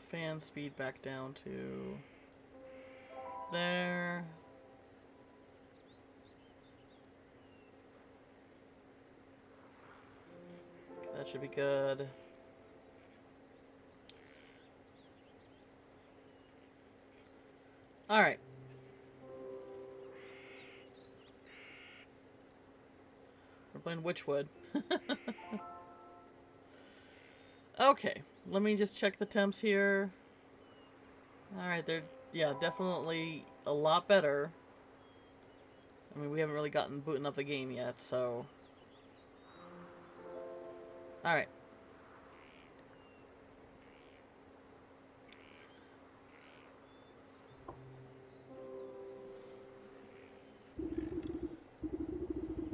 fan speed back down to there. That should be good. Alright. We're playing Wytchwood. Okay, let me just check the temps here. Alright, they're, yeah, definitely a lot better. I mean, we haven't really gotten booting up the game yet, so... Alright.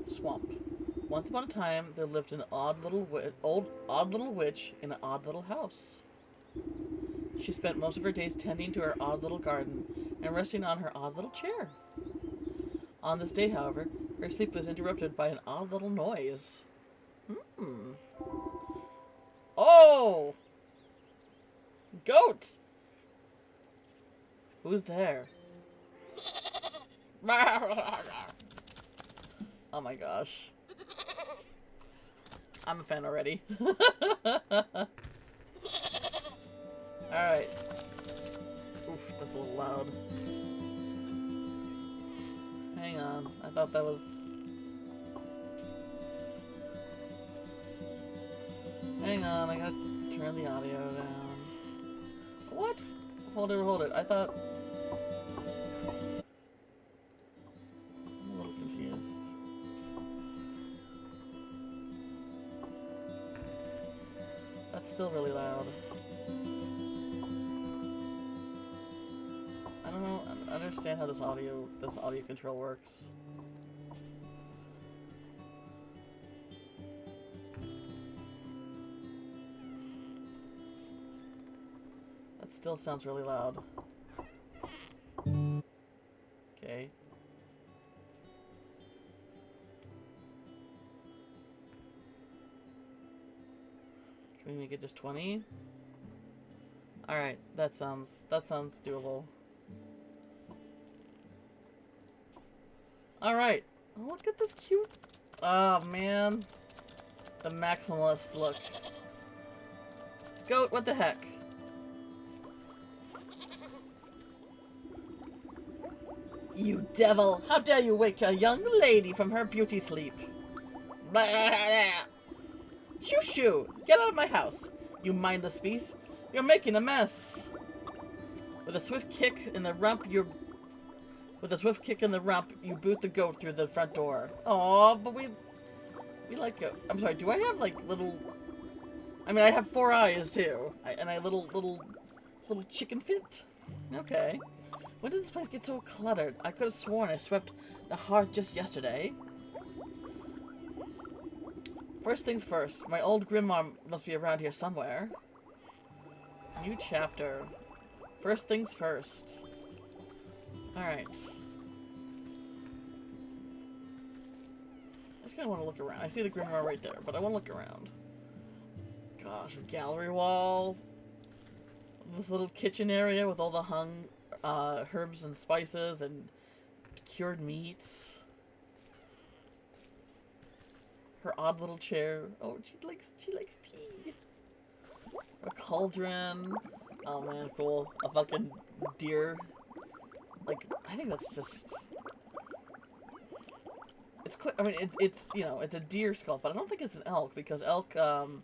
Swamp. Once upon a time, there lived an odd little witch in an odd little house. She spent most of her days tending to her odd little garden and resting on her odd little chair. On this day, however, her sleep was interrupted by an odd little noise. Oh! Goat! Who's there? Oh my gosh. I'm a fan already. Alright. Oof, that's a little loud. Hang on. I thought that was... Hang on, I gotta turn the audio down. What? Hold it. I thought... I'm a little confused. That's still really loud. I don't know, I don't understand how this audio control works. That still sounds really loud. Okay. Can we make it just 20? Alright, that sounds doable. Alright. Oh, look at this cute... Oh, man. The maximalist look. Goat, what the heck? You devil! How dare you wake a young lady from her beauty sleep? Blah, blah, blah. Shoo shoo! Get out of my house, you mindless beast! You're making a mess! With a swift kick in the rump, you boot the goat through the front door. Aw, but we like it. I'm sorry, do I have like little... I mean, I have 4 eyes too. And I little chicken fit? Okay. When did this place get so cluttered? I could have sworn I swept the hearth just yesterday. First things first, my old grandma must be around here somewhere. New chapter. First things first. Alright. I just kind of want to look around. I see the grimoire right there, but I want to look around. Gosh, a gallery wall. This little kitchen area with all the hung herbs and spices and cured meats. Her odd little chair. Oh, she likes tea. A cauldron. Oh man, cool. A fucking deer. Like, I think that's just... I mean, it's, you know, it's a deer skull, but I don't think it's an elk, because elk, so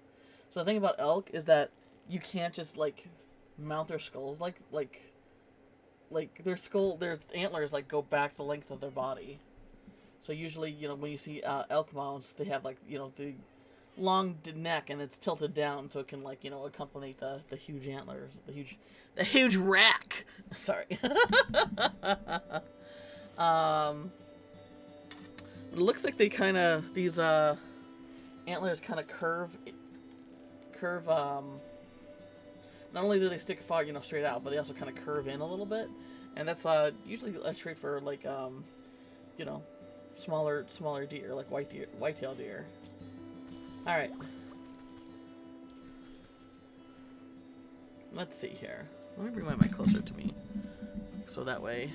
the thing about elk is that you can't just, like, mount their skulls, like, their antlers, like, go back the length of their body. So usually, you know, when you see, elk mounts, they have, like, you know, the long neck, and it's tilted down, so it can, like, you know, accompany the huge antlers, the huge rack! Sorry. It looks like they kind of, these, antlers kind of curve, not only do they stick far, you know, straight out, but they also kind of curve in a little bit, and that's, usually a trait for, like, you know, smaller deer, like white-tailed deer. Alright. Let's see here. Let me bring my mic closer to me. So that way...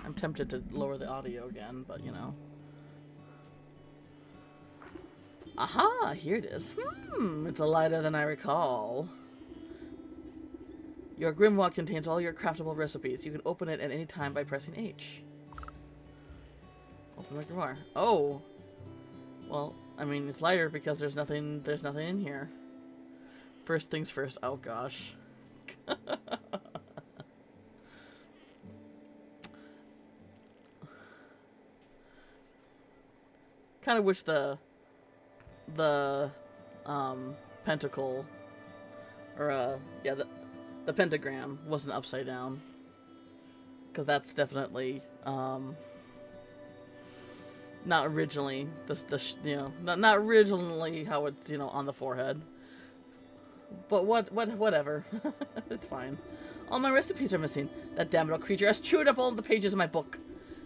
I'm tempted to lower the audio again, but you know. Aha! Here it is. It's lighter than I recall. Your grimoire contains all your craftable recipes. You can open it at any time by pressing H. Open my grimoire. Oh! Well, I mean, it's lighter because there's nothing in here. First things first. Oh gosh. Kind of wish the pentacle, or yeah, the pentagram wasn't upside down, because that's definitely not originally you know, not originally how it's, you know, on the forehead. But whatever. It's fine. All my recipes are missing. That damn little creature has chewed up all the pages of my book.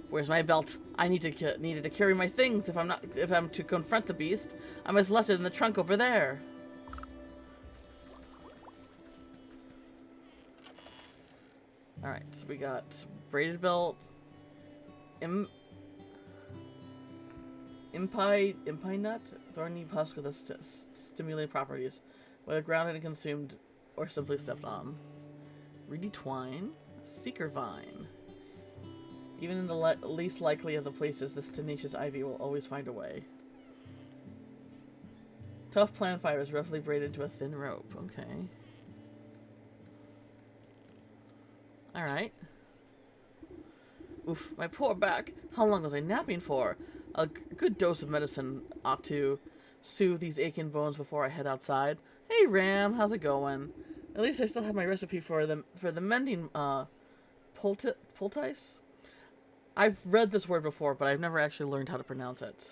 Where's my belt? I needed to carry my things. If I'm to confront the beast, I must have left it in the trunk over there. All right, so we got braided belt, impi nut, thorny husk with stimulating properties, whether grounded and consumed or simply stepped on. Reedy twine, seeker vine. Even in the least likely of the places, this tenacious ivy will always find a way. Tough plant fibers roughly braided into a thin rope. Okay. Alright. Oof, my poor back. How long was I napping for? A good dose of medicine ought to soothe these aching bones before I head outside. Hey Ram, how's it going? At least I still have my recipe for the mending poultice. I've read this word before, but I've never actually learned how to pronounce it.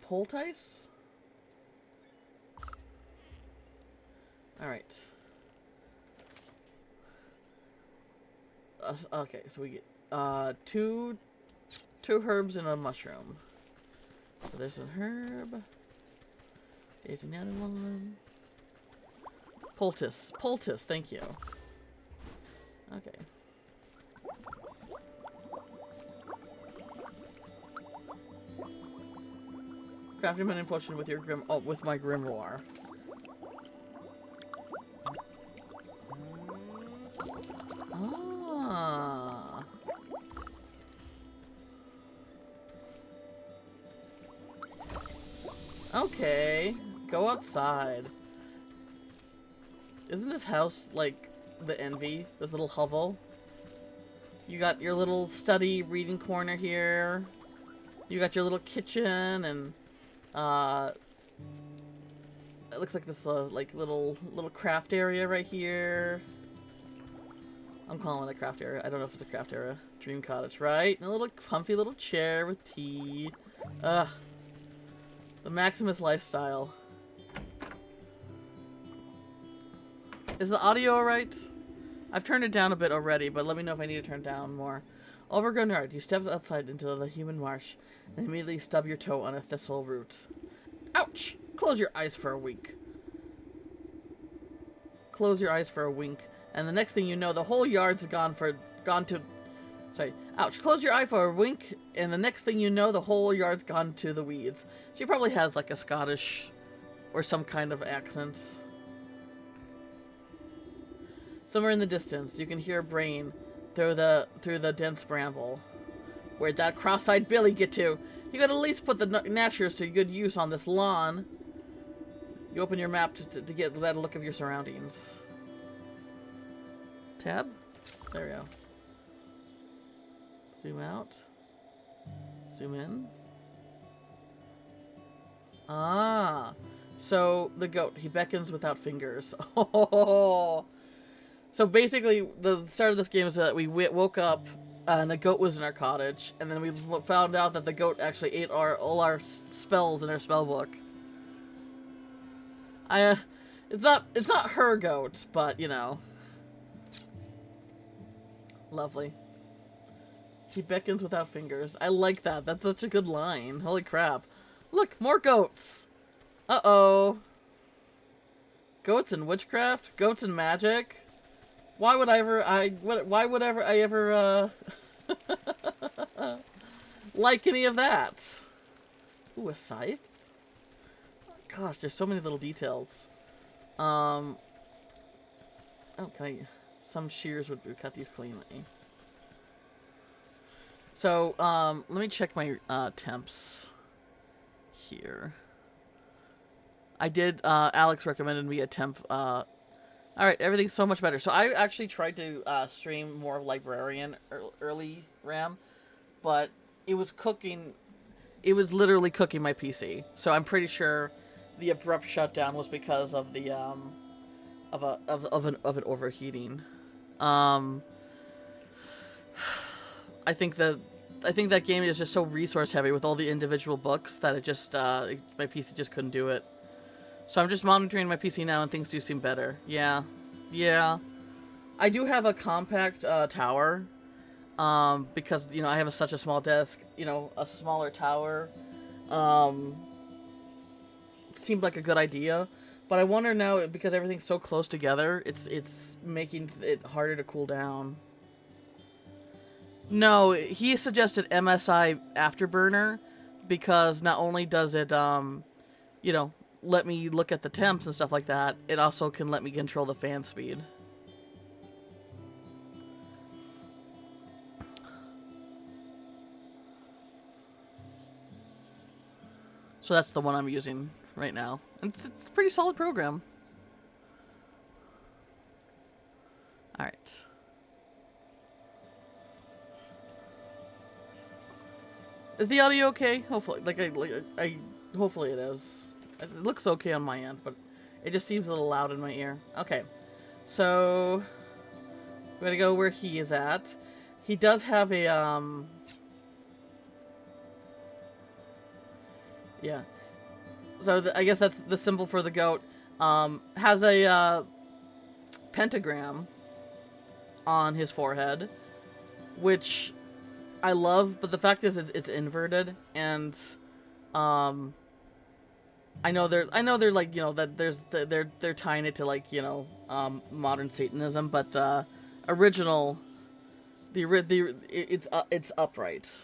Poultice? Alright. Okay, so we get two herbs and a mushroom. So there's a herb. There's another one. Poultice. Poultice, thank you. Okay. Crafting mending potion with your with my grimoire. Ah. Okay. Go outside. Isn't this house like the Envy? This little hovel? You got your little study reading corner here. You got your little kitchen and it looks like this like little craft area right here. I'm calling it a craft area. I don't know if it's a craft area. Dream cottage, right? And a little comfy little chair with tea. The Maximus lifestyle. Is the audio alright? I've turned it down a bit already, but let me know if I need to turn it down more. Overgrown yard. You step outside into the human marsh and immediately stub your toe on a thistle root. Ouch! Close your eyes for a wink. Close your eyes for a wink, and the next thing you know, the whole yard's gone to... Sorry. Ouch. Close your eye for a wink, and the next thing you know, the whole yard's gone to the weeds. She probably has like a Scottish or some kind of accent. Somewhere in the distance, you can hear a brain through the dense bramble. Where'd that cross-eyed Billy get to? You gotta at least put the naturals to good use on this lawn. You open your map to get a better look of your surroundings. Tab? There we go. Zoom out. Zoom in. Ah. So, the goat. He beckons without fingers. Oh. So basically, the start of this game is that we woke up and a goat was in our cottage, and then we found out that the goat actually ate all our spells in our spell book. It's not her goat, but you know. Lovely. He beckons without fingers. I like that. That's such a good line. Holy crap. Look, more goats. Uh-oh. Goats and witchcraft? Goats and magic? Why would I ever, why would ever I ever, like any of that? Ooh, a scythe? Gosh, there's so many little details. Oh, can I, some shears would cut these cleanly. So, let me check my, temps here. I did, Alex recommended me a temp, alright, everything's so much better. So I actually tried to, stream more of Librarian early RAM, but it was cooking, it was literally cooking my PC. So I'm pretty sure the abrupt shutdown was because of the, of an overheating. I think that game is just so resource heavy with all the individual books that it just, my PC just couldn't do it. So I'm just monitoring my PC now and things do seem better. Yeah. Yeah. I do have a compact, tower. Because, you know, I have such a small desk, you know, a smaller tower, seemed like a good idea. But I wonder now, because everything's so close together, it's making it harder to cool down. No, he suggested MSI Afterburner, because not only does it, you know, let me look at the temps and stuff like that, it also can let me control the fan speed. So that's the one I'm using right now. It's a pretty solid program. Alright. Is the audio okay? Hopefully. Hopefully it is. It looks okay on my end, but it just seems a little loud in my ear. Okay. So we're gonna go where he is at. He does have a, yeah. So I guess that's the symbol for the goat. Has a, pentagram on his forehead, which I love, but the fact is it's inverted, and, I know they're like, you know, that they're tying it to, like, you know, modern Satanism, but, it's upright.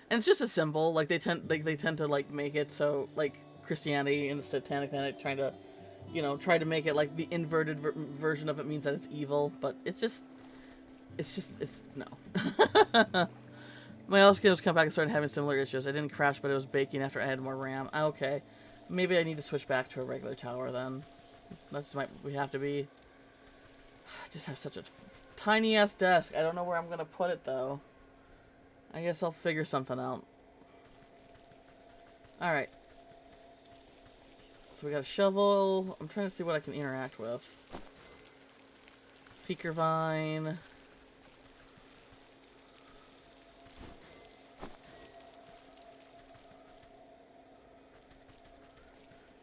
And it's just a symbol. Like they tend to like make it so like Christianity and the Satanic Panic trying to, you know, try to make it like the inverted version of it means that it's evil, but it's no. My else games come back and started having similar issues. I didn't crash, but it was baking after I had more RAM. Okay, maybe I need to switch back to a regular tower then. That's we have to be. I just have such a tiny ass desk. I don't know where I'm gonna put it though. I guess I'll figure something out. Alright. So we got a shovel. I'm trying to see what I can interact with. Seeker vine.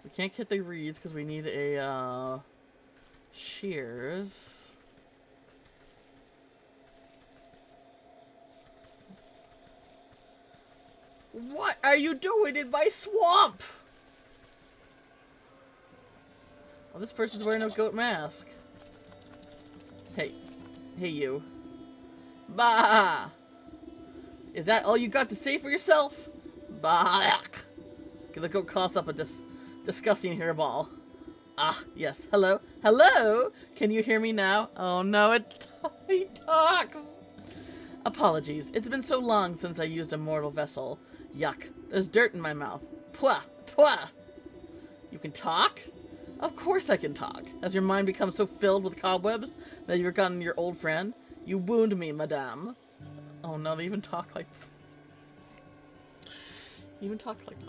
We can't get the reeds because we need a, shears. What are you doing in my swamp? Oh, this person's wearing a goat mask. Hey. Hey, you. Bah! Is that all you got to say for yourself? Bah! The goat coughs up a disgusting hairball. Ah, yes. Hello? Hello? Can you hear me now? Oh, no, he talks! Apologies. It's been so long since I used a mortal vessel. Yuck. There's dirt in my mouth. Pwah! Pwah! You can talk? Of course I can talk. Has your mind become so filled with cobwebs that you've forgotten your old friend? You wound me, madame. Oh no, they even talk like...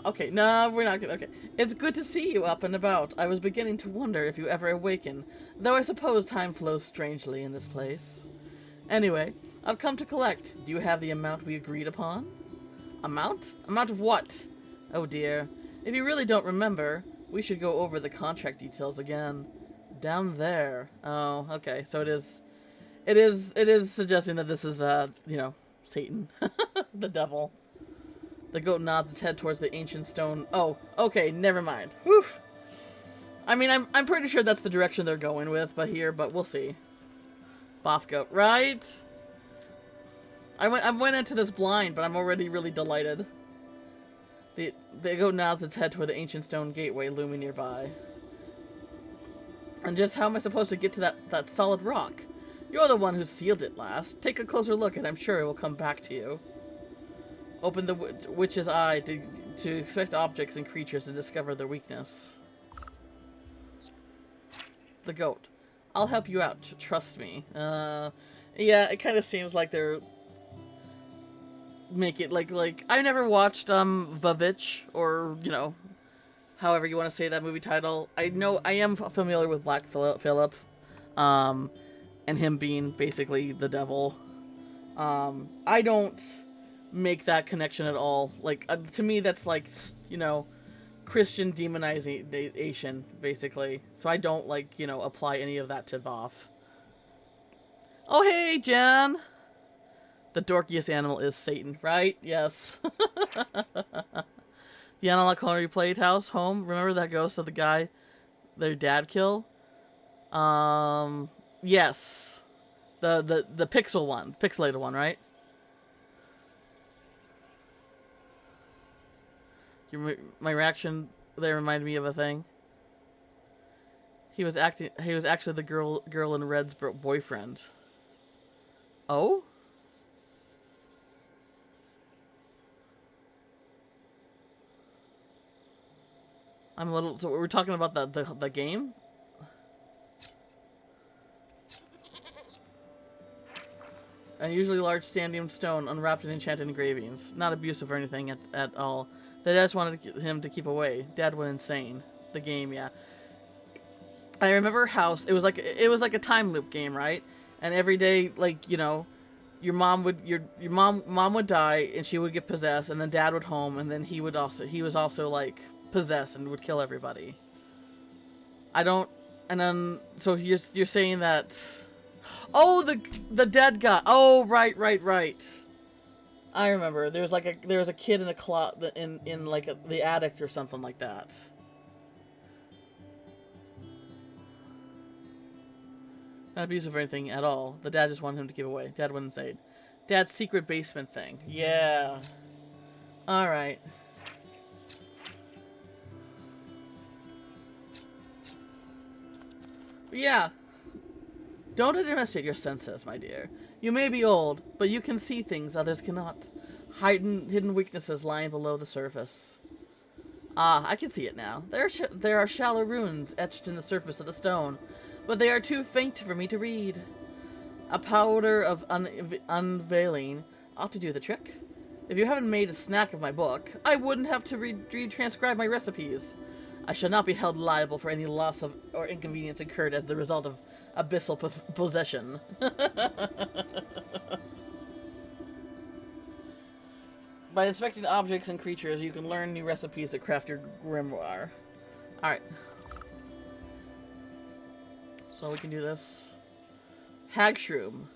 Okay, no, we're not gonna... Okay. It's good to see you up and about. I was beginning to wonder if you ever awaken, though I suppose time flows strangely in this place. Anyway, I've come to collect. Do you have the amount we agreed upon? Amount? Amount of what? Oh dear. If you really don't remember, we should go over the contract details again. Down there. Oh, okay. So it is suggesting that this is, you know, Satan. The devil. The goat nods its head towards the ancient stone. Oh, okay, never mind. Whew. I mean, I'm pretty sure that's the direction they're going with, but we'll see. Boff goat, right? I went into this blind, but I'm already really delighted. The goat nods its head toward the ancient stone gateway looming nearby. And just how am I supposed to get to that solid rock? You're the one who sealed it last. Take a closer look, and I'm sure it will come back to you. Open the witch's eye to expect objects and creatures to discover their weakness. The goat. I'll help you out. Trust me. Yeah, it kind of seems like they're make it like I never watched Vavitch, or however you want to say that movie title. I know I am familiar with Black Phillip, and him being basically the devil. I don't make that connection at all. Like to me, that's like Christian demonization, basically. So I don't apply any of that to Voff. Oh hey, Jan. The dorkiest animal is Satan, right? Yes. The Analog Culinary Playhouse home. Remember that ghost of the guy their dad killed? Yes. The pixel one. Pixelated one, right? My reaction there reminded me of a thing. He was actually the girl in Red's boyfriend. Oh? I'm a little. So we're talking about the game. A usually large standing stone, unwrapped in enchanted engravings. Not abusive or anything at all. The dad just wanted him to keep away. Dad went insane. The game, yeah. I remember House. It was like a time loop game, right? And every day, your mom would die and she would get possessed, and then Dad would home, and then he was also like possessed and would kill everybody. And then so you're saying that. Oh, the dead guy. Oh, right. I remember. There was a kid in a closet in like the attic or something like that. Not abusive or anything at all. The dad just wanted him to give away. Dad went insane. Dad's secret basement thing. Yeah. All right. Yeah. Don't underestimate your senses, my dear. You may be old, but you can see things others cannot. Hidden weaknesses lying below the surface. Ah, I can see it now. There are shallow runes etched in the surface of the stone, but they are too faint for me to read. A powder of unveiling ought to do the trick. If you haven't made a snack of my book, I wouldn't have to retranscribe my recipes. I shall not be held liable for any loss or inconvenience incurred as the result of abyssal possession. By inspecting objects and creatures, you can learn new recipes to craft your grimoire. Alright. So we can do this. Hagshroom.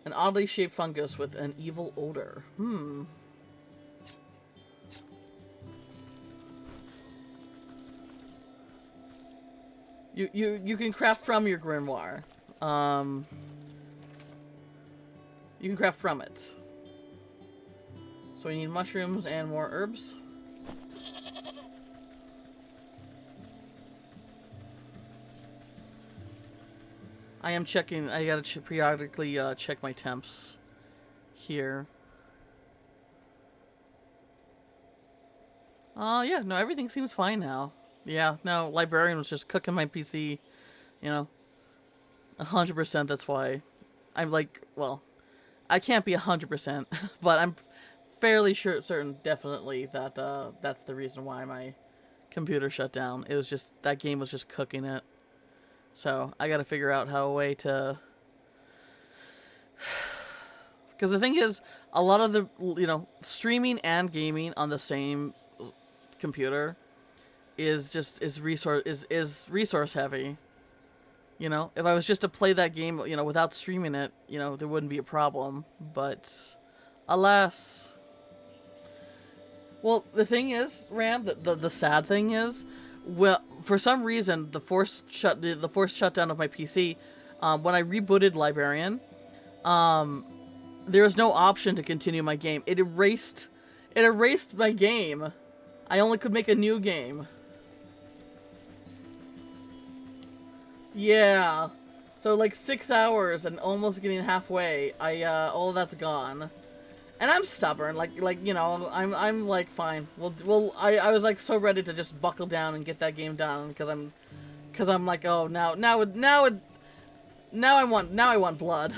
An oddly shaped fungus with an evil odor. You can craft from your grimoire. You can craft from it. So we need mushrooms and more herbs. I am checking. I gotta periodically check my temps here. Yeah, no, everything seems fine now. Yeah, no, Librarian was just cooking my PC, 100%. That's why I'm like, well, I can't be 100%, but I'm fairly certain, definitely, that that's the reason why my computer shut down. It was just, that game was just cooking it. So I got to figure out how a way to, because the thing is, a lot of the, streaming and gaming on the same computer is resource heavy. If I was just to play that game, without streaming it, there wouldn't be a problem. But alas. Well, the thing is, Ram, the sad thing is, Well, for some reason, the forced shutdown of my PC. When I rebooted Librarian, there was no option to continue my game. It erased my game. I only could make a new game. Yeah. So like 6 hours and almost getting halfway, all of that's gone. And I'm stubborn, you know, I'm like, fine. I was like so ready to just buckle down and get that game done because I'm like, oh, now I want blood.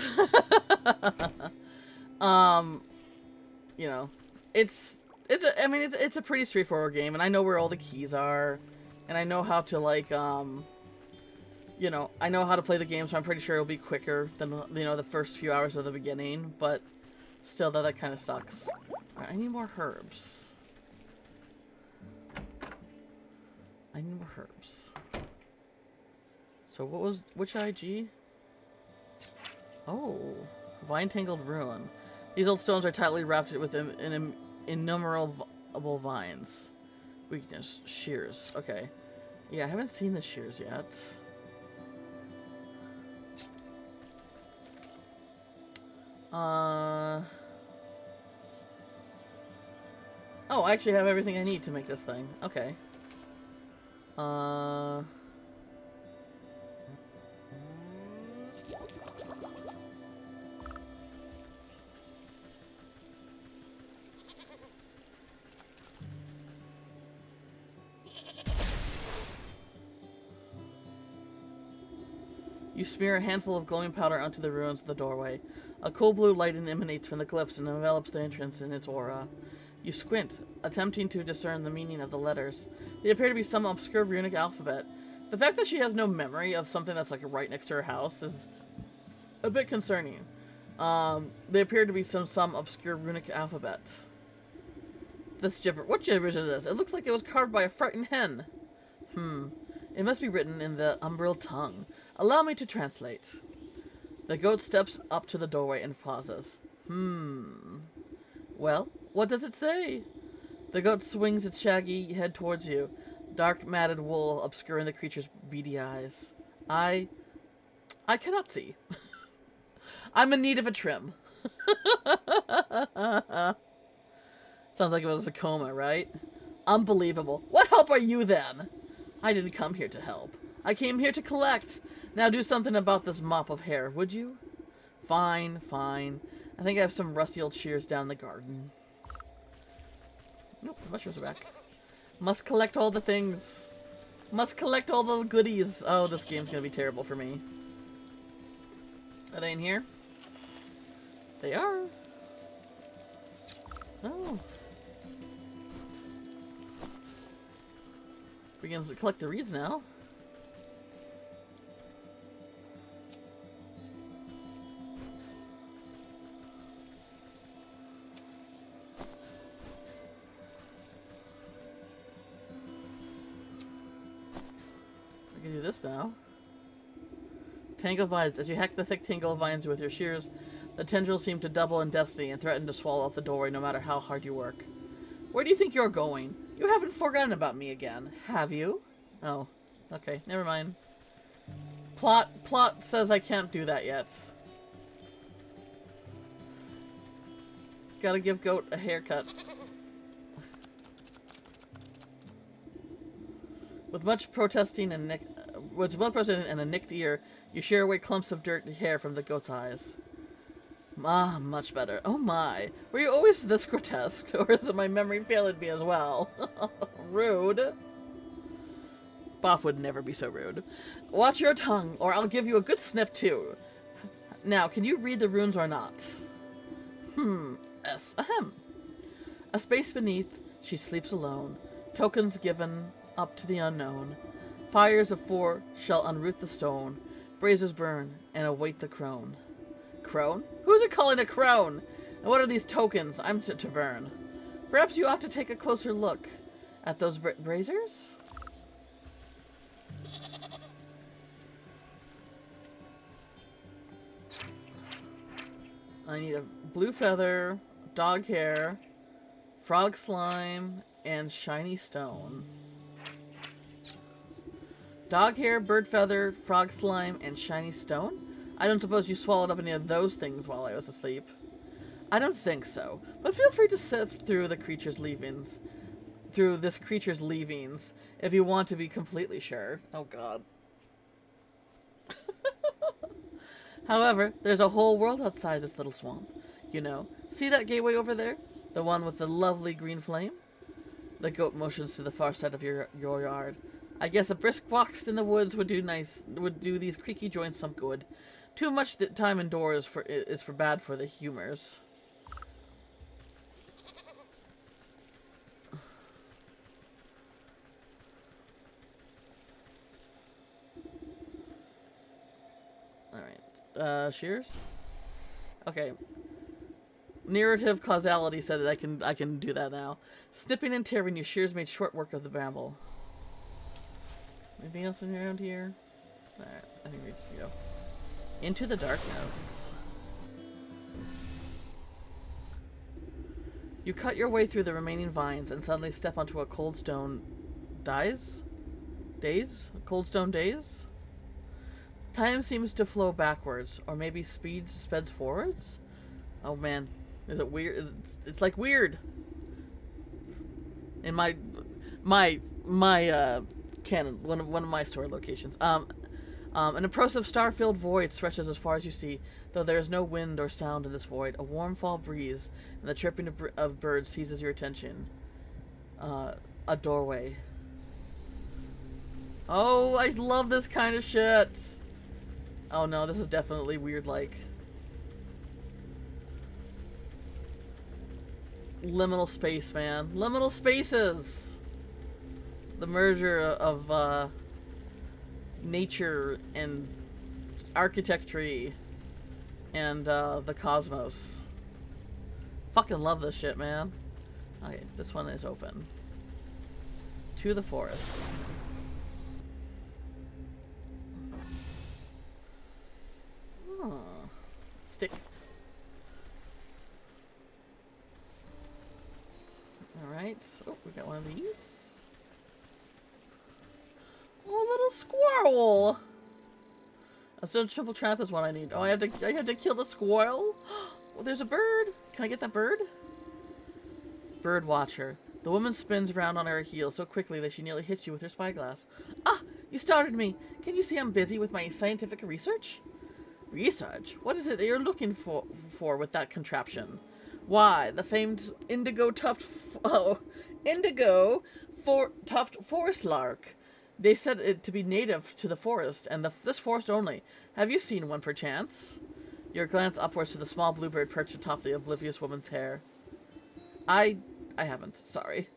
You know, it's a pretty straightforward game, and I know where all the keys are, and I know how to like, you know, I know how to play the game, so I'm pretty sure it'll be quicker than, you know, the first few hours of the beginning, but still, though, that kind of sucks. Alright, I need more herbs. I need more herbs. So which IG? Oh, vine-tangled ruin. These old stones are tightly wrapped with innumerable vines. Weakness, shears. Okay. Yeah, I haven't seen the shears yet. Oh, I actually have everything I need to make this thing. Okay. You smear a handful of glowing powder onto the ruins of the doorway. A cool blue light emanates from the glyphs and envelops the entrance in its aura. You squint, attempting to discern the meaning of the letters. They appear to be some obscure runic alphabet. The fact that she has no memory of something that's like right next to her house is a bit concerning. They appear to be some obscure runic alphabet. What gibberish is this? It looks like it was carved by a frightened hen. It must be written in the umbral tongue. Allow me to translate. The goat steps up to the doorway and pauses. Well, what does it say? The goat swings its shaggy head towards you, dark matted wool obscuring the creature's beady eyes. I cannot see. I'm in need of a trim. Sounds like it was a coma, right? Unbelievable. What help are you then? I didn't come here to help. I came here to collect. Now do something about this mop of hair, would you? Fine, fine. I think I have some rusty old shears down in the garden. Nope, the mushrooms are back. Must collect all the things. Must collect all the goodies. Oh, this game's gonna be terrible for me. Are they in here? They are. Oh. Begins to collect the reeds now. I can do this now. Tangle vines. As you hack the thick tangle of vines with your shears, the tendrils seem to double in destiny and threaten to swallow up the doorway no matter how hard you work. Where do you think you're going? You haven't forgotten about me again, have you? Oh, okay, never mind. Plot says I can't do that yet. Gotta give Goat a haircut. With much protesting and a nicked ear, you shear away clumps of dirt and hair from the goat's eyes. Ah, much better. Oh my. Were you always this grotesque? Or is it my memory failing me as well? Rude. Boff would never be so rude. Watch your tongue, or I'll give you a good snip too. Now, can you read the runes or not? S. Ahem. A space beneath, she sleeps alone. Tokens given up to the unknown. Fires of 4 shall unroot the stone. Braziers burn and await the crone. Crone? Who's it calling a crone? And what are these tokens I'm to burn? Perhaps you ought to take a closer look at those braziers? I need a blue feather, dog hair, frog slime, and shiny stone. Dog hair, bird feather, frog slime, and shiny stone? I don't suppose you swallowed up any of those things while I was asleep. I don't think so, but feel free to sift through this creature's leavings, if you want to be completely sure. Oh god. However, there's a whole world outside this little swamp. You know, see that gateway over there? The one with the lovely green flame? The goat motions to the far side of your yard. I guess a brisk walk in the woods would do these creaky joints some good. Too much time indoors is for bad for the humors. Alright. Shears? Okay. Narrative causality said that I can do that now. Snipping and tearing, your shears made short work of the bramble. Anything else around here? Alright, I think we just go. Into the darkness. You cut your way through the remaining vines and suddenly step onto a cold stone daze? Cold stone daze? Time seems to flow backwards, or maybe speds forwards? Oh man, is it weird? It's like weird. In my canon, one of my story locations. An oppressive star-filled void stretches as far as you see, though there is no wind or sound in this void. A warm fall breeze and the chirping of birds seizes your attention. A doorway. Oh, I love this kind of shit. Oh no, this is definitely weird-like. Liminal space, man. Liminal spaces! The merger of, nature and architecture and, the cosmos. Fucking love this shit, man. Okay, this one is open. To the forest. Oh. Stick. Alright, so we got one of these. Oh, little squirrel! A triple trap is what I need. Oh, I have to kill the squirrel? Oh, there's a bird! Can I get that bird? Bird watcher. The woman spins around on her heel so quickly that she nearly hits you with her spyglass. Ah! You started me! Can you see I'm busy with my scientific research? Research? What is it that you're looking for with that contraption? Why, the famed tuft forest lark. They said it to be native to the forest, and this forest only. Have you seen one, perchance? Your glance upwards to the small bluebird perched atop the oblivious woman's hair. I haven't, sorry.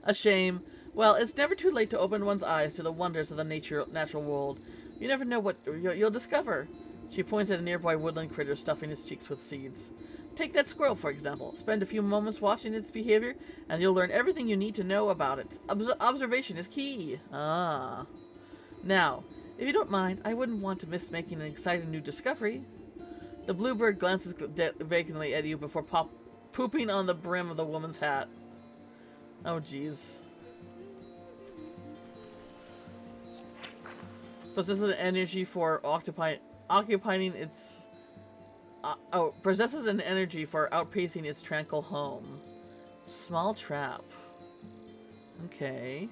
A shame. Well, it's never too late to open one's eyes to the wonders of the natural world. You never know what you'll discover. She points at a nearby woodland critter stuffing its cheeks with seeds. Take that squirrel, for example. Spend a few moments watching its behavior, and you'll learn everything you need to know about it. Observation is key. Ah. Now, if you don't mind, I wouldn't want to miss making an exciting new discovery. The bluebird glances vacantly at you before pooping on the brim of the woman's hat. Oh, jeez. Possesses an energy for occupying its... possesses an energy for outpacing its tranquil home. Small trap. Okay.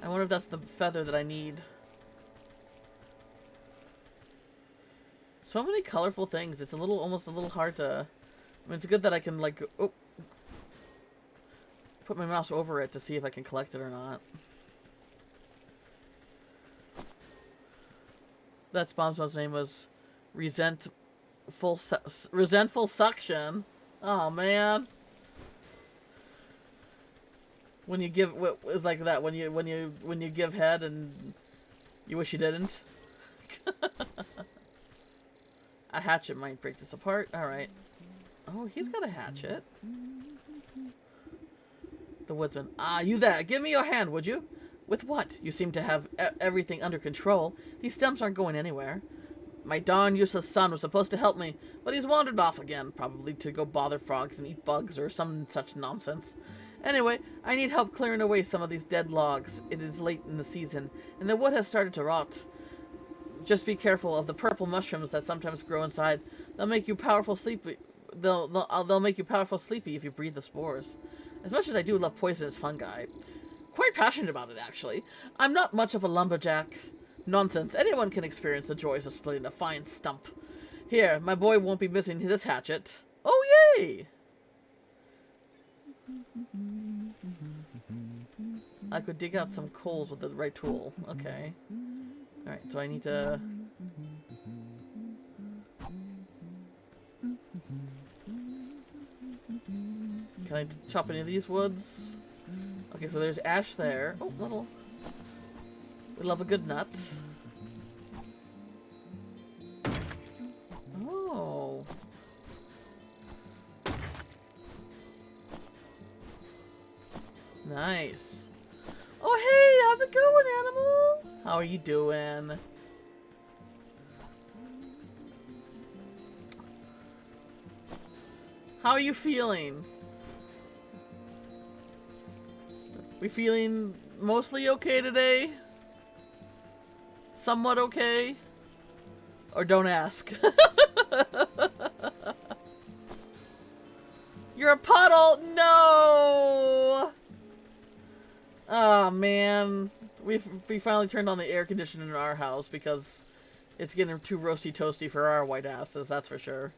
I wonder if that's the feather that I need. So many colorful things. It's almost a little hard to... I mean, it's good that I can, like, put my mouse over it to see if I can collect it or not. That SpongeBob's name was Resentful Suction. Oh man. When you give, it's like that. When you give head and you wish you didn't. A hatchet might break this apart. All right. Oh, he's got a hatchet. The woodsman. Ah, you there? Give me your hand, would you? With what? You seem to have everything under control. These stumps aren't going anywhere. My darn useless son was supposed to help me, but he's wandered off again, probably to go bother frogs and eat bugs or some such nonsense. Anyway, I need help clearing away some of these dead logs. It is late in the season, and the wood has started to rot. Just be careful of the purple mushrooms that sometimes grow inside. They'll make you powerful sleepy. They'll make you powerful sleepy if you breathe the spores. As much as I do love poisonous fungi, quite passionate about it actually. I'm not much of a lumberjack. Nonsense. Anyone can experience the joys of splitting a fine stump. Here, my boy won't be missing this hatchet. Oh yay! I could dig out some coals with the right tool. Okay. Alright, so I need to... Can I chop any of these woods? Okay, so there's ash there. Oh, little. We love a good nut. Oh. Nice. Oh, hey, how's it going, animal? How are you doing? How are you feeling? We feeling mostly okay today? Somewhat okay? Or don't ask. You're a puddle! No! Oh man. We finally turned on the air conditioner in our house because it's getting too roasty toasty for our white asses, that's for sure.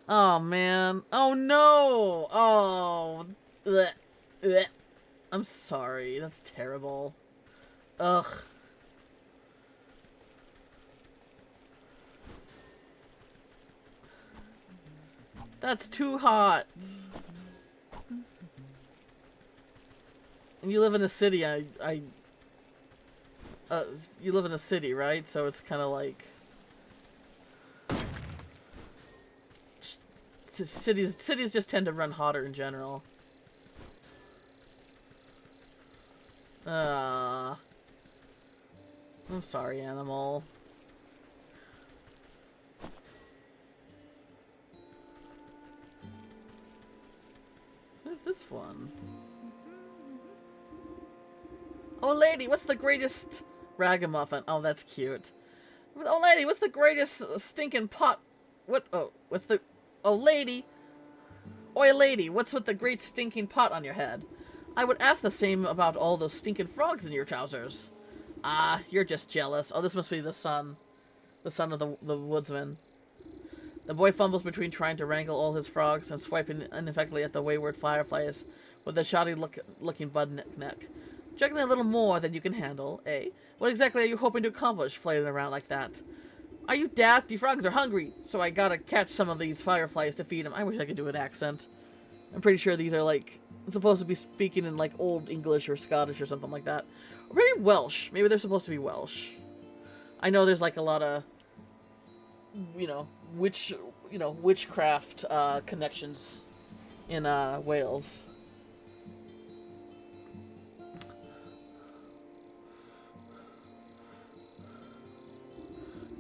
Oh man. Oh no! Oh. Blech. Blech. I'm sorry. That's terrible. Ugh. That's too hot. And you live in a city, you live in a city, right? So it's kind of like... Cities just tend to run hotter in general. I'm sorry, animal. What is this one? Oh, lady, what's the greatest ragamuffin? Oh, that's cute. Oh, lady, what's the greatest stinking pot? What? Oh, what's the... Oh, lady. Oi, lady, what's with the great stinking pot on your head? I would ask the same about all those stinking frogs in your trousers. Ah, you're just jealous. Oh, this must be the son. The son of the woodsman. The boy fumbles between trying to wrangle all his frogs and swiping ineffectually at the wayward fireflies with a shoddy looking bud neck. Juggling a little more than you can handle, eh? What exactly are you hoping to accomplish, flailing around like that? Are you daft? The frogs are hungry, so I gotta catch some of these fireflies to feed them. I wish I could do an accent. I'm pretty sure these are, like, supposed to be speaking in, like, Old English or Scottish or something like that. Or maybe Welsh. Maybe they're supposed to be Welsh. I know there's, like, a lot of, you know, witchcraft connections in Wales.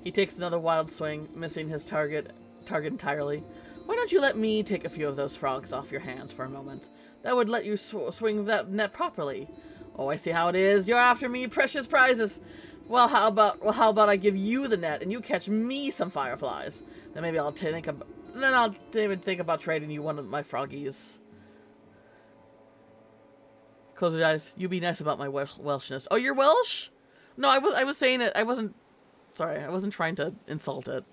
He takes another wild swing, missing his target entirely. Why don't you let me take a few of those frogs off your hands for a moment? That would let you swing that net properly. Oh, I see how it is. You're after me, precious prizes. Well, how about I give you the net and you catch me some fireflies? Then maybe I'll even think about trading you one of my froggies. Close your eyes. You be nice about my Welshness. Oh, you're Welsh? No, I was saying it. I wasn't. Sorry, I wasn't trying to insult it.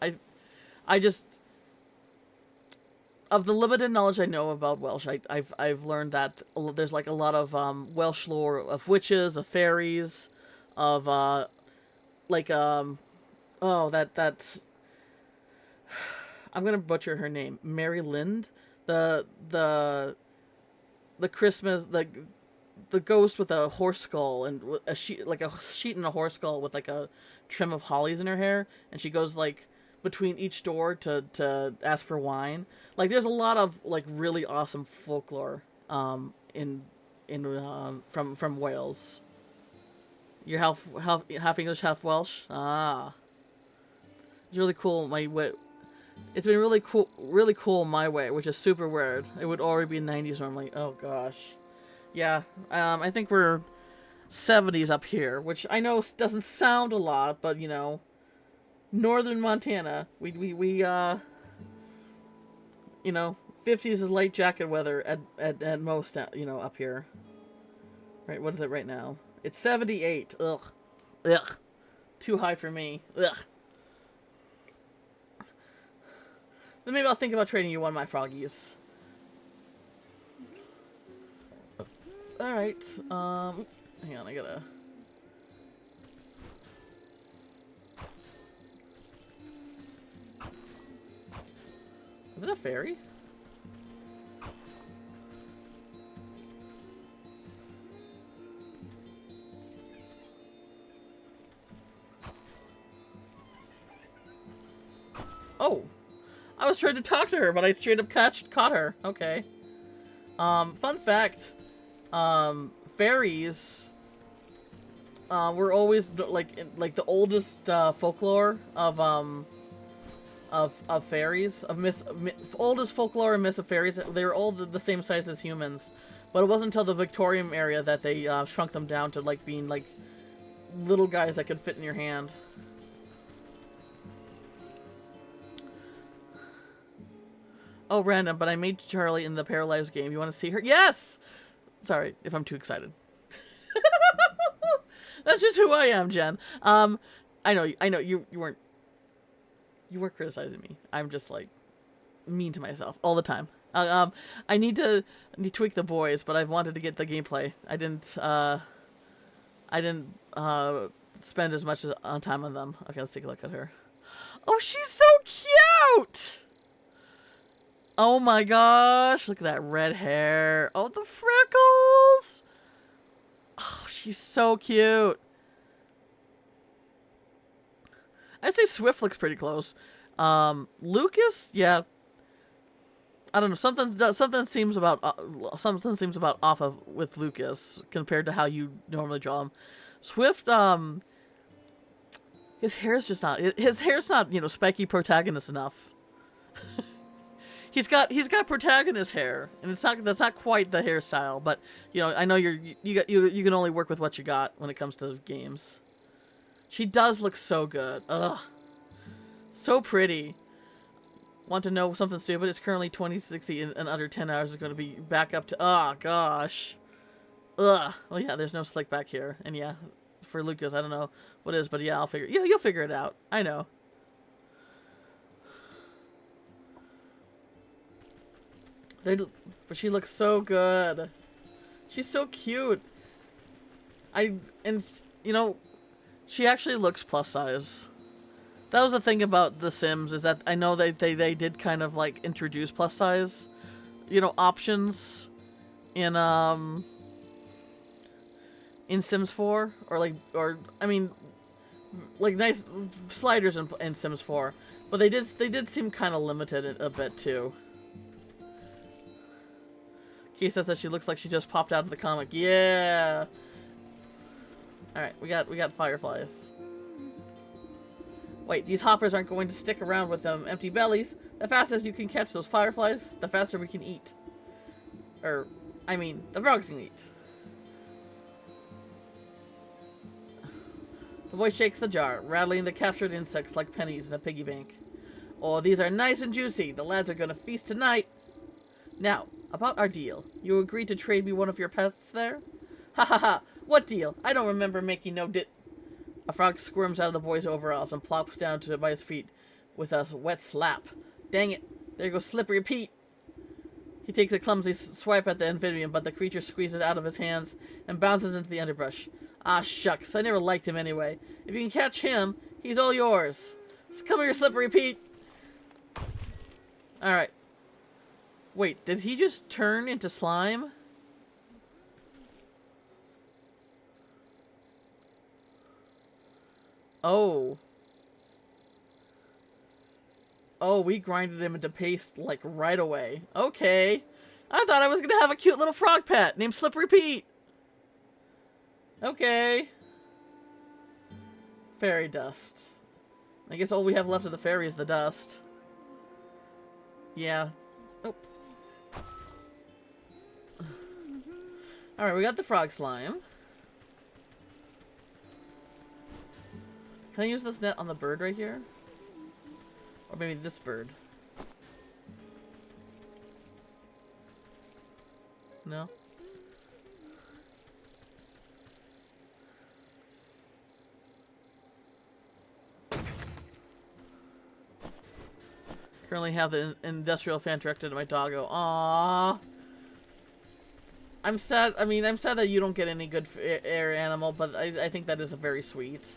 I just, of the limited knowledge I know about Welsh, I've learned that there's like a lot of Welsh lore of witches, of fairies, of that's I'm gonna butcher her name, Mary Lind, the Christmas the ghost with a horse skull and a sheet and a horse skull with like a trim of hollies in her hair, and she goes like between each door to ask for wine. Like there's a lot of like really awesome folklore from Wales. You're half English, half Welsh. Ah, it's really cool. It's been really cool my way, which is super weird. It would already be 90s normally. Oh gosh. Yeah, I think we're 70s up here, which I know doesn't sound a lot, but you know, northern Montana, you know, 50s is light jacket weather at most, you know, up here. Right, what is it right now? It's 78. Ugh. Ugh. Too high for me. Ugh. Then maybe I'll think about trading you one of my froggies. Alright, hang on, I gotta... Is it a fairy? Oh! I was trying to talk to her, but I straight up caught her. Okay. Fun fact. Fairies were always like the oldest folklore of fairies, oldest folklore and myths of fairies. They were all the same size as humans, but it wasn't until the Victorian era that they shrunk them down to like being like little guys that could fit in your hand. Oh, random, but I made Charlie in the Paralyzed game. You want to see her? Yes! Sorry if I'm too excited. That's just who I am, Jen. I know you weren't criticizing me. I'm just like mean to myself all the time. I need to tweak the boys, but I've wanted to get the gameplay. I didn't spend as much time on them. Okay, let's take a look at her. Oh, she's so cute! Oh my gosh, look at that red hair. Oh, the freckles! Oh, she's so cute. I'd say Swift looks pretty close. Lucas, yeah. I don't know, something seems about off of with Lucas compared to how you normally draw him. Swift, his hair's not, you know, spiky protagonist enough. He's got protagonist hair, and that's not quite the hairstyle, but you know, I know you can only work with what you got when it comes to games. She does look so good. Ugh. So pretty. Want to know something stupid? It's currently 2060 and under 10 hours is going to be back up to, oh gosh. Ugh. Well, yeah, there's no slick back here. And yeah, for Lucas, I don't know what it is, but yeah, you'll figure it out. I know. But she looks so good. She's so cute. And you know, she actually looks plus size. That was the thing about The Sims, is that I know they did kind of like introduce plus size, you know, options in Sims 4 or I mean like nice sliders in Sims 4, but they did seem kind of limited a bit too. Key says that she looks like she just popped out of the comic. Yeah. All right, we got fireflies. Wait, these hoppers aren't going to stick around with them empty bellies. The fastest you can catch those fireflies, the faster we can eat. I mean, the frogs can eat. The boy shakes the jar, rattling the captured insects like pennies in a piggy bank. Oh, these are nice and juicy. The lads are going to feast tonight. Now, about our deal. You agreed to trade me one of your pests there? Ha ha ha! What deal? I don't remember making no A frog squirms out of the boy's overalls and plops down by his feet with a wet slap. Dang it! There goes Slippery Pete! He takes a clumsy swipe at the amphibian, but the creature squeezes out of his hands and bounces into the underbrush. Ah, shucks, I never liked him anyway. If you can catch him, he's all yours. So come here, Slippery Pete! Alright. Wait, did he just turn into slime? Oh. Oh, we grinded him into paste, like, right away. Okay. I thought I was gonna have a cute little frog pet named Slippery Pete. Okay. Fairy dust. I guess all we have left of the fairy is the dust. Yeah. Oh. Alright, we got the frog slime. Can I use this net on the bird right here? Or maybe this bird? No? Currently have the industrial fan directed at my doggo. Aww. I'm sad. I mean, I'm sad that you don't get any good air animal, but I think that is very sweet.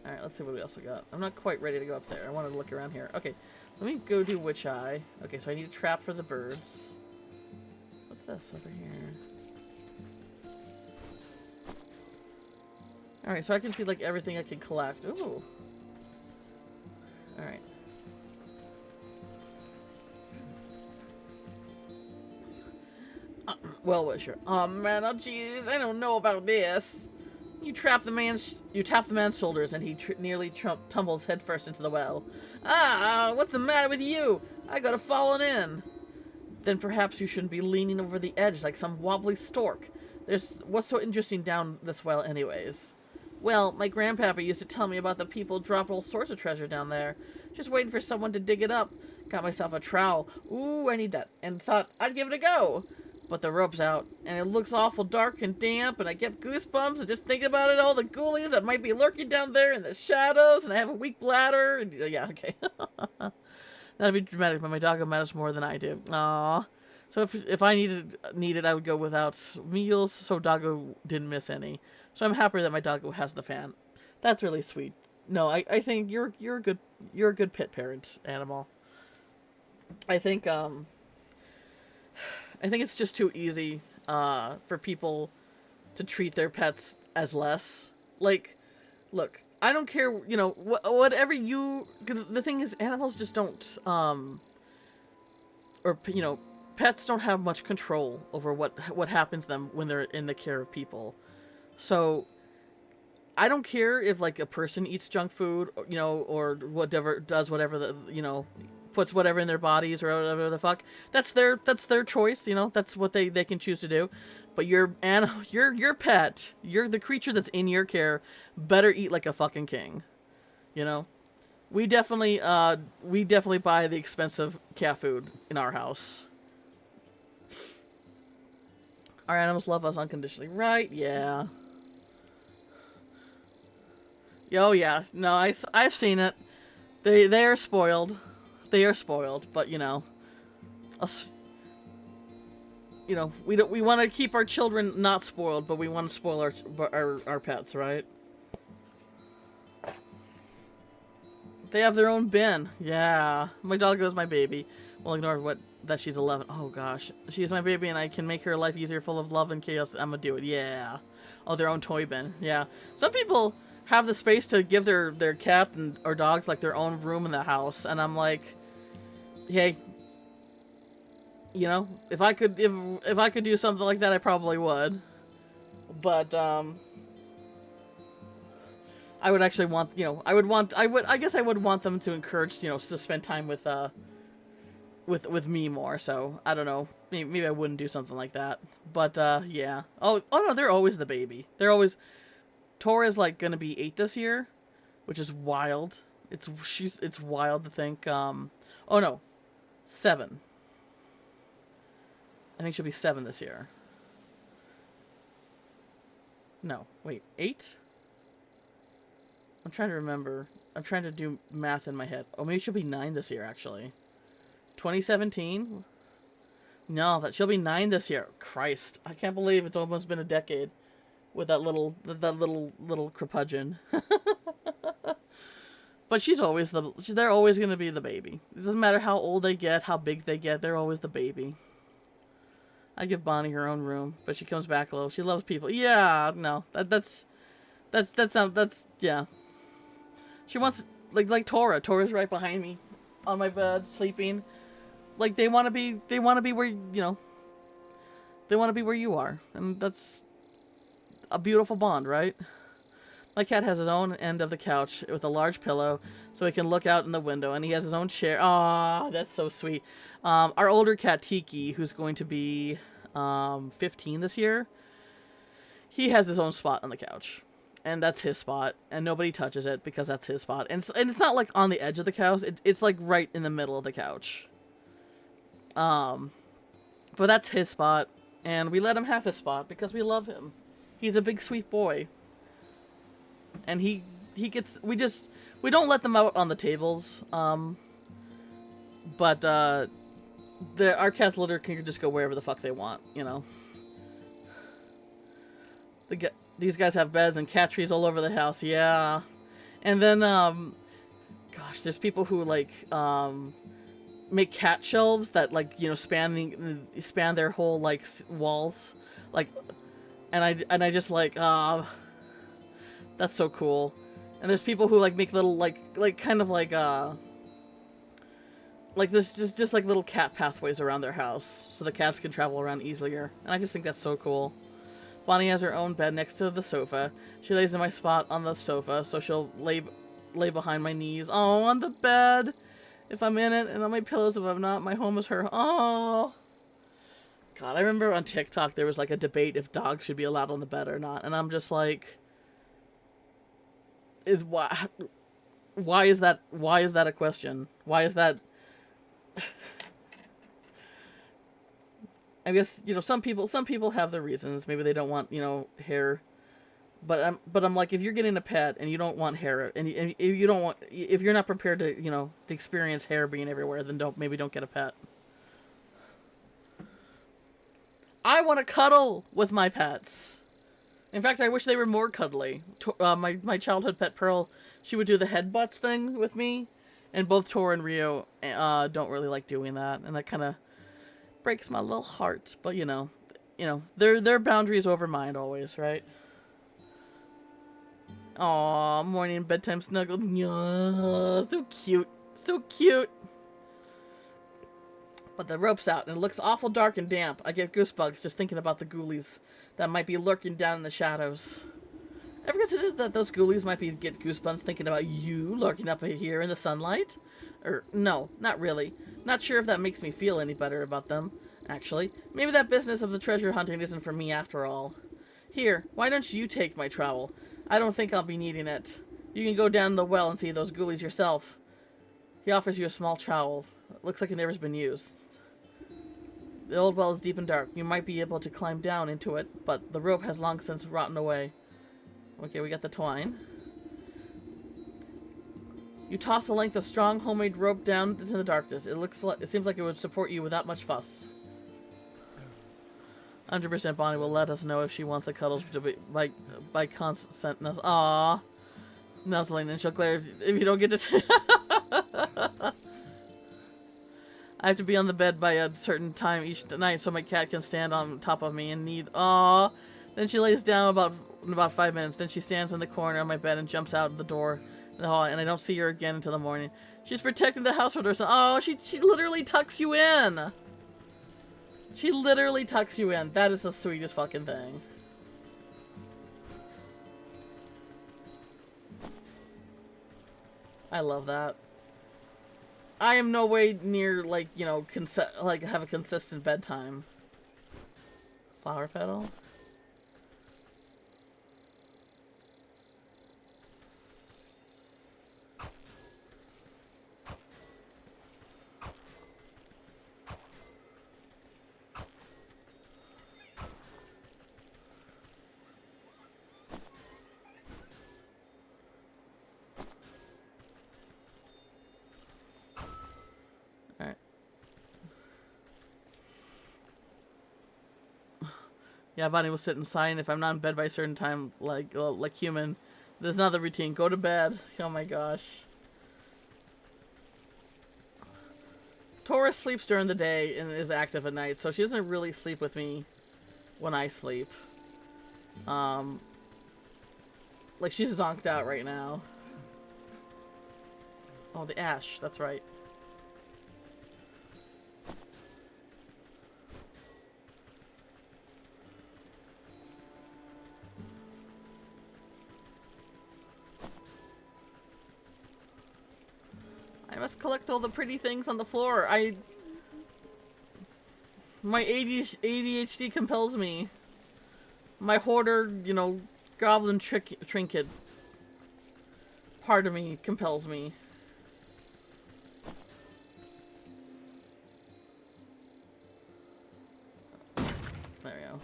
Alright, let's see what we also got. I'm not quite ready to go up there. I wanted to look around here. Okay, let me go do Witch Eye. Okay, so I need a trap for the birds. What's this over here? Alright, so I can see, like, everything I can collect. Ooh. Alright. Well-wisher. Oh man, oh jeez, I don't know about this. You tap the man's shoulders and he nearly tumbles headfirst into the well. Ah, what's the matter with you? I gotta fallen in. Then perhaps you shouldn't be leaning over the edge like some wobbly stork. What's so interesting down this well anyways? Well, my grandpapa used to tell me about the people drop all sorts of treasure down there. Just waiting for someone to dig it up. Got myself a trowel. Ooh, I need that. And thought I'd give it a go. But the rope's out, and it looks awful dark and damp, and I get goosebumps and just thinking about it, all the ghoulies that might be lurking down there in the shadows, and I have a weak bladder, and yeah, okay. That'd be dramatic, but my doggo matters more than I do. Aww. So if I needed, I would go without meals, so doggo didn't miss any. So I'm happy that my doggo has the fan. That's really sweet. No, I think you're a good pet parent animal. I think it's just too easy for people to treat their pets as less. Like, look, I don't care, you know, whatever you... The thing is, animals just don't, or, you know, pets don't have much control over what happens to them when they're in the care of people. So, I don't care if, like, a person eats junk food, you know, or does whatever, you know... puts whatever in their bodies or whatever the fuck. That's their choice, you know. That's what they can choose to do. But your pet, the creature that's in your care, better eat like a fucking king. You know? We definitely buy the expensive cat food in our house. Our animals love us unconditionally, right? Yeah. Oh yeah. No, I've seen it. They are spoiled. They are spoiled, but you know, we want to keep our children not spoiled, but we want to spoil our pets, right? They have their own bin. Yeah, my doggo is my baby. Well, ignore that she's 11. Oh gosh, she is my baby, and I can make her life easier, full of love and chaos. I'm gonna do it. Yeah. Oh, their own toy bin. Yeah. Some people have the space to give their cat or dogs like their own room in the house, and I'm like, hey, you know, if I could do something like that, I probably would. But I would actually want, you know, I guess I would want them to encourage, you know, to spend time with me more. So I don't know, maybe I wouldn't do something like that. But yeah. Oh no, they're always the baby. They're always. Tora's like gonna be 8 this year, which is wild. It's wild to think. Oh no. 7. I think she'll be 7 this year. No, wait, 8? I'm trying to remember. I'm trying to do math in my head. Oh, maybe she'll be 9 this year, actually. 2017? No, she'll be 9 this year. Christ, I can't believe it's almost been a decade with that little curmudgeon. But they're always going to be the baby. It doesn't matter how old they get, how big they get, they're always the baby. I give Bonnie her own room, but she comes back low. She loves people. Yeah, no. That's yeah. She wants, like Tora. Tora's right behind me on my bed, sleeping. Like, they want to be where, you know, they want to be where you are. And that's, a beautiful bond, right? My cat has his own end of the couch with a large pillow so he can look out in the window, and he has his own chair. Ah, that's so sweet. Our older cat, Tiki, who's going to be 15 this year, he has his own spot on the couch. And that's his spot, and nobody touches it because that's his spot. And it's not like on the edge of the couch, it's like right in the middle of the couch. But that's his spot, and we let him have his spot because we love him. He's a big sweet boy. And he gets, we don't let them out on the tables, but our cats literally can just go wherever the fuck they want, you know. These guys have beds and cat trees all over the house, yeah. And then, gosh, there's people who, like, make cat shelves that, like, you know, span their whole, like, walls. Like, and I just, like, that's so cool. And there's people who, like, make little, like kind of, like there's just, like, little cat pathways around their house so the cats can travel around easier. And I just think that's so cool. Bonnie has her own bed next to the sofa. She lays in my spot on the sofa, so she'll lay behind my knees. Oh, on the bed! If I'm in it, and on my pillows if I'm not. My home is her. Oh! God, I remember on TikTok there was, like, a debate if dogs should be allowed on the bed or not. And I'm just like... Why is that a question? Why is that... I guess, you know, some people have their reasons. Maybe they don't want, you know, hair. But I'm like, if you're getting a pet and you don't want hair, and you don't want, if you're not prepared to, you know, to experience hair being everywhere, then maybe don't get a pet. I want to cuddle with my pets. In fact, I wish they were more cuddly. My childhood pet Pearl, she would do the headbutts thing with me, and both Tor and Rio don't really like doing that, and that kind of breaks my little heart. But you know, their boundaries over mine always, right? Aw, morning and bedtime snuggle. Yeah, so cute, so cute. But the rope's out, and it looks awful dark and damp. I get goosebugs just thinking about the ghoulies that might be lurking down in the shadows. Ever considered that those ghoulies might get goosebumps thinking about you lurking up here in the sunlight? No, not really. Not sure if that makes me feel any better about them, actually. Maybe that business of the treasure hunting isn't for me after all. Here, why don't you take my trowel? I don't think I'll be needing it. You can go down the well and see those ghoulies yourself. He offers you a small trowel. Looks like it never's been used. The old well is deep and dark. You might be able to climb down into it, but the rope has long since rotten away. Okay, we got the twine. You toss a length of strong homemade rope down into the darkness. It seems like it would support you without much fuss. 100% Bonnie will let us know if she wants the cuddles to be by consent. Aww. Nuzzling, and she'll glare if you don't get to... I have to be on the bed by a certain time each night so my cat can stand on top of me and need... Aww. Then she lays down in about 5 minutes. Then she stands in the corner of my bed and jumps out the door in the hall, and I don't see her again until the morning. She's protecting the house with herself. Oh, she literally tucks you in. She literally tucks you in. That is the sweetest fucking thing. I love that. I am no way near, like, you know, have a consistent bedtime. Flower petal? Yeah, Bonnie will sit and sign if I'm not in bed by a certain time, like human. There's another routine. Go to bed. Oh my gosh. Taurus sleeps during the day and is active at night, so she doesn't really sleep with me when I sleep. Like, she's zonked out right now. Oh, the ash. That's right. must collect all the pretty things on the floor. My ADHD compels me. My hoarder, you know, goblin trinket part of me compels me. There we go.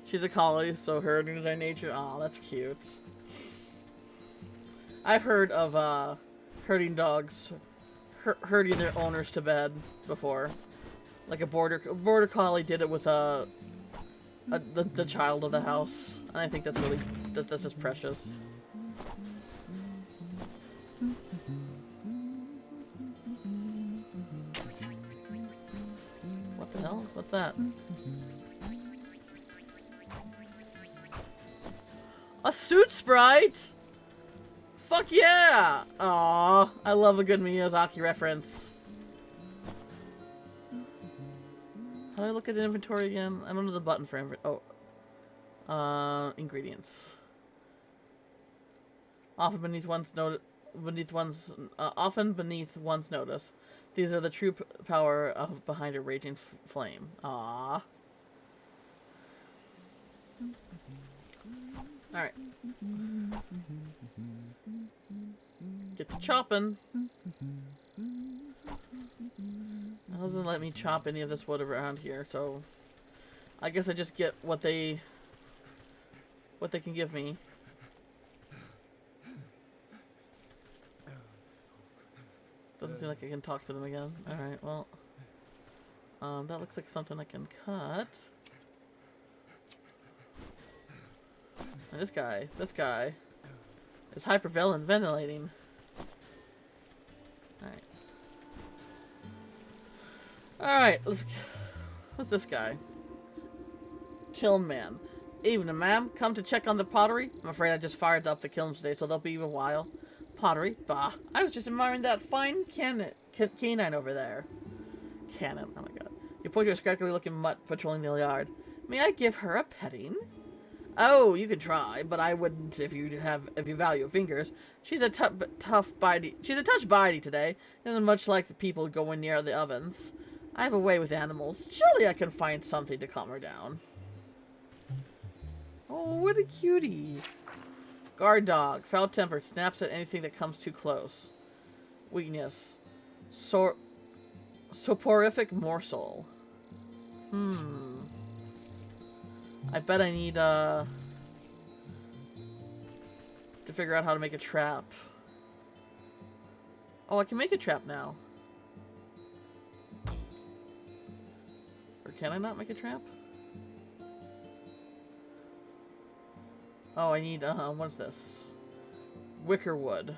She's a collie, so herding is their nature. Aw, that's cute. I've heard of herding dogs herding their owners to bed before. Like a border collie did it with the child of the house. And I think that's really that's just precious. What the hell? What's that? A suit sprite? Fuck yeah! Aww, I love a good Miyazaki reference. How do I look at the inventory again? I don't know the button for inventory. Oh. Ingredients. Often beneath one's notice. These are the true power of behind a raging flame. Aww. Alright. Get to chopping. It doesn't let me chop any of this wood around here, so I guess I just get what they can give me. Doesn't seem like I can talk to them again. Alright, well. That looks like something I can cut. And this guy is hyperventilating. Alright. Alright, what's this guy? Kiln man. Evening, ma'am. Come to check on the pottery? I'm afraid I just fired up the kiln today, so they'll be a while. Pottery? Bah. I was just admiring that fine canine over there. Cannon. Oh my god. You point to a scraggly looking mutt patrolling the yard. May I give her a petting? Oh, you can try, but I wouldn't if you value fingers. She's a touch bitey today. Isn't much like the people going near the ovens. I have a way with animals. Surely I can find something to calm her down. Oh, what a cutie. Guard dog. Foul tempered. Snaps at anything that comes too close. Weakness. Soporific morsel. I bet I need, to figure out how to make a trap. Oh, I can make a trap now. Or can I not make a trap? Oh, I need, what's this? Wicker wood.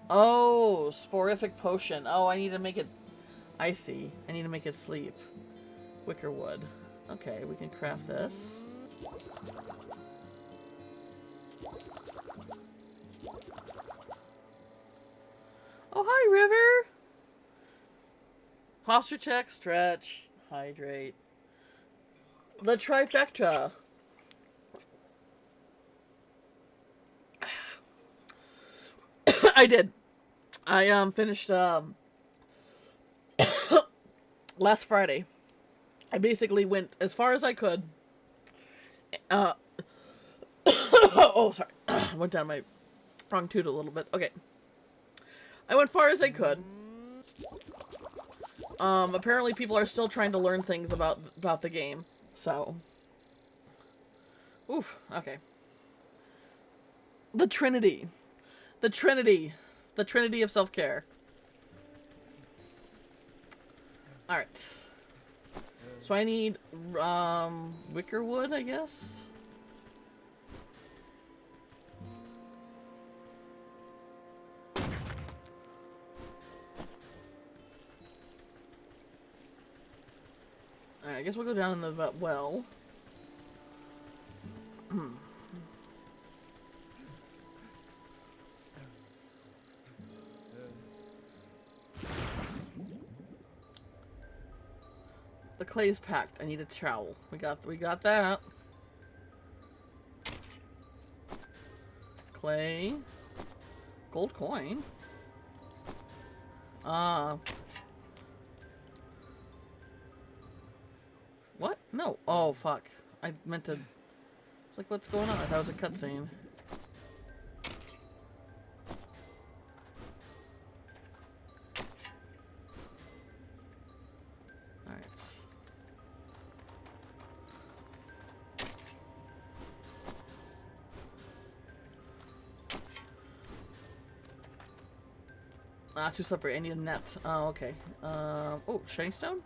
Oh, sporific potion. Oh, I need to make it... I see. I need to make it sleep. Wicker wood. Okay, we can craft this. Oh, hi, River! Posture check, stretch, hydrate. The trifecta. I did. I finished last Friday. I basically went as far as I could. Oh, sorry. Went down my wrong tooth a little bit. Okay. I went far as I could. Apparently people are still trying to learn things about the game. So. Oof. Okay. The Trinity. The Trinity. The Trinity of self-care. Alright. So I need, wicker wood, I guess? Alright, I guess we'll go down in the well. The clay's packed. I need a trowel. We got that. Clay. Gold coin. What? No. Oh, fuck. I meant to... It's like, what's going on? I thought it was a cutscene. Alright. Ah, too slippery. I need a net. Oh, okay. Oh, shiny stone?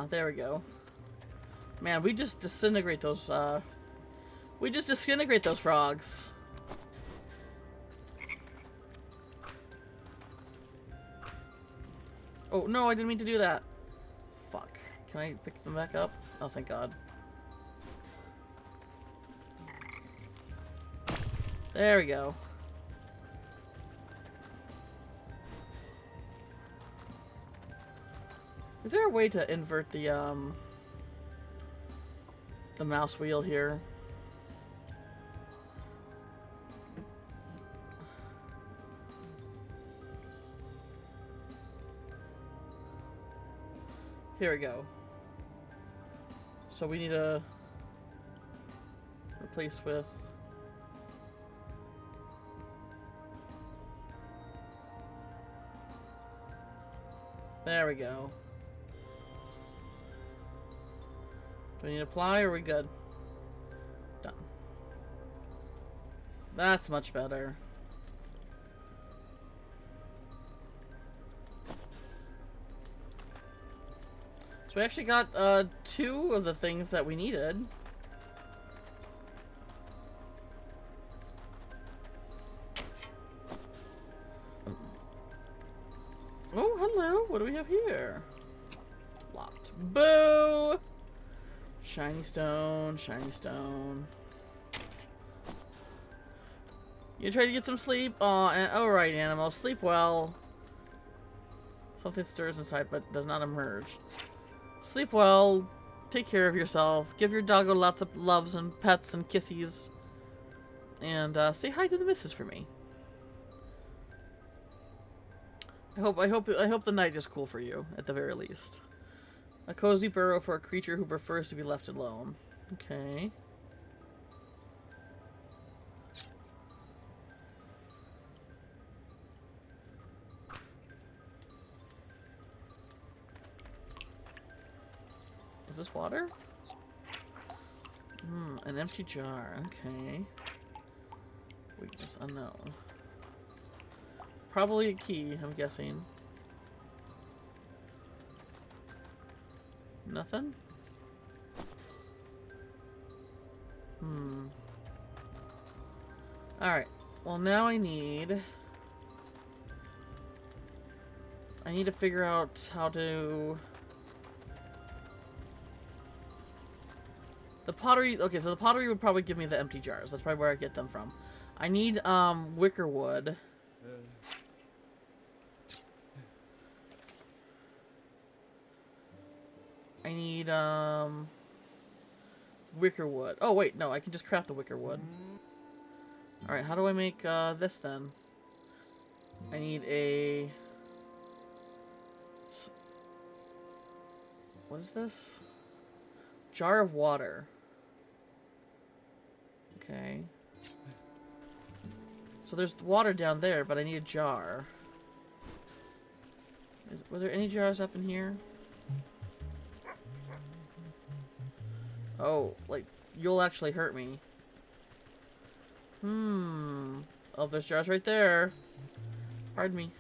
There we go. Man, we just disintegrate those, we just disintegrate those frogs. Oh, no, I didn't mean to do that. Fuck. Can I pick them back up? Oh, thank God. There we go. Is there a way to invert the mouse wheel here? Here we go. So we need to replace with... There we go. Do we need to apply or are we good? Done. That's much better. So we actually got 2 of the things that we needed. Oh, hello. What do we have here? Locked. Boo! Shiny stone, shiny stone. You try to get some sleep? Alright, animal. Sleep well. Something stirs inside but does not emerge. Sleep well. Take care of yourself. Give your doggo lots of loves and pets and kissies. And say hi to the missus for me. I hope the night is cool for you, at the very least. A cozy burrow for a creature who prefers to be left alone. Okay. Is this water? An empty jar. Okay. Weakness unknown. Probably a key, I'm guessing. Nothing? Alright. Well, now I need to figure out how to... The pottery... Okay, so the pottery would probably give me the empty jars. That's probably where I get them from. I need, wicker wood. I need, wicker wood. Oh, wait, no, I can just craft the wicker wood. Alright, how do I make, this then? I need a... What is this? Jar of water. Okay. So there's water down there, but I need a jar. Were there any jars up in here? Oh, like, you'll actually hurt me. Oh, there's jars right there. Pardon me.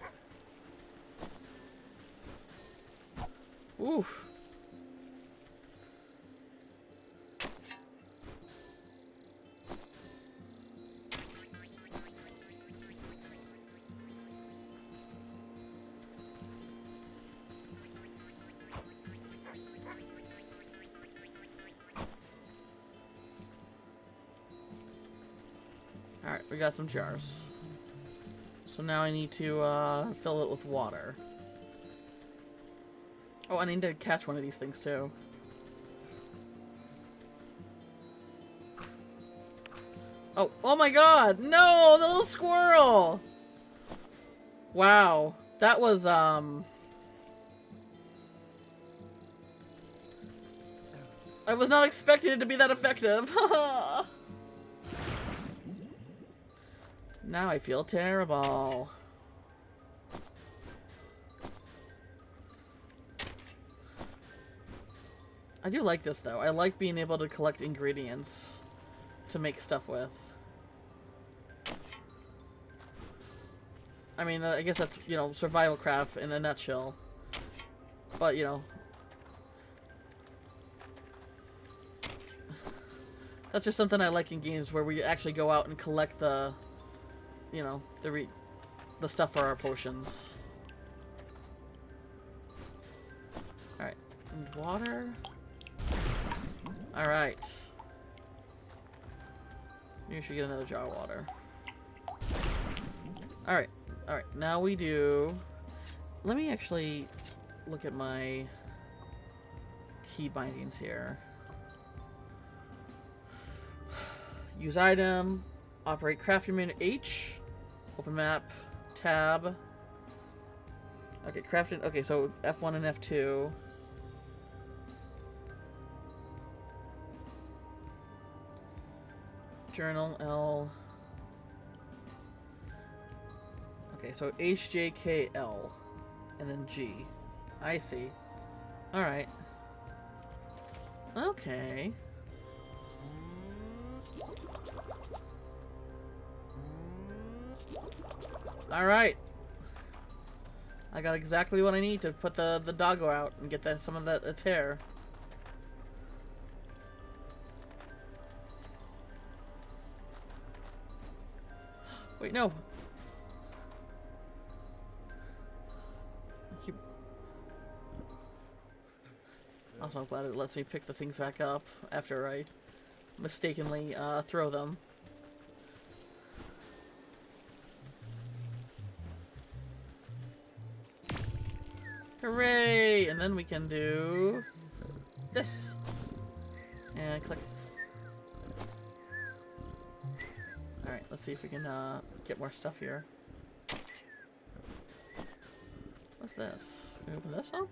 Oof. Alright, we got some jars. So now I need to fill it with water. Oh, I need to catch one of these things too. Oh, oh my god! No! The little squirrel! Wow. That was, I was not expecting it to be that effective. Now I feel terrible. I do like this, though. I like being able to collect ingredients to make stuff with. I mean, I guess that's, you know, survival craft in a nutshell. But, you know, that's just something I like in games where we actually go out and collect the, you know, the stuff for our potions. Alright. And water. Alright. Maybe we should get another jar of water. Alright. Alright. Now we do... Let me actually look at my key bindings here. Use item. Operate crafting menu H. Open map. Tab. Okay, crafting. Okay, so F1 and F2. Journal L. Okay, so H, J, K, L. And then G. I see. Alright. Okay. Alright. I got exactly what I need to put the doggo out and get some of its hair. Wait, no. Also, I'm glad it lets me pick the things back up after I mistakenly throw them. Hooray! And then we can do this. And click. Alright, let's see if we can get more stuff here. What's this? Can we open this up?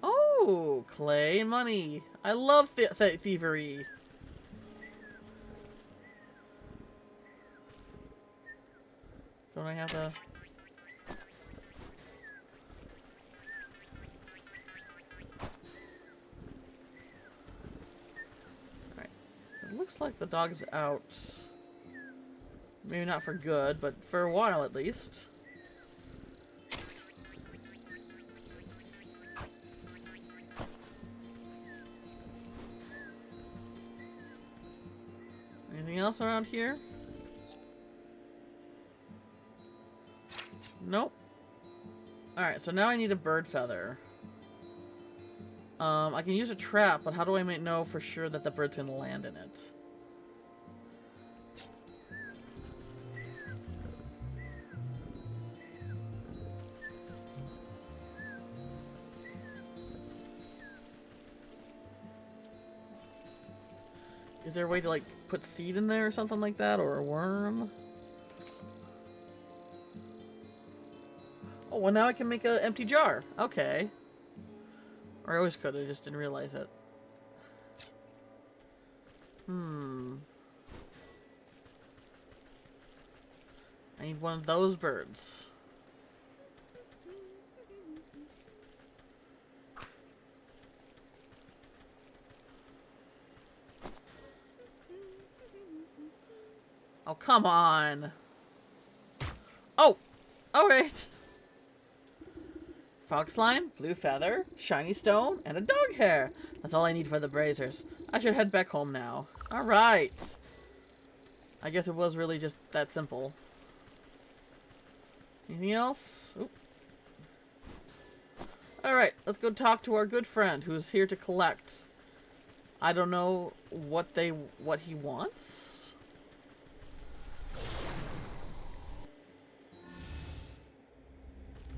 Oh! Clay and money! I love thievery! Don't I have to... Looks like the dog's out. Maybe not for good, but for a while at least. Anything else around here? Nope. Alright, so now I need a bird feather. I can use a trap, but how do I know for sure that the bird's gonna land in it? Is there a way to, like, put seed in there or something like that? Or a worm? Oh, well now I can make an empty jar. Okay. Or I always could, I just didn't realize it. I need one of those birds. Oh, come on. Oh! Alright. Frog slime, blue feather, shiny stone, and a dog hair. That's all I need for the braziers. I should head back home now. Alright. I guess it was really just that simple. Anything else? Alright, let's go talk to our good friend who's here to collect. I don't know what he wants.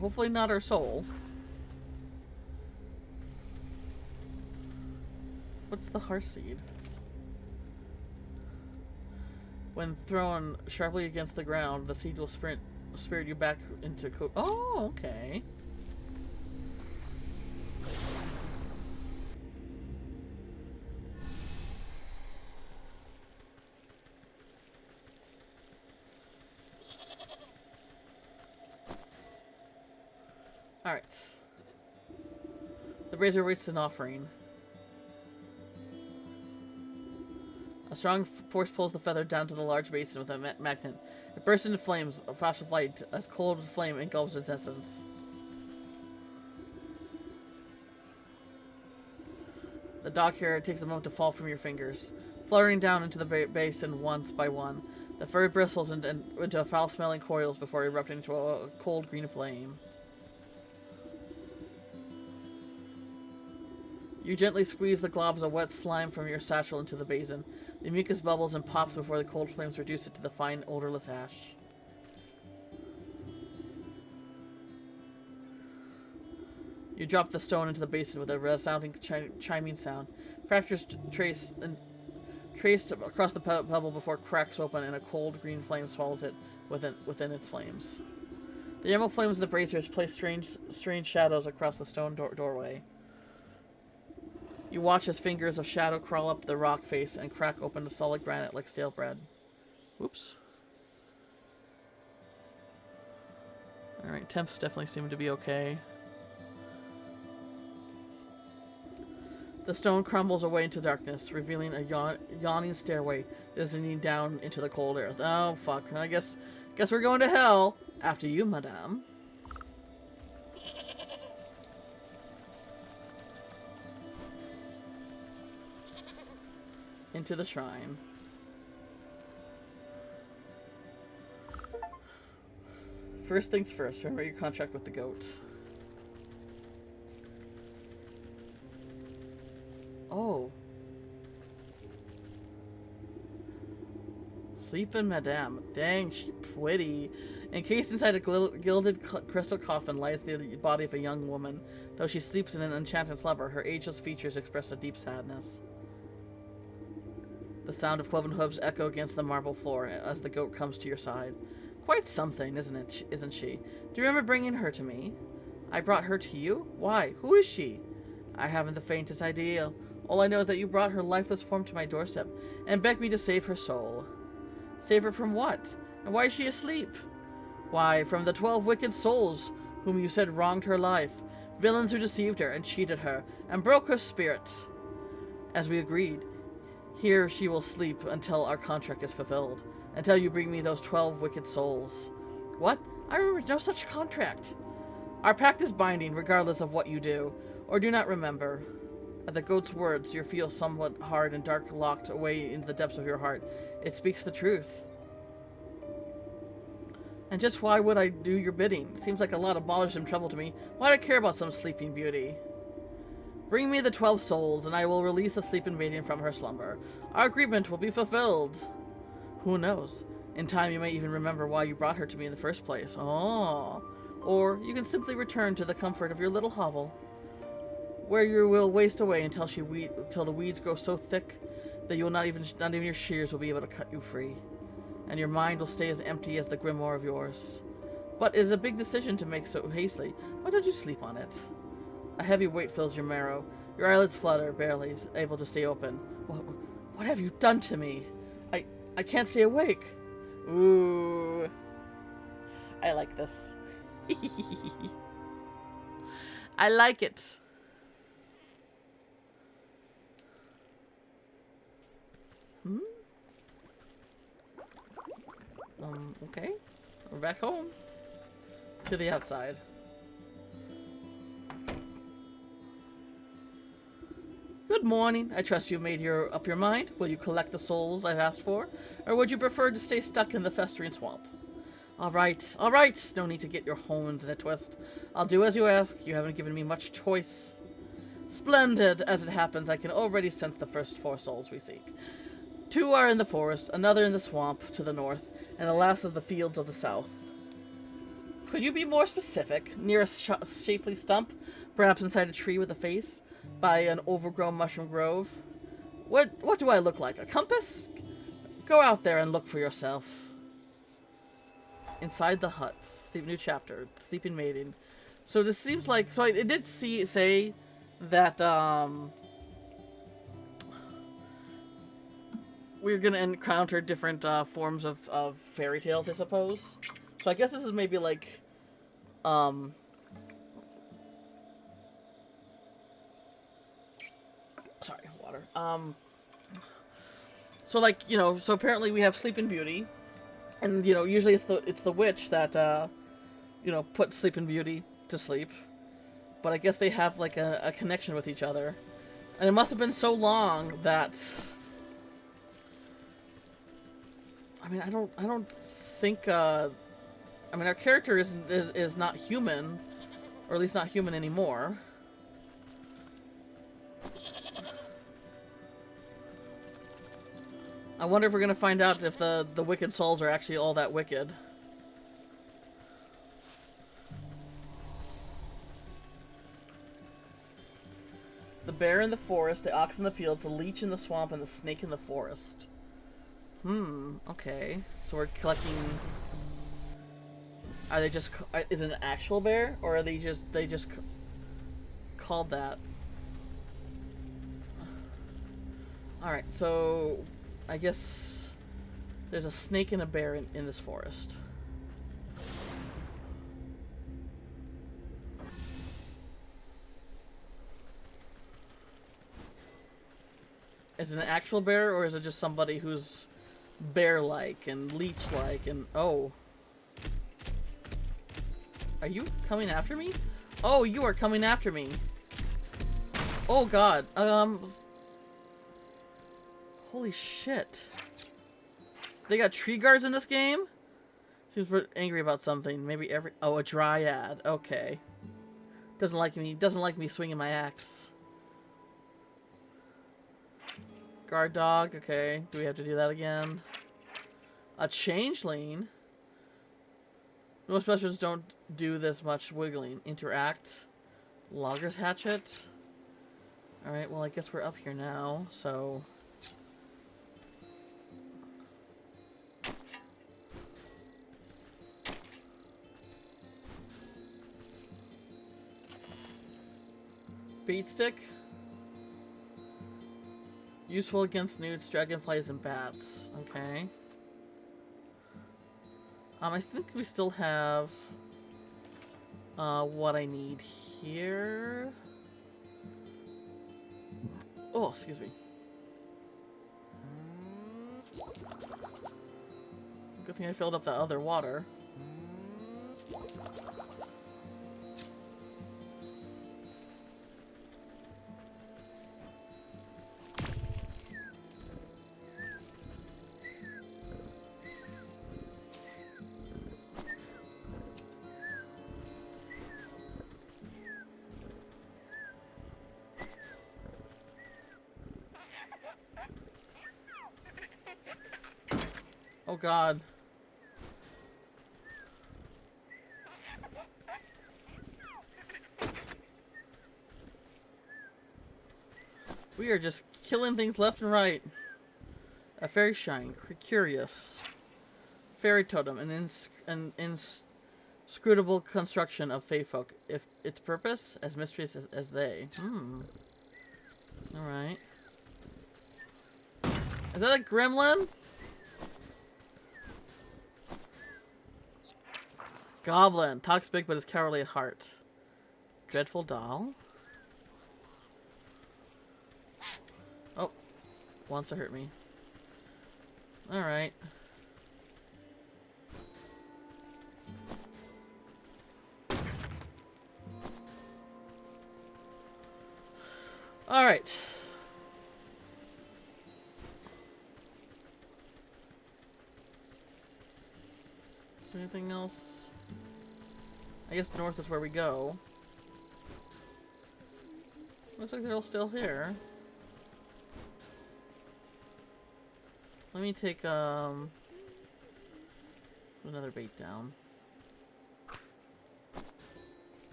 Hopefully not our soul. What's the hearth seed? When thrown sharply against the ground, the seed will spirit you back into oh, okay. Alright. The brazier waits an offering. A strong force pulls the feather down to the large basin with a magnet. It bursts into flames, a flash of light, as cold flame engulfs its essence. The dog hair takes a moment to fall from your fingers, fluttering down into the basin once by one. The fur bristles into foul-smelling coils before erupting into a cold green flame. You gently squeeze the globs of wet slime from your satchel into the basin. The mucus bubbles and pops before the cold flames reduce it to the fine, odorless ash. You drop the stone into the basin with a resounding chiming sound. Fractures traced across the pebble before it cracks open and a cold green flame swallows it within its flames. The emerald flames of the braziers place strange shadows across the stone doorway. You watch as fingers of shadow crawl up the rock face and crack open the solid granite like stale bread. Whoops. Alright, temps definitely seem to be okay. The stone crumbles away into darkness, revealing a yawning stairway descending down into the cold earth. Oh, fuck. I guess we're going to hell. After you, madame. Into the shrine. First things first, remember your contract with the goat. Oh. Sleeping madame. Dang, she pretty. Encased inside a gilded crystal coffin lies the body of a young woman. Though she sleeps in an enchanted slumber, her ageless features express a deep sadness. The sound of cloven hooves echo against the marble floor as the goat comes to your side. Quite something, isn't she? Do you remember bringing her to me? I brought her to you? Why? Who is she? I haven't the faintest idea. All I know is that you brought her lifeless form to my doorstep and begged me to save her soul. Save her from what? And why is she asleep? Why, from the 12 wicked souls whom you said wronged her life. Villains who deceived her and cheated her and broke her spirit. As we agreed, here she will sleep until our contract is fulfilled. Until you bring me those 12 wicked souls. What? I remember no such contract. Our pact is binding regardless of what you do, or do not remember. At the goat's words, you feel somewhat hard and dark locked away into the depths of your heart. It speaks the truth. And just why would I do your bidding? Seems like a lot of bothersome trouble to me. Why do I care about some sleeping beauty? Bring me the 12 souls, and I will release the sleeping maiden from her slumber. Our agreement will be fulfilled. Who knows? In time, you may even remember why you brought her to me in the first place. Oh. Or you can simply return to the comfort of your little hovel, where you will waste away until the weeds grow so thick that you will not even your shears will be able to cut you free, and your mind will stay as empty as the grimoire of yours. But it is a big decision to make so hastily. Why don't you sleep on it? A heavy weight fills your marrow. Your eyelids flutter, barely able to stay open. What have you done to me? I can't stay awake. Ooh. I like this. I like it. Okay. We're back home. To the outside. Good morning. I trust you made up your mind. Will you collect the souls I've asked for? Or would you prefer to stay stuck in the festering swamp? All right. No need to get your horns in a twist. I'll do as you ask. You haven't given me much choice. Splendid. As it happens, I can already sense the first 4 souls we seek. 2 are in the forest, another in the swamp to the north, and the last is the fields of the south. Could you be more specific? Near a shapely stump? Perhaps inside a tree with a face? By an overgrown mushroom grove? What do I look like? A compass? Go out there and look for yourself. Inside the huts. New chapter. The Sleeping Maiden. So this seems like... So it did say that, we're gonna encounter different, forms of fairy tales, I suppose. So I guess this is maybe like, sorry, water. So like, you know, so apparently we have Sleeping Beauty. And, you know, usually it's the witch that, you know, puts Sleeping Beauty to sleep. But I guess they have, like, a connection with each other. And it must have been so long that... I mean, I don't think, I mean, our character is not human. Or at least not human anymore. I wonder if we're gonna find out if the wicked souls are actually all that wicked. The bear in the forest, the ox in the fields, the leech in the swamp, and the snake in the forest. Okay. So we're collecting... Are they just... Is it an actual bear? Or are they just called that? Alright, so... I guess... There's a snake and a bear in this forest. Is it an actual bear, or is it just somebody who's bear-like and leech-like and... Oh. Are you coming after me? Oh, you are coming after me. Oh, God. Holy shit. They got tree guards in this game? Seems we're angry about something. Maybe every... Oh, a dryad. Okay. Doesn't like me swinging my axe. Guard dog. Okay. Do we have to do that again? A changeling? Most specials don't do this much wiggling. Interact. Logger's hatchet. Alright, well I guess we're up here now, so... Bait stick. Useful against newts, dragonflies, and bats. Okay. I think we still have what I need here. Oh, excuse me. Good thing I filled up that other water. Oh God. We are just killing things left and right. A fairy shine, curious. Fairy totem, an inscrutable construction of fae folk. If its purpose, as mysterious as they. Alright. Is that a gremlin? Goblin. Talks big but is cowardly at heart. Dreadful doll. Oh. Wants to hurt me. Alright. Alright. Is there anything else? I guess north is where we go. Looks like they're all still here. Let me take another bait down.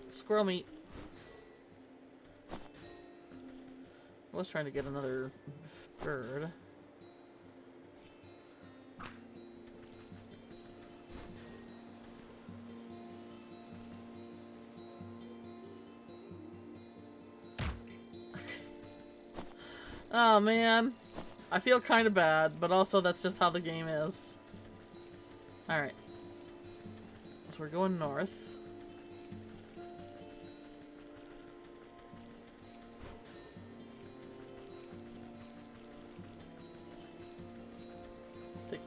Squirrel meat. I was trying to get another bird. Oh man, I feel kind of bad, but also that's just how the game is. Alright. So we're going north. Stick.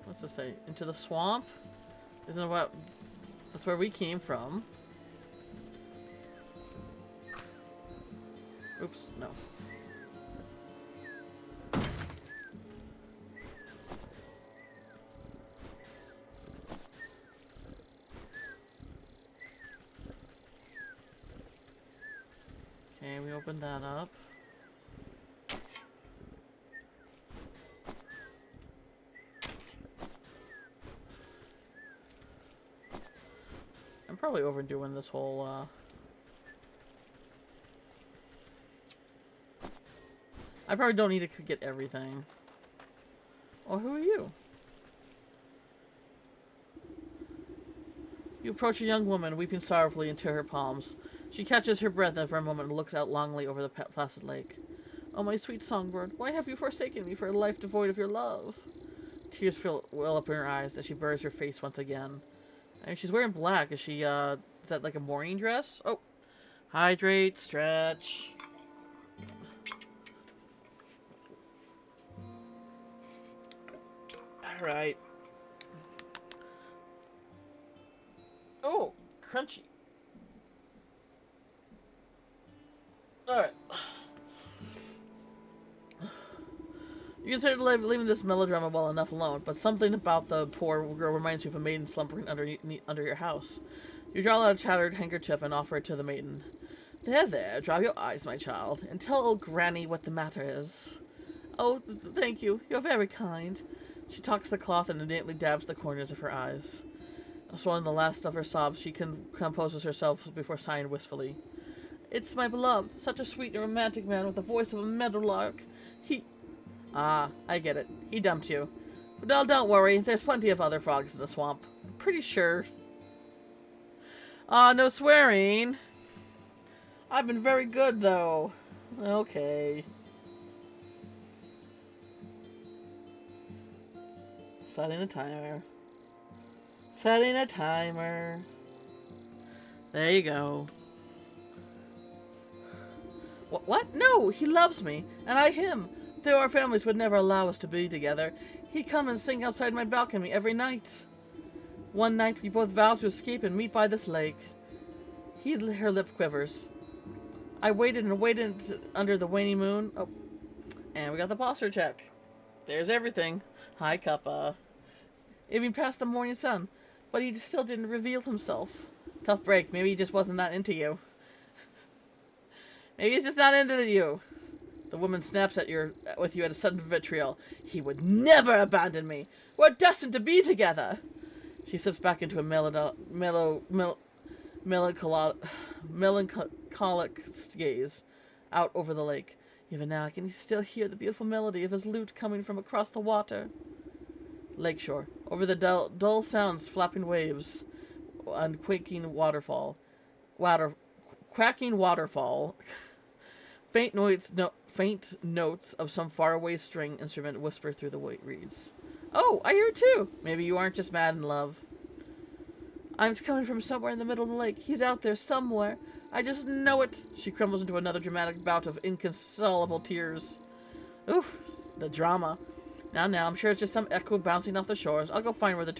What's this say? Into the swamp? Isn't it what? That's where we came from. Oops, no. Okay, we opened that up. I'm probably overdoing this whole, I probably don't need to get everything. Oh, who are you? You approach a young woman, weeping sorrowfully into her palms. She catches her breath for a moment and looks out longingly over the placid lake. Oh, my sweet songbird, why have you forsaken me for a life devoid of your love? Tears well up in her eyes as she buries her face once again. I mean, she's wearing black. Is she, is that like a morning dress? Oh. Hydrate, stretch. Alright. Oh, crunchy. Alright. You consider leaving this melodrama well enough alone, but something about the poor girl reminds you of a maiden slumbering under your house. You draw out a tattered handkerchief and offer it to the maiden. There, there, dry your eyes, my child, and tell old Granny what the matter is. Oh, thank you. You're very kind. She tucks the cloth and immediately dabs the corners of her eyes. Swallowing the last of her sobs, she composes herself before sighing wistfully. It's my beloved, such a sweet and romantic man with the voice of a meadowlark. Ah, I get it. He dumped you. But don't worry, there's plenty of other frogs in the swamp. I'm pretty sure. Ah, no swearing. I've been very good, though. Okay. Setting a timer. Setting a timer. There you go. What? No, he loves me, and I him. Though our families would never allow us to be together, he'd come and sing outside my balcony every night. One night we both vowed to escape and meet by this lake. Her lip quivers. I waited and waited under the waning moon. Oh, and we got the posture check. There's everything. Hi, Cuppa. Even past the morning sun, but he still didn't reveal himself. Tough break. Maybe he just wasn't that into you. Maybe he's just not into you. The woman snaps with you at a sudden vitriol. He would never abandon me. We're destined to be together. She slips back into a melancholic gaze out over the lake. Even now I can still hear the beautiful melody of his lute coming from across the water. Lakeshore. Over the dull sounds, flapping waves and quaking waterfall. Quacking waterfall. Faint notes of some faraway string instrument whisper through the white reeds. Oh, I hear it too. Maybe you aren't just mad in love. I'm coming from somewhere in the middle of the lake. He's out there somewhere. I just know it. She crumbles into another dramatic bout of inconsolable tears. Oof, the drama. Now, I'm sure it's just some echo bouncing off the shores. I'll go find where this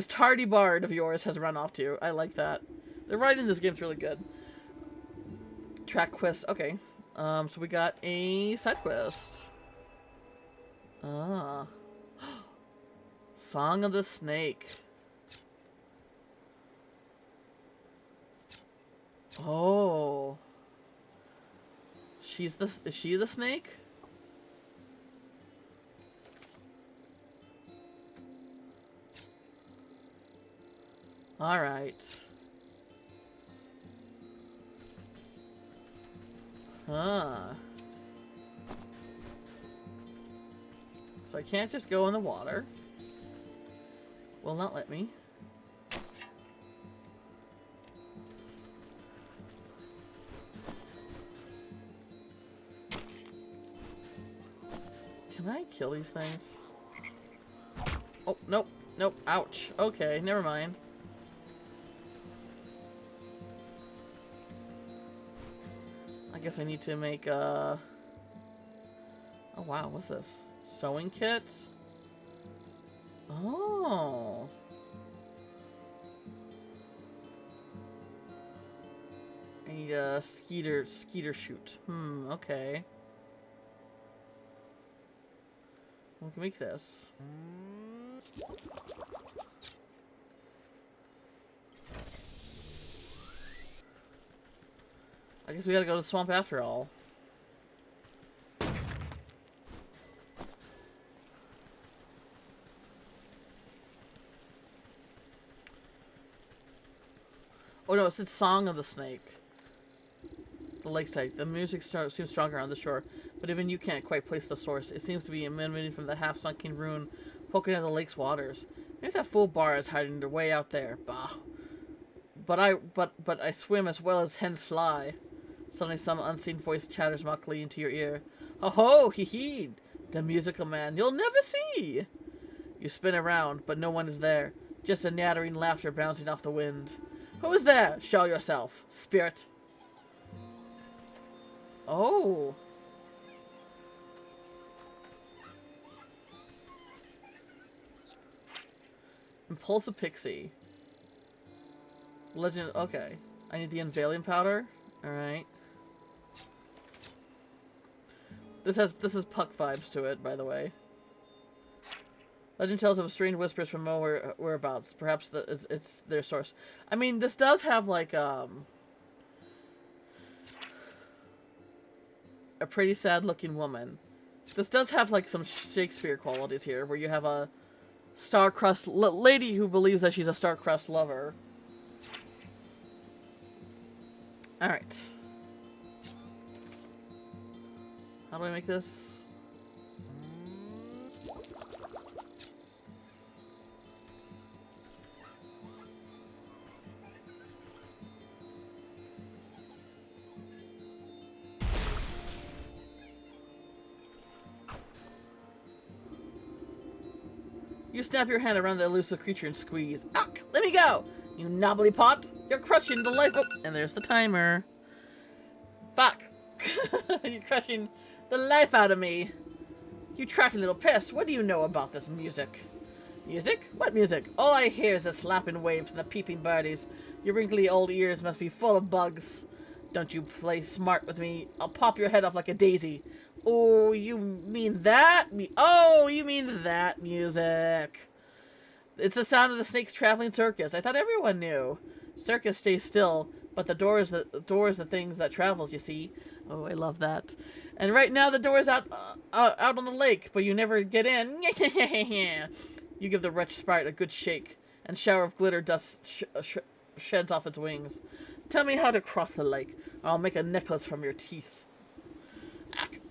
tardy bard of yours has run off to. I like that. The writing in this game's really good. Track quest. Okay. So we got a side quest. Ah. Song of the Snake. Oh. Is she the snake? Alright. Huh. So I can't just go in the water. Will not let me. Can I kill these things? Oh, nope. Nope. Ouch. Okay, never mind. I guess I need to make a... Oh, wow. What's this? Sewing kit? Oh. I need a skeeter shoot. Okay. We can make this. I guess we gotta go to the swamp after all. Oh no, it said Song of the Snake. The lakeside. The music seems stronger on the shore, but even you can't quite place the source. It seems to be emanating from the half-sunken ruin poking at the lake's waters. Maybe that fool bar is hiding their way out there. Bah. But I swim as well as hens fly. Suddenly some unseen voice chatters mockingly into your ear. Ho ho, hee hee, the musical man you'll never see. You spin around, but no one is there. Just a nattering laughter bouncing off the wind. Who is there? Show yourself, spirit. Oh. Impulsive Pixie. Legend. Okay. I need the unveiling powder. Alright. This is Puck vibes to it, by the way. Legend tells of strange whispers from whereabouts. Perhaps it's their source. I mean, this does have like a pretty sad-looking woman. This does have like some Shakespeare qualities here, where you have a star-crossed lady who believes that she's a star-crossed lover. All right. How do I make this? You snap your hand around the elusive creature and squeeze. Ugh, let me go! You knobbly pot! You're crushing the life. Oh, and there's the timer. Fuck! You're crushing the life out of me. You trotty little piss. What do you know about this music? Music? What music? All I hear is the slapping waves and the peeping birdies. Your wrinkly old ears must be full of bugs. Don't you play smart with me. I'll pop your head off like a daisy. Oh, you mean that? Oh, you mean that music. It's the sound of the snake's traveling circus. I thought everyone knew. Circus stays still, but the door is the things that travels, you see. Oh, I love that. And right now the door is out on the lake, but you never get in. You give the wretched sprite a good shake, and shower of glitter dust sheds off its wings. Tell me how to cross the lake, or I'll make a necklace from your teeth.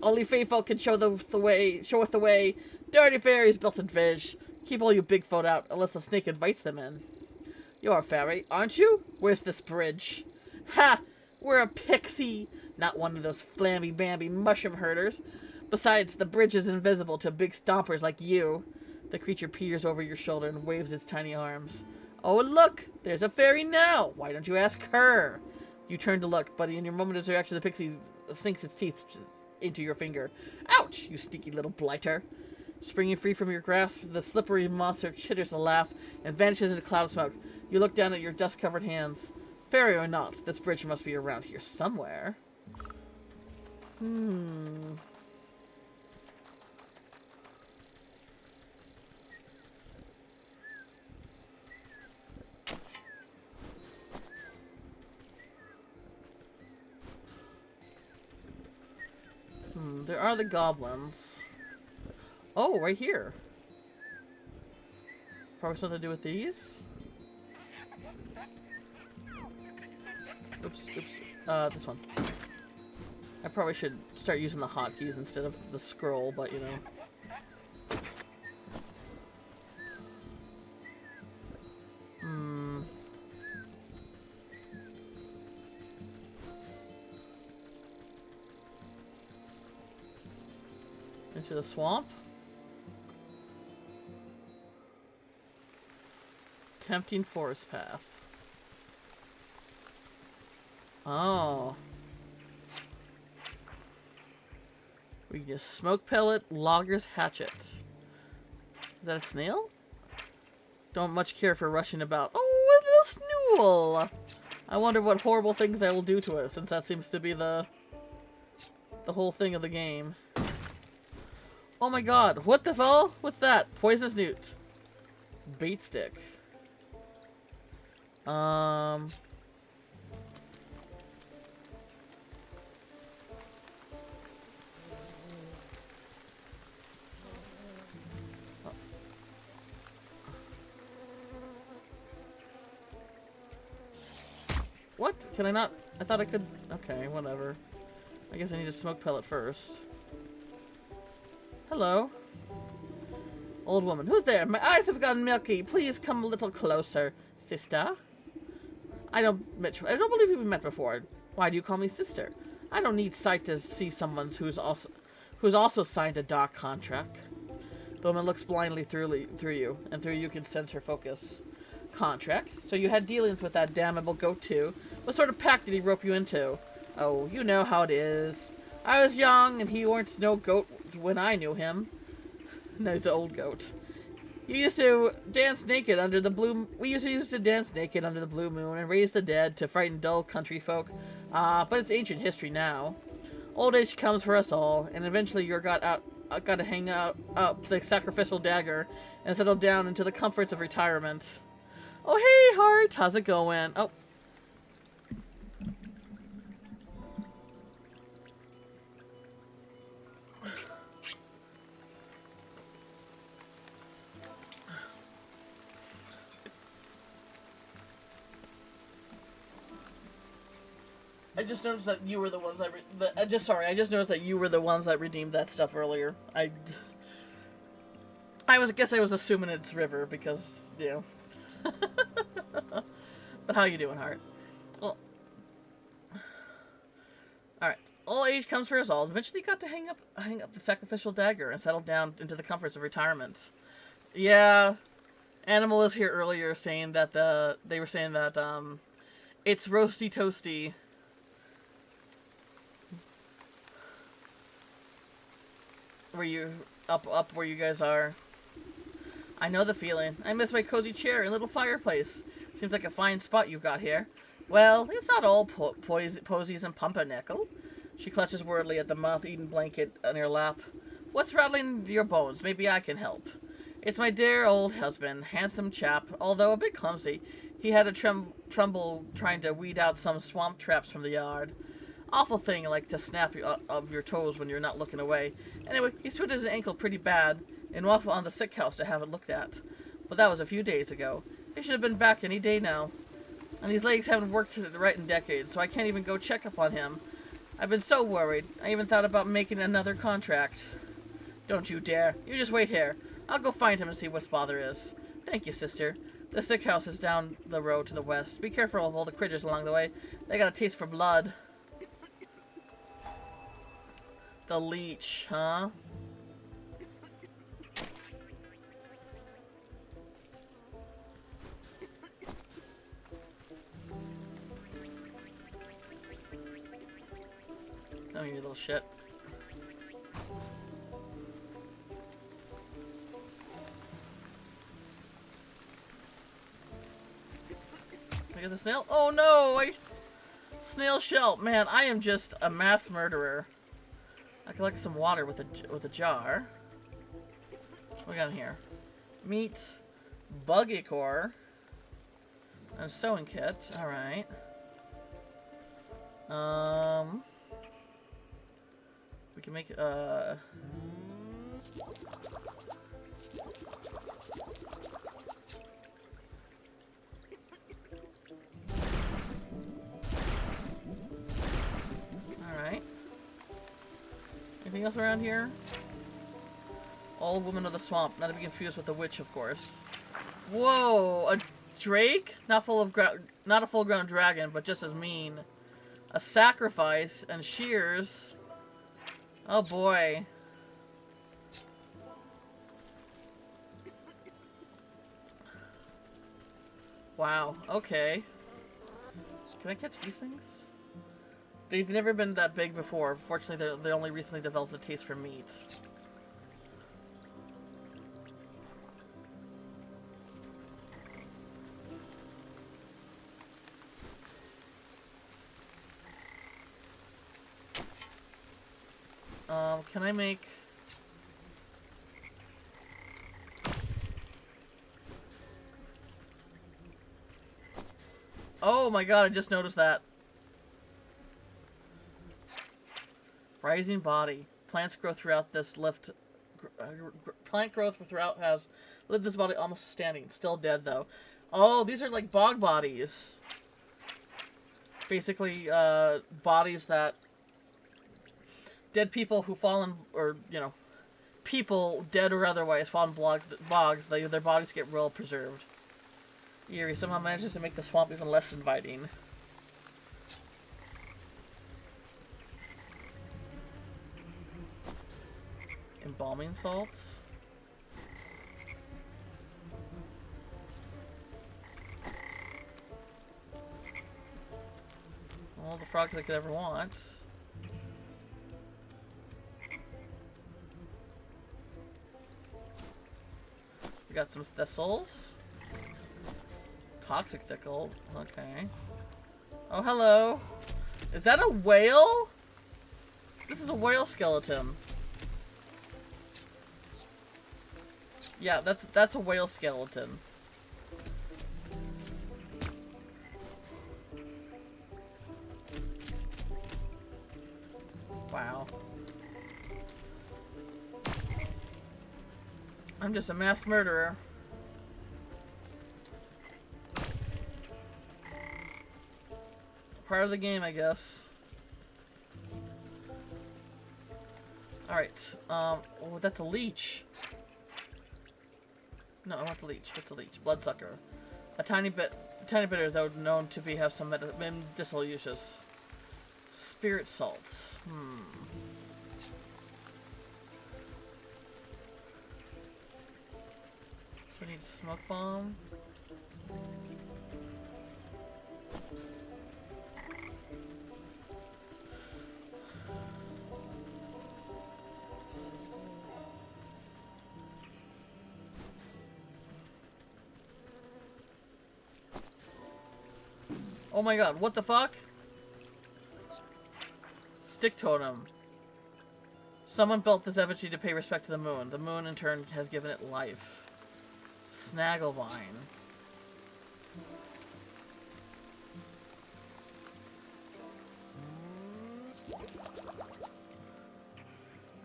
Only faithful can show us the way. Dirty fairies built in fish. Keep all you Bigfoot out, unless the snake invites them in. You're a fairy, aren't you? Where's this bridge? Ha! We're a pixie, not one of those flamby-bamby mushroom herders. Besides, the bridge is invisible to big stompers like you. The creature peers over your shoulder and waves its tiny arms. Oh, look! There's a fairy now! Why don't you ask her? You turn to look, but in your momentary reaction, the pixie sinks its teeth into your finger. Ouch, you sneaky little blighter. Springing free from your grasp, the slippery monster chitters a laugh and vanishes into a cloud of smoke. You look down at your dust-covered hands. Fairy or not, this bridge must be around here somewhere. There are the goblins. Oh, right here. Probably something to do with these? Oops. This one. I probably should start using the hotkeys instead of the scroll, but you know. Into the swamp. Tempting forest path. Oh. We can just smoke pellet, logger's hatchet. Is that a snail? Don't much care for rushing about. Oh, a little snool! I wonder what horrible things I will do to it, since that seems to be the whole thing of the game. Oh my god, what the hell? What's that? Poisonous newt. Bait stick. What? Can I not? I thought I could. Okay, whatever. I guess I need a smoke pellet first. Hello. Old woman. Who's there? My eyes have gone milky. Please come a little closer. Sister? I don't believe we've met before. Why do you call me sister? I don't need sight to see someone who's also signed a dark contract. The woman looks blindly through you, and through you can sense her focus. Contract? So you had dealings with that damnable goat too? What sort of pact did he rope you into? Oh, you know how it is. I was young, and he weren't no goat when I knew him. No, he's an old goat. You used to dance naked under the blue... We used to dance naked under the blue moon and raise the dead to frighten dull country folk. But it's ancient history now. Old age comes for us all, and eventually you're got to hang up the sacrificial dagger and settle down into the comforts of retirement. Oh, hey, Heart! How's it going? Oh. I just noticed that you were the ones that... I just noticed that you were the ones that redeemed that stuff earlier. I guess I was assuming it's River because, you know... But how you doing, Heart? Well, alright. Old age comes for us all. Eventually got to hang up the sacrificial dagger and settle down into the comforts of retirement. Yeah, Animal was here earlier saying that they were saying that it's roasty toasty. Where you up where you guys are. I know the feeling. I miss my cozy chair and little fireplace. Seems like a fine spot you've got here. Well, it's not all posies and pumpernickel. She clutches worriedly at the moth-eaten blanket on her lap. What's rattling your bones? Maybe I can help. It's my dear old husband, handsome chap, although a bit clumsy. He had a tremble trying to weed out some swamp traps from the yard. Awful thing, like to snap of your toes when you're not looking away. Anyway, he twisted his ankle pretty bad and off on the sick house to have it looked at. But that was a few days ago. He should have been back any day now. And these legs haven't worked right in decades, so I can't even go check up on him. I've been so worried. I even thought about making another contract. Don't you dare. You just wait here. I'll go find him and see what's bother is. Thank you, sister. The sick house is down the road to the west. Be careful of all the critters along the way. They got a taste for blood. The leech, huh? Oh, you little shit. Look at the snail. Oh no! Snail shell. Man, I am just a mass murderer. I collect some water with a jar. What we got in here? Meat, bug core, and a sewing kit. All right. We can make Alright. Anything else around here? Old woman of the swamp, not to be confused with the witch, of course. Whoa, a drake? Not a full-grown dragon, but just as mean. A sacrifice and shears. Oh boy. Wow, okay. Can I catch these things? They've never been that big before. Fortunately, they only recently developed a taste for meat. Can I make... Oh my god, I just noticed that. Rising body. Plants grow throughout this lift. Plant growth throughout has lived this body almost standing. Still dead though. Oh, these are like bog bodies. Basically, bodies that dead people who fall in, or you know, people dead or otherwise fall in bogs. Their bodies get real preserved. Eerie somehow manages to make the swamp even less inviting. Embalming salts. All the frogs I could ever want. We got some thistles. Toxic thickle. Okay. Oh, hello. Is that a whale? This is a whale skeleton. Yeah, that's a whale skeleton. Wow. I'm just a mass murderer. Part of the game, I guess. Alright, oh, that's a leech. No, I want the leech. What's a leech? Bloodsucker. A tiny bit though known to have some medicinal uses. Spirit salts. So we need smoke bomb. Oh my god, what the fuck? Stick totem. Someone built this effigy to pay respect to the moon. The moon, in turn, has given it life. Snagglevine.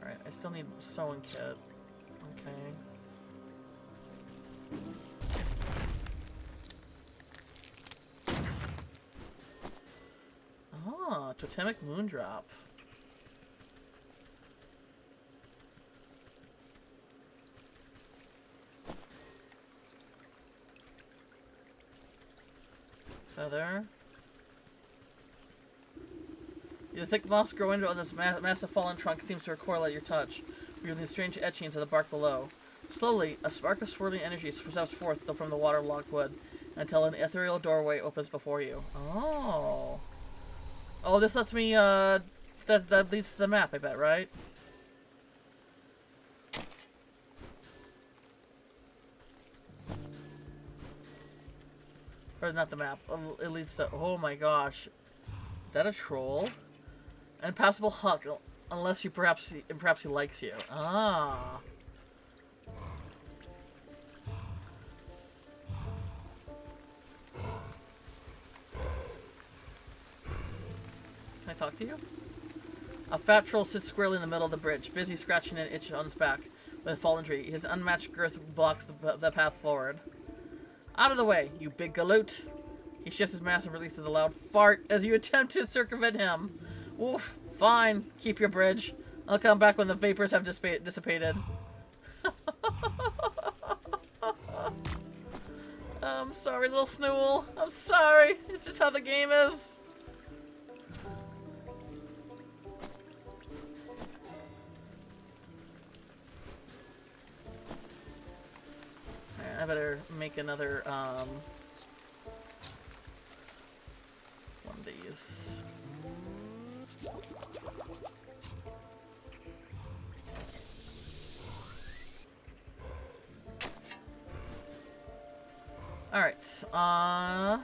Alright, I still need sewing kit. Okay. Ah, totemic moondrop. Feather. The thick moss growing on this massive fallen trunk seems to correlate your touch, revealing strange etchings of the bark below. Slowly, a spark of swirling energy steps forth from the waterlogged wood until an ethereal doorway opens before you. Oh. Oh, this lets me, that leads to the map, I bet, right? Or not the map. It leads to... Oh my gosh. Is that a troll? An impassable huck, unless you perhaps he likes you. Ah. Can I talk to you? A fat troll sits squarely in the middle of the bridge, busy scratching an itch on his back with a fallen tree. His unmatched girth blocks the path forward. Out of the way, you big galoot! He shifts his mass and releases a loud fart as you attempt to circumvent him. Oof, fine, keep your bridge. I'll come back when the vapors have dissipated. I'm sorry, little Snool. I'm sorry. It's just how the game is. Alright, I better make another, one of these. Alright, I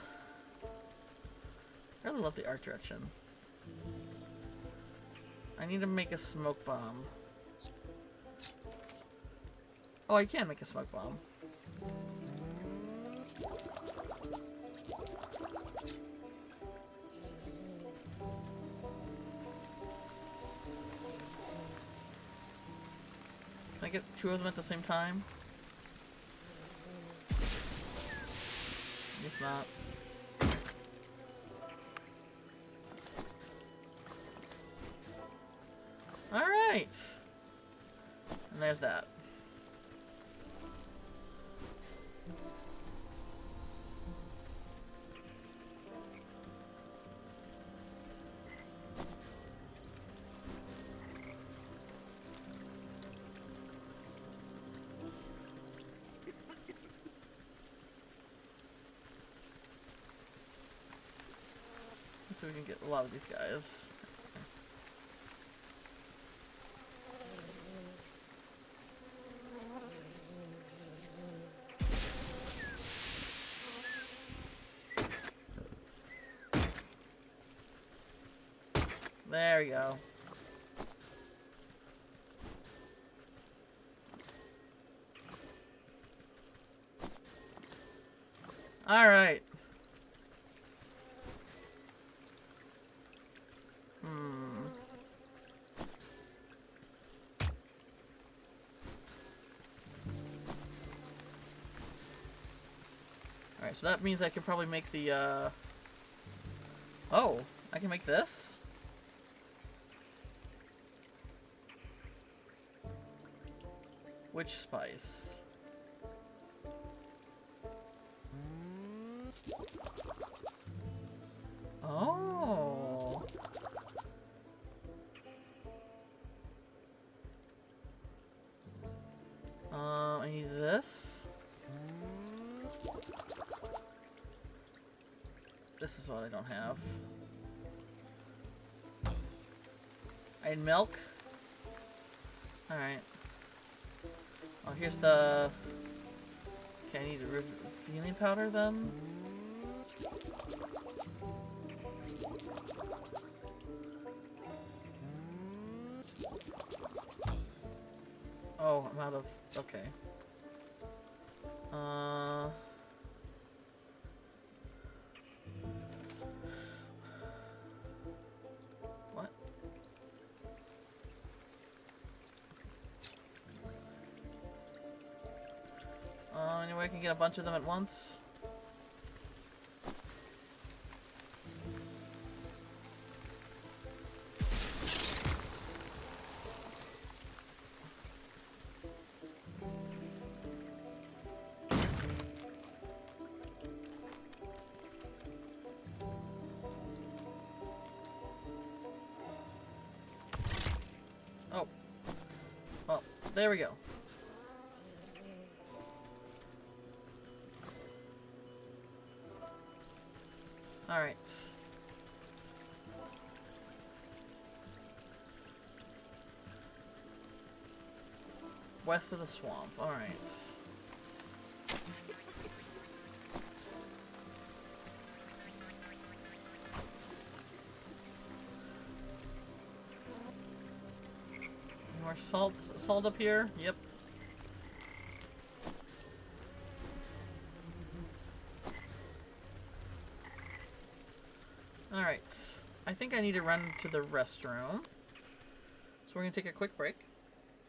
really love the art direction. I need to make a smoke bomb. Oh, I can make a smoke bomb. Can I get two of them at the same time? It's not. Alright. And there's that. So we can get a lot of these guys. There we go. All right. Alright, so that means I can probably make the, Oh, I can make this? Which spice? Oh. I need this. This is what I don't have. I need milk. Alright. Oh, here's the... Okay, I need the revealing powder then. Oh, I'm out of... Okay. What? Anyway, I can get a bunch of them at once. Oh. Well, there we go. Alright. West of the swamp. Alright. More salt up here? Yep. Alright. I think I need to run to the restroom. So we're gonna take a quick break.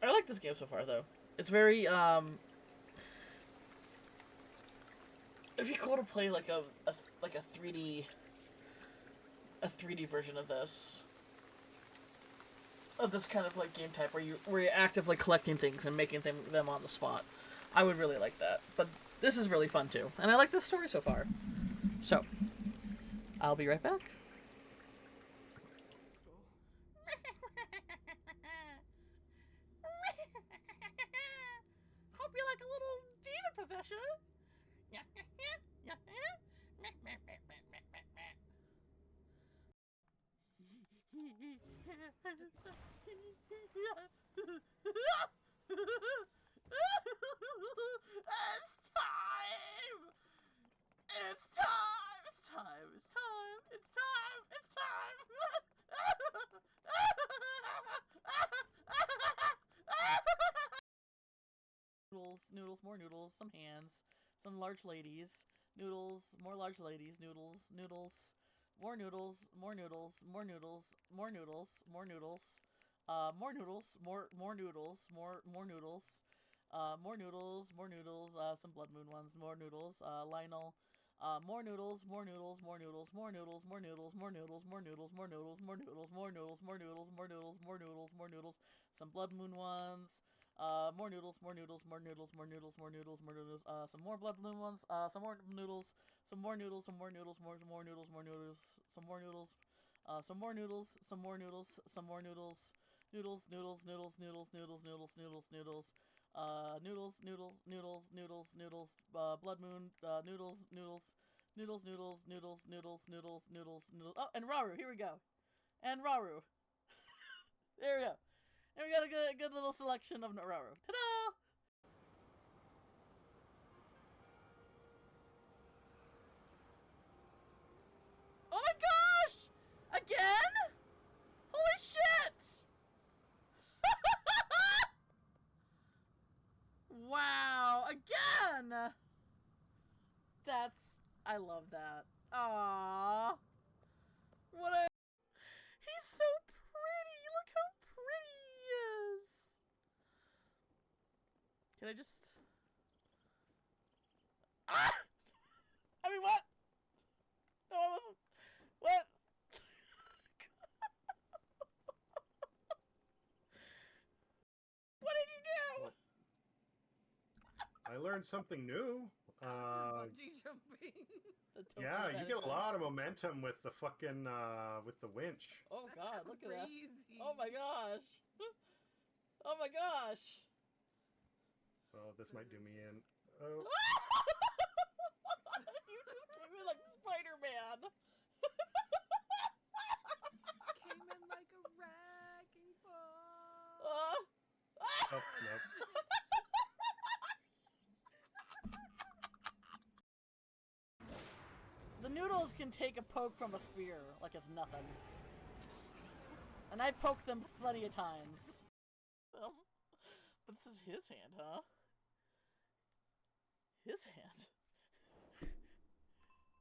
I like this game so far, though. It's very, it'd be cool to play like a 3D version of this. of this kind of like game type where you're actively collecting things and making them on the spot. I would really like that. But this is really fun too, and I like this story so far. So, I'll be right back. Hope you like a little demon possession. It's time! It's time! It's time! It's time! It's time! It's time! Noodles, noodles, more noodles, some hands, some large ladies, noodles, more large ladies, noodles, noodles, more noodles, more noodles, more noodles, more noodles, more noodles, more noodles, more noodles, more noodles, more noodles, more noodles, some blood moon ones, more noodles, Lionel, more noodles, more noodles, more noodles, more noodles, more noodles, more noodles, more noodles, more noodles, more noodles, more noodles, more noodles, more noodles, more noodles, more noodles, some blood moon ones, more noodles, more noodles, more noodles, more noodles, more noodles, more noodles, some more blood moon ones, some more noodles, some more noodles, some more noodles, more noodles, more noodles, some more noodles, some more noodles, some more noodles, some more noodles, noodles, noodles, noodles, noodles, noodles, noodles, noodles, noodles, noodles, noodles, noodles, noodles, noodles, blood moon, noodles, noodles, noodles, noodles, noodles, noodles, noodles, noodles, noodles. Oh, and Raru, here we go. And Raru. There we go. And we got a good little selection of Raru. Ta-da! Oh my gosh! Again? Holy shit! Wow, again! I love that. Aww. What a... He's so pretty! Look how pretty he is! Can I just... Ah! I mean, what? No, I wasn't... What? What did you do? I learned something new. Bungee jumping. Yeah, you get a lot of momentum with the fucking with the winch. Oh god, look at that. Crazy. Oh my gosh. Oh my gosh. Oh, this might do me in. Oh. You just came in like Spider-Man. Came in like a wrecking ball. Oh, nope. The noodles can take a poke from a spear like it's nothing. And I poked them plenty of times. But this is his hand, huh? His hand.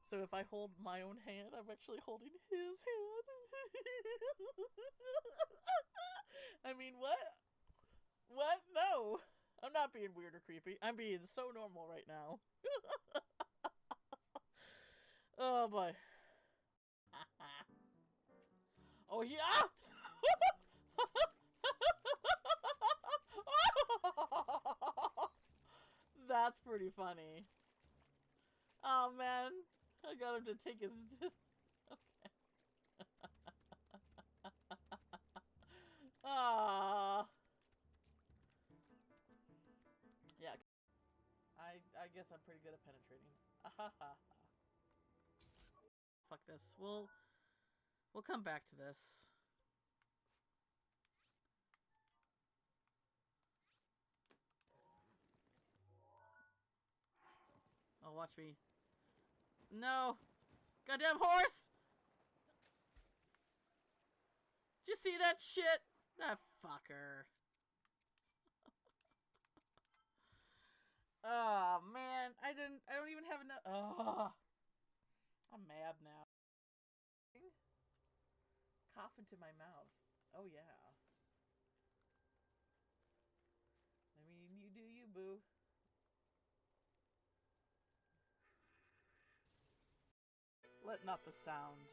So if I hold my own hand, I'm actually holding his hand. I mean, what? What? No. I'm not being weird or creepy. I'm being so normal right now. Oh boy. Oh yeah! That's pretty funny. Oh man, I got him to take his... Okay. Ah. Yeah. I guess I'm pretty good at penetrating. Fuck this. We'll come back to this. Oh, watch me. No! Goddamn horse! Did you see that shit? That fucker. Oh man, I don't even have enough. Oh, I'm mad now. Cough into my mouth. Oh yeah. I mean, you do you, boo. Let not the sound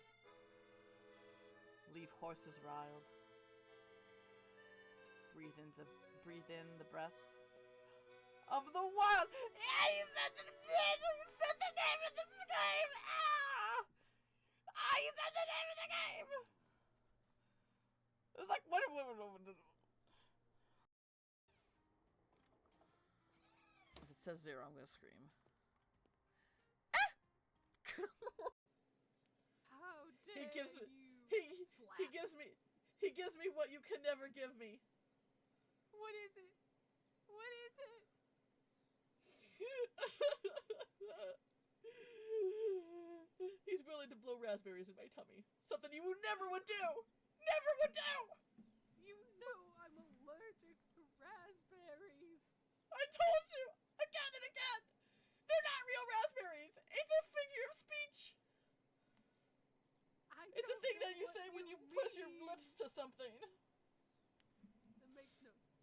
leave horses riled. breathe in the breath of the wild. Yeah, you said the name of the game. You said the name of the game. It was like what? If it says 0, I'm gonna scream. How dare He gives me. you He gives me what you can never give me. What is it? What is it? He's willing to blow raspberries in my tummy. Something you never would do! Never would do! You know I'm allergic to raspberries. I told you! Again and again! They're not real raspberries! It's a figure of speech! It's a thing that you say when you press your lips to something. That makes no sense.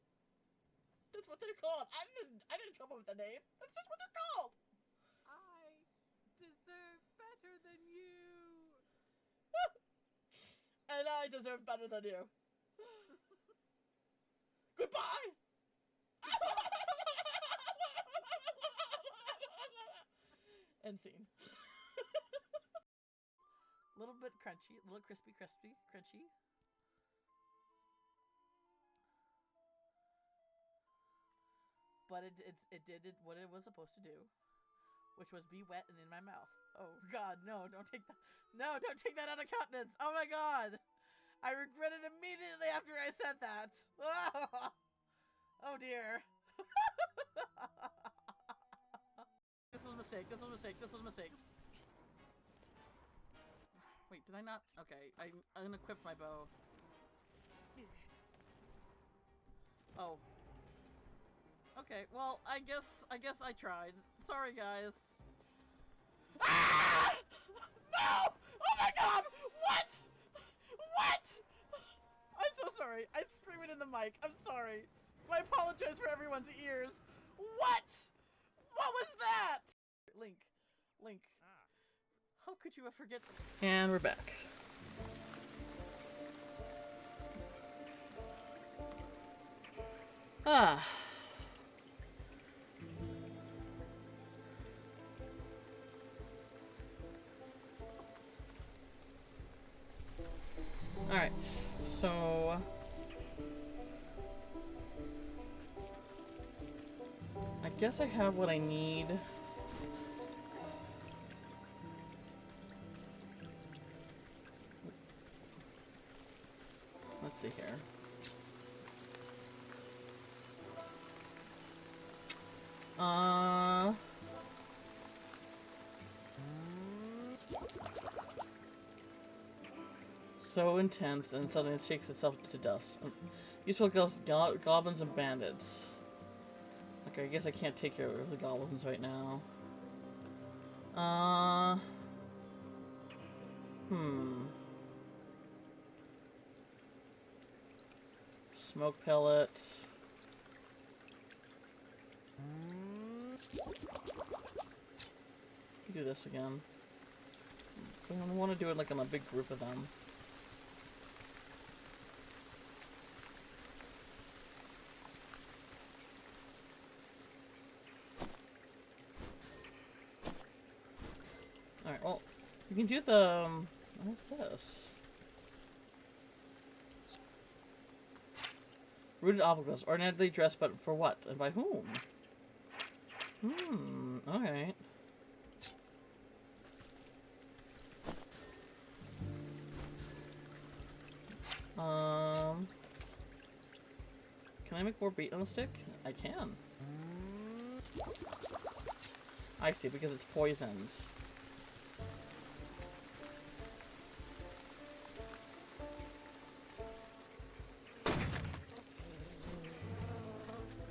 That's what they're called. I didn't come up with the name. That's just what they're called. I deserve better than you. And I deserve better than you. Goodbye. End scene. Little bit crunchy, a little crispy, crunchy. But it did what it was supposed to do, which was be wet and in my mouth. Oh God, no! Don't take that. No, don't take that out of countenance. Oh my God, I regret it immediately after I said that. Oh dear. This was a mistake. This was a mistake. This was a mistake. Wait, did I not? Okay, I unequipped my bow. Oh. Okay, well, I guess I tried. Sorry, guys. Ah! No! Oh my God! What? What? I'm so sorry. I scream it in the mic. I'm sorry. I apologize for everyone's ears. What? What was that? Link. How could you forget? And we're back. Ah. Alright, so I guess I have what I need. Let's see here. So intense, and suddenly it shakes itself to dust. Useful against goblins and bandits. Okay, I guess I can't take care of the goblins right now. Smoke pellet. Do this again. I want to do it like on a big group of them. Alright, well, you can do the, what's this? Rooted obelisk, ordinarily dressed, but for what? And by whom? Alright. Can I make more bait on the stick? I can. I see, because it's poisoned.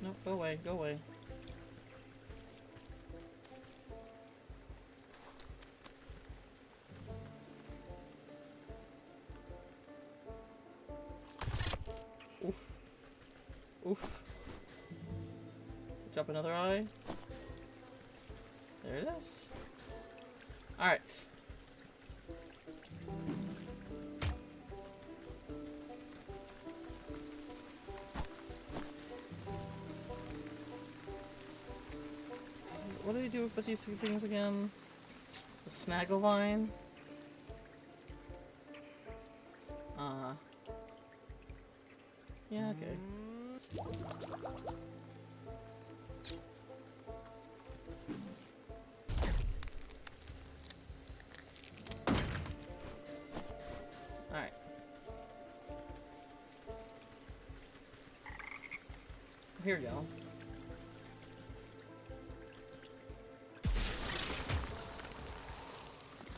No, go away, go away. Oof. Oof. Drop another eye. There it is. Alright. what do they do with these two things again? The Snagglevine? Yeah, okay. Alright. Here we go.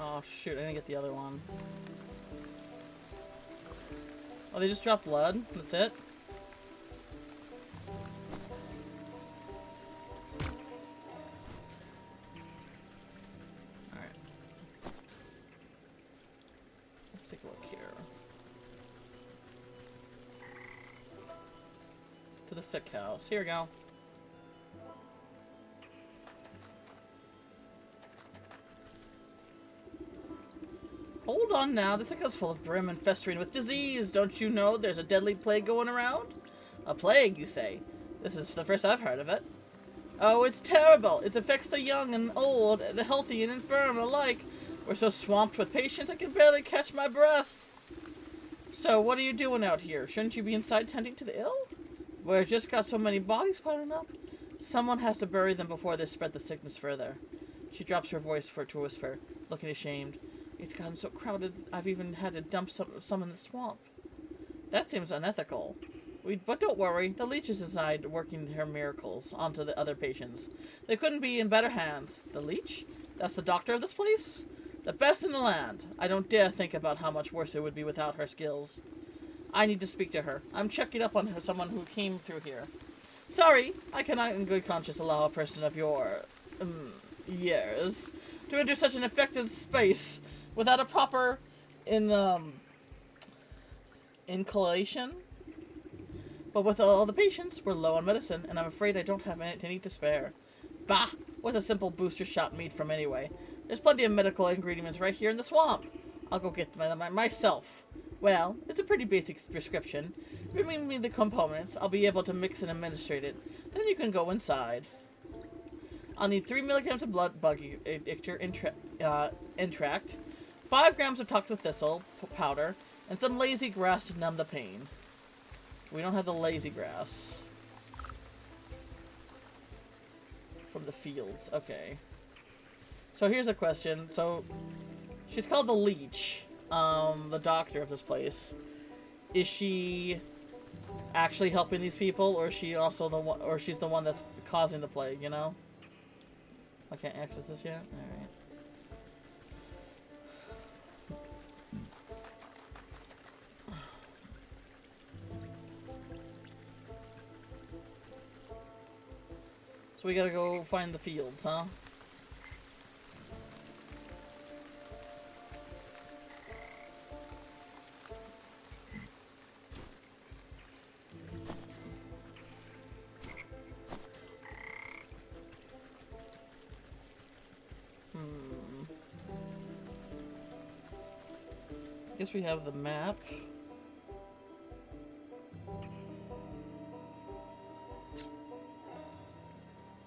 Oh shoot, I didn't get the other one. Oh, they just dropped blood? That's it? Alright. Let's take a look here. To the sick house. Here we go. Hold on now, this house is full of brim and festering with disease. Don't you know there's a deadly plague going around? A plague, you say? This is the first I've heard of it. Oh, it's terrible. It affects the young and old, the healthy and infirm alike. We're so swamped with patients I can barely catch my breath. So, what are you doing out here? Shouldn't you be inside tending to the ill? We've just got so many bodies piling up. Someone has to bury them before they spread the sickness further. She drops her voice to a whisper, looking ashamed. It's gotten so crowded, I've even had to dump some in the swamp. That seems unethical. But don't worry, the leech is inside working her miracles onto the other patients. They couldn't be in better hands. The leech? That's the doctor of this place? The best in the land. I don't dare think about how much worse it would be without her skills. I need to speak to her. I'm checking up on her, someone who came through here. Sorry, I cannot in good conscience allow a person of your, years to enter such an affected space without a proper inculation. But with all the patients, we're low on medicine, and I'm afraid I don't have any to spare. Bah! What's a simple booster shot made from anyway? There's plenty of medical ingredients right here in the swamp. I'll go get them myself. Well, it's a pretty basic prescription. Bring me the components. I'll be able to mix and administrate it. Then you can go inside. I'll need 3 milligrams of blood bug entract, 5 grams of toxic thistle powder, and some lazy grass to numb the pain. We don't have the lazy grass. From the fields. Okay. So here's a question. So, she's called the Leech, the doctor of this place. Is she actually helping these people, or is she also the one, or she's the one that's causing the plague, you know? I can't access this yet? Alright. So we gotta go find the fields, huh? Guess we have the map.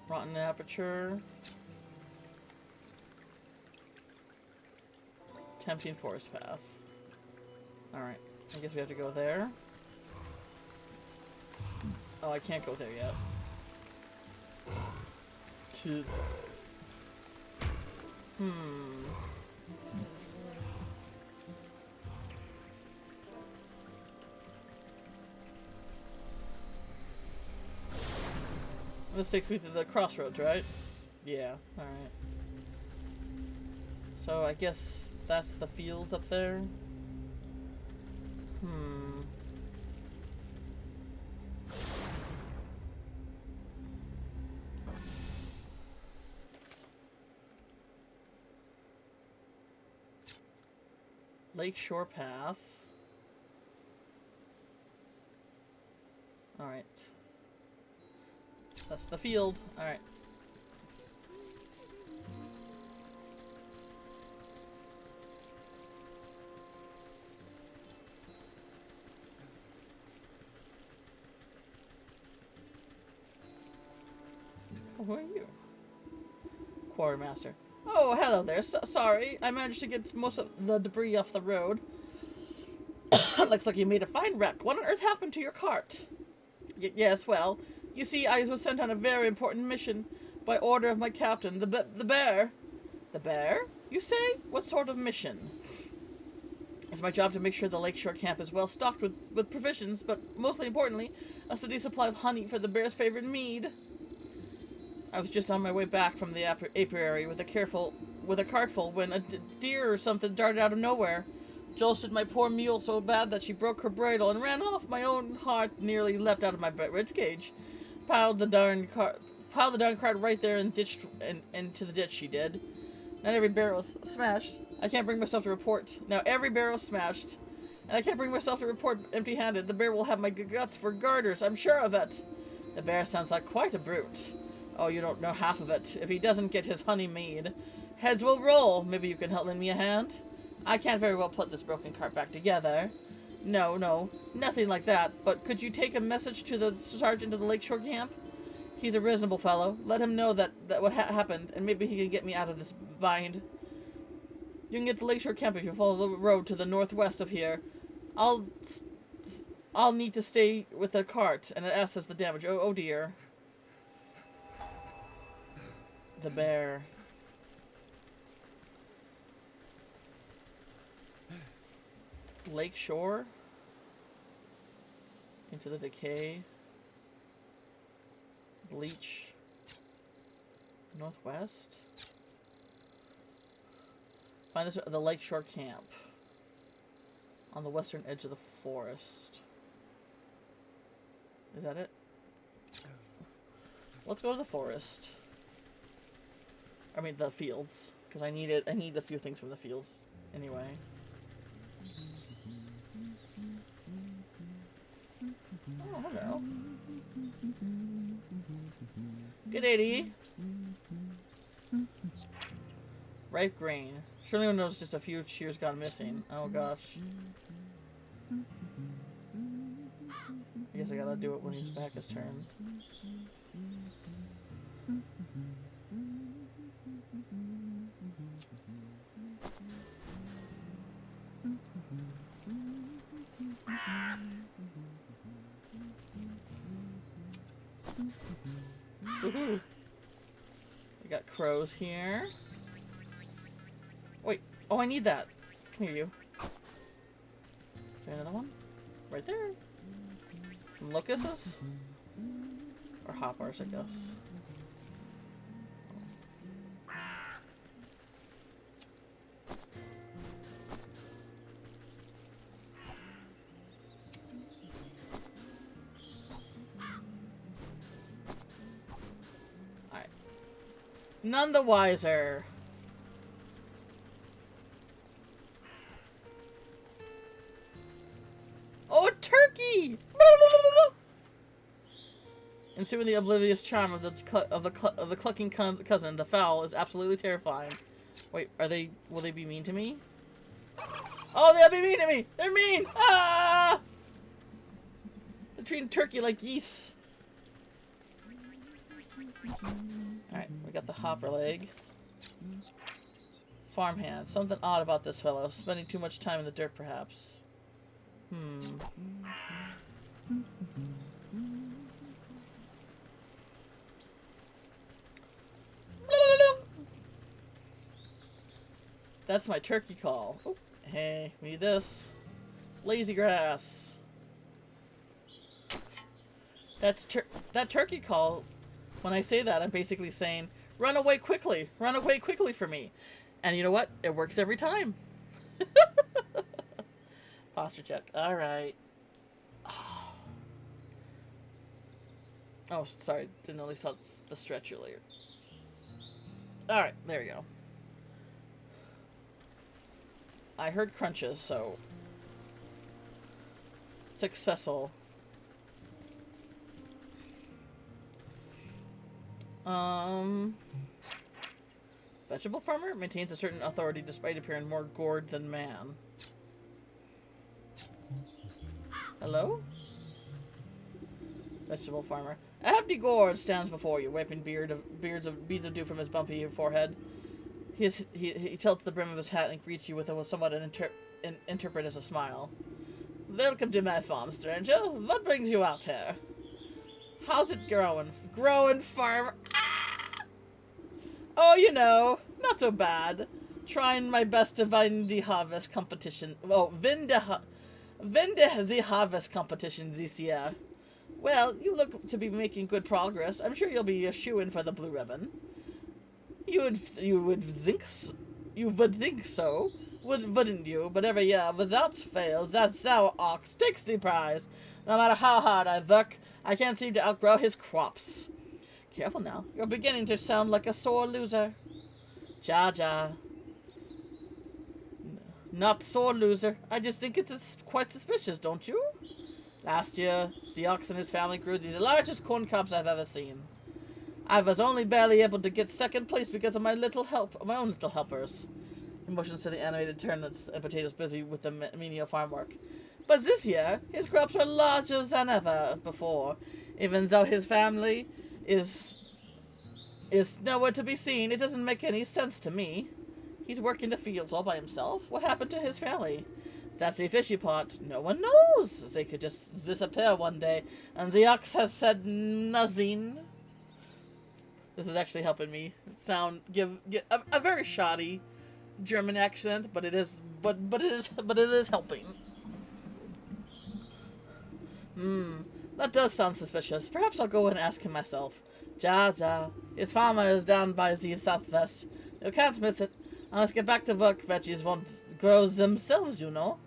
Rotten aperture. Tempting forest path. Alright, I guess we have to go there. Oh, I can't go there yet. This takes me to the crossroads, right? Yeah, alright. So I guess that's the fields up there. Lakeshore Path. Alright. That's the field. Alright. Oh, who are you? Quartermaster. Oh, hello there. Sorry, I managed to get most of the debris off the road. Looks like you made a fine wreck. What on earth happened to your cart? Yes, well, you see, I was sent on a very important mission by order of my captain, the bear. The bear? You say? What sort of mission? It's my job to make sure the lakeshore camp is well stocked with provisions, but mostly importantly, a steady supply of honey for the bear's favorite mead. I was just on my way back from the apiary with a cart full when a deer or something darted out of nowhere. Jolted my poor mule so bad that she broke her bridle and ran off. My own heart nearly leapt out of my rib cage. Piled the darn cart right there and ditched into the ditch. She did. Not every barrel's smashed. I can't bring myself to report. Now every barrel's smashed, and I can't bring myself to report empty-handed. The bear will have my guts for garters. I'm sure of it. The bear sounds like quite a brute. Oh, you don't know half of it. If he doesn't get his honey made, heads will roll. Maybe you can help lend me a hand. I can't very well put this broken cart back together. No, nothing like that. But could you take a message to the sergeant of the lakeshore camp? He's a reasonable fellow. Let him know that what happened, and maybe he can get me out of this bind. You can get to Lakeshore Camp if you follow the road to the northwest of here. I'll need to stay with the cart and assess the damage. Oh dear. The bear. Lakeshore. Into the decay. Bleach. Northwest. Find the Lakeshore Camp. On the western edge of the forest. Is that it? Let's go to the forest. I mean the fields. Because I need a few things from the fields anyway. Oh, hello. Good day. Ripe grain. Surely one knows just a few shears gone missing. Oh gosh. I guess I gotta do it when he's back his turn. Woohoo! We got crows here. Wait. Oh, I need that. Come here, you. Is there another one? Right there. Some locusts? Or hoppers, I guess. Alright. None the wiser. Oh, a turkey! Assuming the oblivious charm of the clucking cousin, the fowl is absolutely terrifying. Wait, will they be mean to me? Oh, they'll be mean to me! They're mean! Ah! They're treating turkey like geese. Alright, we got the hopper leg. Farmhand. Something odd about this fellow. Spending too much time in the dirt, perhaps. That's my turkey call. Oh, hey, we need this. Lazy grass. That turkey call. When I say that, I'm basically saying, run away quickly for me. And you know what? It works every time. Posture check. Alright. Oh, sorry. Didn't only saw the stretch earlier. Alright, there we go. I heard crunches, so... Successful. Vegetable farmer maintains a certain authority despite appearing more gored than man. Hello? Vegetable farmer. A hefty gourd stands before you, wiping beads of dew from his bumpy forehead. He tilts the brim of his hat and greets you with a somewhat interpret as a smile. Welcome to my farm, stranger. What brings you out here? How's it growing? Growing, farmer? Ah! Oh, you know, not so bad. Trying my best to win the harvest competition. Oh, win the harvest competition this year. Well, you look to be making good progress. I'm sure you'll be a shoo-in for the blue ribbon. You would think so, wouldn't you? But every year, without fails, that sour ox takes the prize. No matter how hard I work, I can't seem to outgrow his crops. Careful now, you're beginning to sound like a sore loser. Ja. Not sore loser. I just think it's quite suspicious, don't you? Last year, the ox and his family grew the largest corn cobs I've ever seen. I was only barely able to get second place because of my own little helpers. He motions to the animated turnips and potatoes busy with the menial farm work. But this year, his crops are larger than ever before. Even though his family is nowhere to be seen, it doesn't make any sense to me. He's working the fields all by himself. What happened to his family? That's the fishy part. No one knows. They could just disappear one day, and the ox has said nothing. This is actually helping me give a very shoddy German accent, but it is helping. That does sound suspicious. Perhaps I'll go and ask him myself. Ja. His farmer is down by the southwest. You can't miss it. I must get back to work. Veggies won't grow themselves, you know.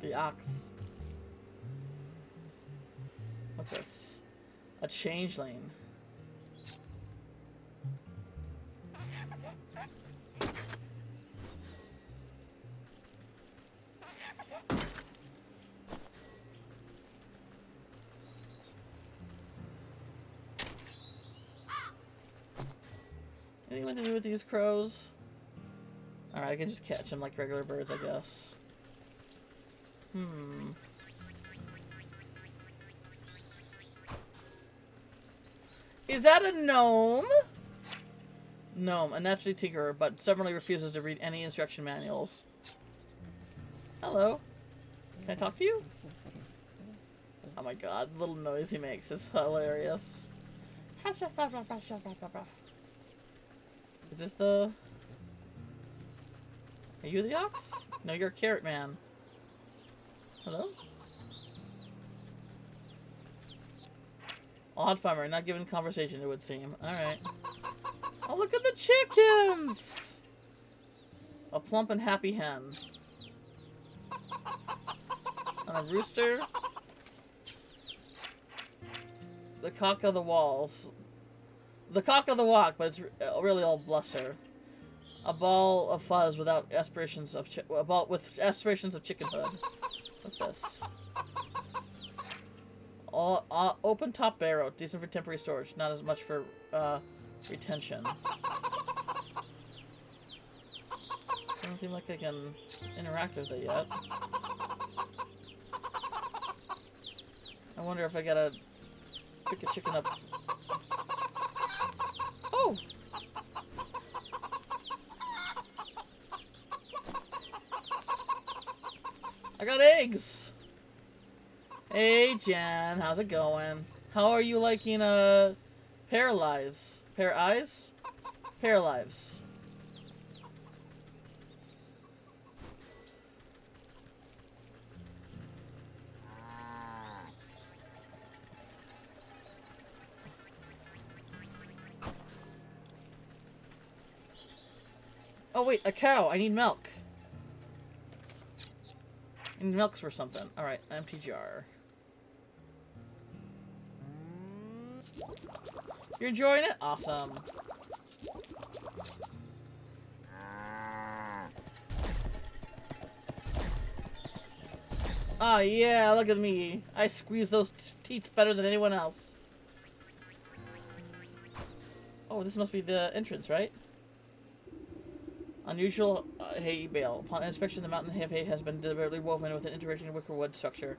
The ox. What's this? A changeling. Anything to do with these crows? Alright, I can just catch them like regular birds, I guess. Is that a gnome? Gnome, a naturally tinkerer, but stubbornly refuses to read any instruction manuals. Hello. Can I talk to you? Oh my god, the little noise he makes is hilarious. Is this the... Are you the ox? No, you're a carrot man. Hello? Odd farmer, not given conversation, it would seem. Alright. Oh, look at the chickens! A plump and happy hen. And a rooster. The cock of the walls. The cock of the walk, but it's really all bluster. A ball of fuzz without aspirations of a ball with aspirations of chickenhood. What's this? Open top barrel, decent for temporary storage, not as much for retention. Doesn't seem like I can interact with it yet. I wonder if I gotta pick a chicken up. Oh! I got eggs! Hey Jan, how's it going? How are you liking Paralyze? Paralyze? Paralyze. Oh wait, a cow! I need milk! I need milk for something. Alright, empty jar. You're enjoying it? Awesome. Ah, yeah, look at me. I squeeze those teats better than anyone else. Oh, this must be the entrance, right? Unusual hay bale. Upon inspection, the mountain hay has been deliberately woven with an interesting wickerwood structure.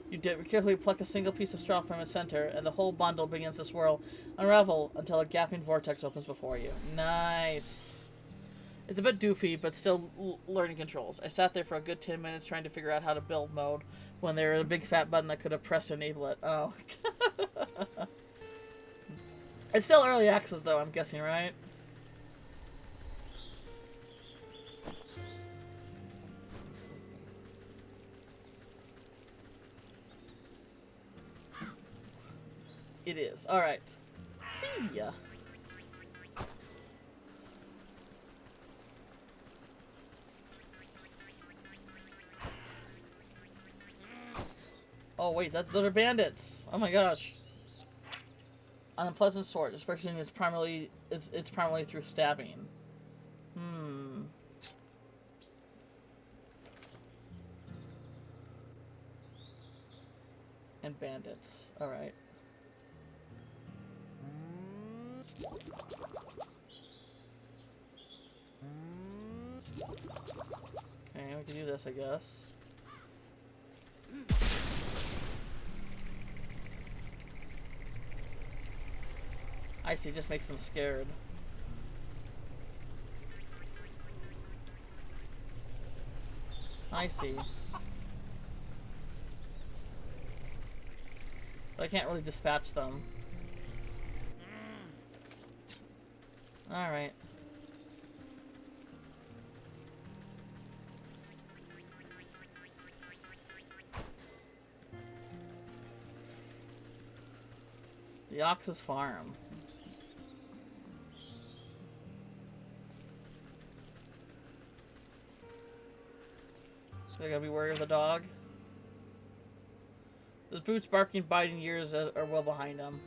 You carefully pluck a single piece of straw from its center, and the whole bundle begins to swirl, unravel until a gaping vortex opens before you. Nice. It's a bit doofy, but still learning controls. I sat there for a good 10 minutes trying to figure out how to build mode when there was a big fat button I could have pressed to enable it. Oh. It's still early access, though, I'm guessing, right? It is. Alright. See ya. Oh wait, those are bandits. Oh my gosh. An unpleasant sort. This person is primarily it's primarily through stabbing. And bandits. Alright. Okay, we can do this, I guess. I see, just makes them scared. I see. But I can't really dispatch them. Alright. The Ox's farm. So I gotta be wary of the dog. The Pooch's barking, biting years are well behind him.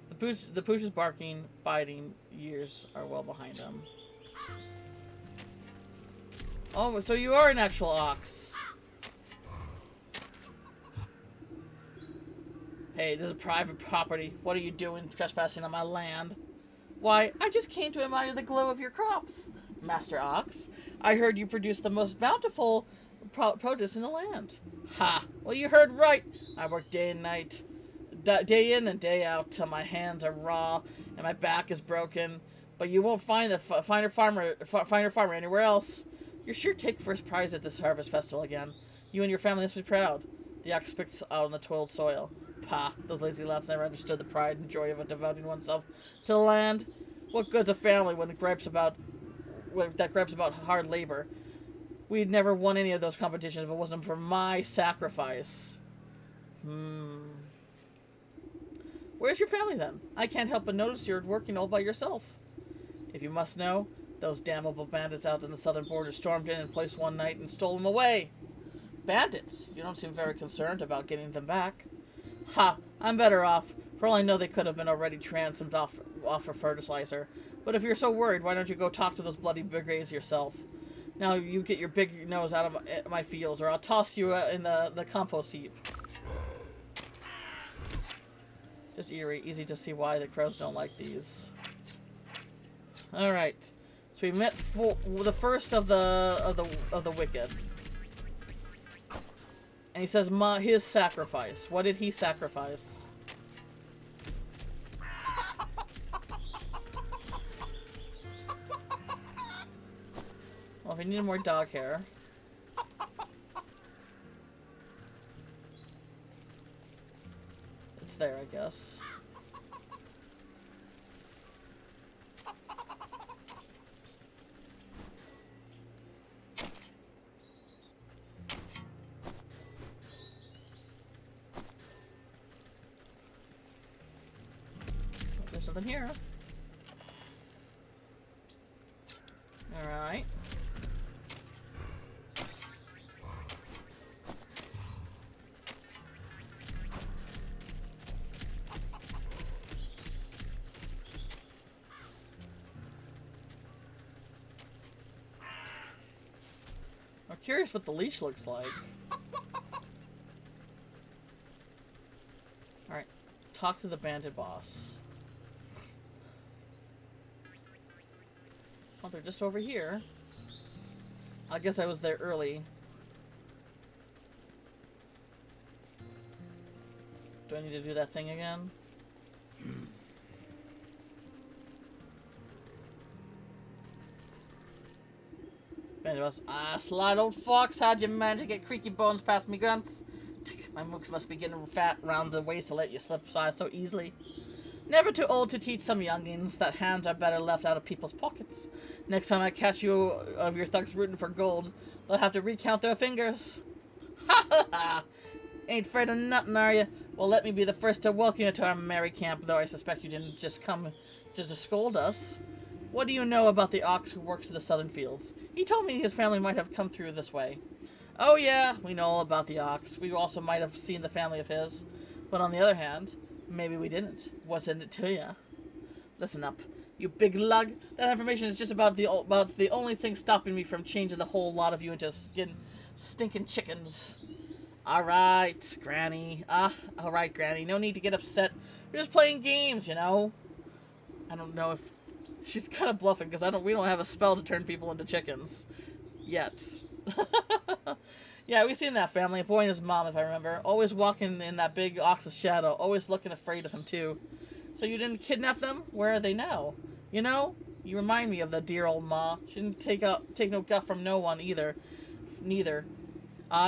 The Pooch's barking, biting years are well behind him. Oh, so you are an actual ox. Hey, this is private property. What are you doing trespassing on my land? Why, I just came to admire the glow of your crops, Master Ox. I heard you produce the most bountiful produce in the land. Ha! Well, you heard right. I work day and night, day in and day out, till my hands are raw and my back is broken. But you won't find the finer farmer anywhere else. You're sure to take first prize at this harvest festival again. You and your family must be proud. The ox spits out on the toiled soil. Pah, those lazy lads never understood the pride and joy of devoting oneself to the land. What good's a family when it gripes about hard labor? We'd never won any of those competitions if it wasn't for my sacrifice. Where's your family then? I can't help but notice you're working all by yourself. If you must know, those damnable bandits out in the southern border stormed in and placed one night and stole them away. Bandits? You don't seem very concerned about getting them back. Ha! I'm better off. For all I know, they could have been already ransomed off for fertilizer. But if you're so worried, why don't you go talk to those bloody brigands yourself? Now you get your big nose out of my fields, or I'll toss you in the compost heap. Just eerie. Easy to see why the crows don't like these. Alright. So we met the first of the wicked. And he says his sacrifice. What did he sacrifice? Well, if we needed more dog hair. It's there, I guess. There's something here. Alright. I'm curious what the leash looks like. Alright. Talk to the bandit boss. Oh, they're just over here. I guess I was there early. Do I need to do that thing again? Sly old fox, how'd you manage to get creaky bones past me grunts? My mooks must be getting fat round the waist to let you slip by so easily. Never too old to teach some youngins that hands are better left out of people's pockets. Next time I catch you of your thugs rooting for gold, they'll have to recount their fingers. Ha ha ha! Ain't afraid of nothing, are you? Well, let me be the first to welcome you to our merry camp, though I suspect you didn't just come just to scold us. What do you know about the ox who works in the southern fields? He told me his family might have come through this way. Oh yeah, we know all about the ox. We also might have seen the family of his. But on the other hand, maybe we didn't. What's in it to ya? Listen up, you big lug. That information is just about the only thing stopping me from changing the whole lot of you into stinking chickens. Alright, Granny. Alright, Granny. No need to get upset. We're just playing games, you know? I don't know if... She's kind of bluffing, because we don't have a spell to turn people into chickens. Yet. Yeah, we've seen that family. A boy and his mom, if I remember. Always walking in that big ox's shadow. Always looking afraid of him, too. So you didn't kidnap them? Where are they now? You know, you remind me of the dear old ma. She didn't take no guff from no one, either. Neither.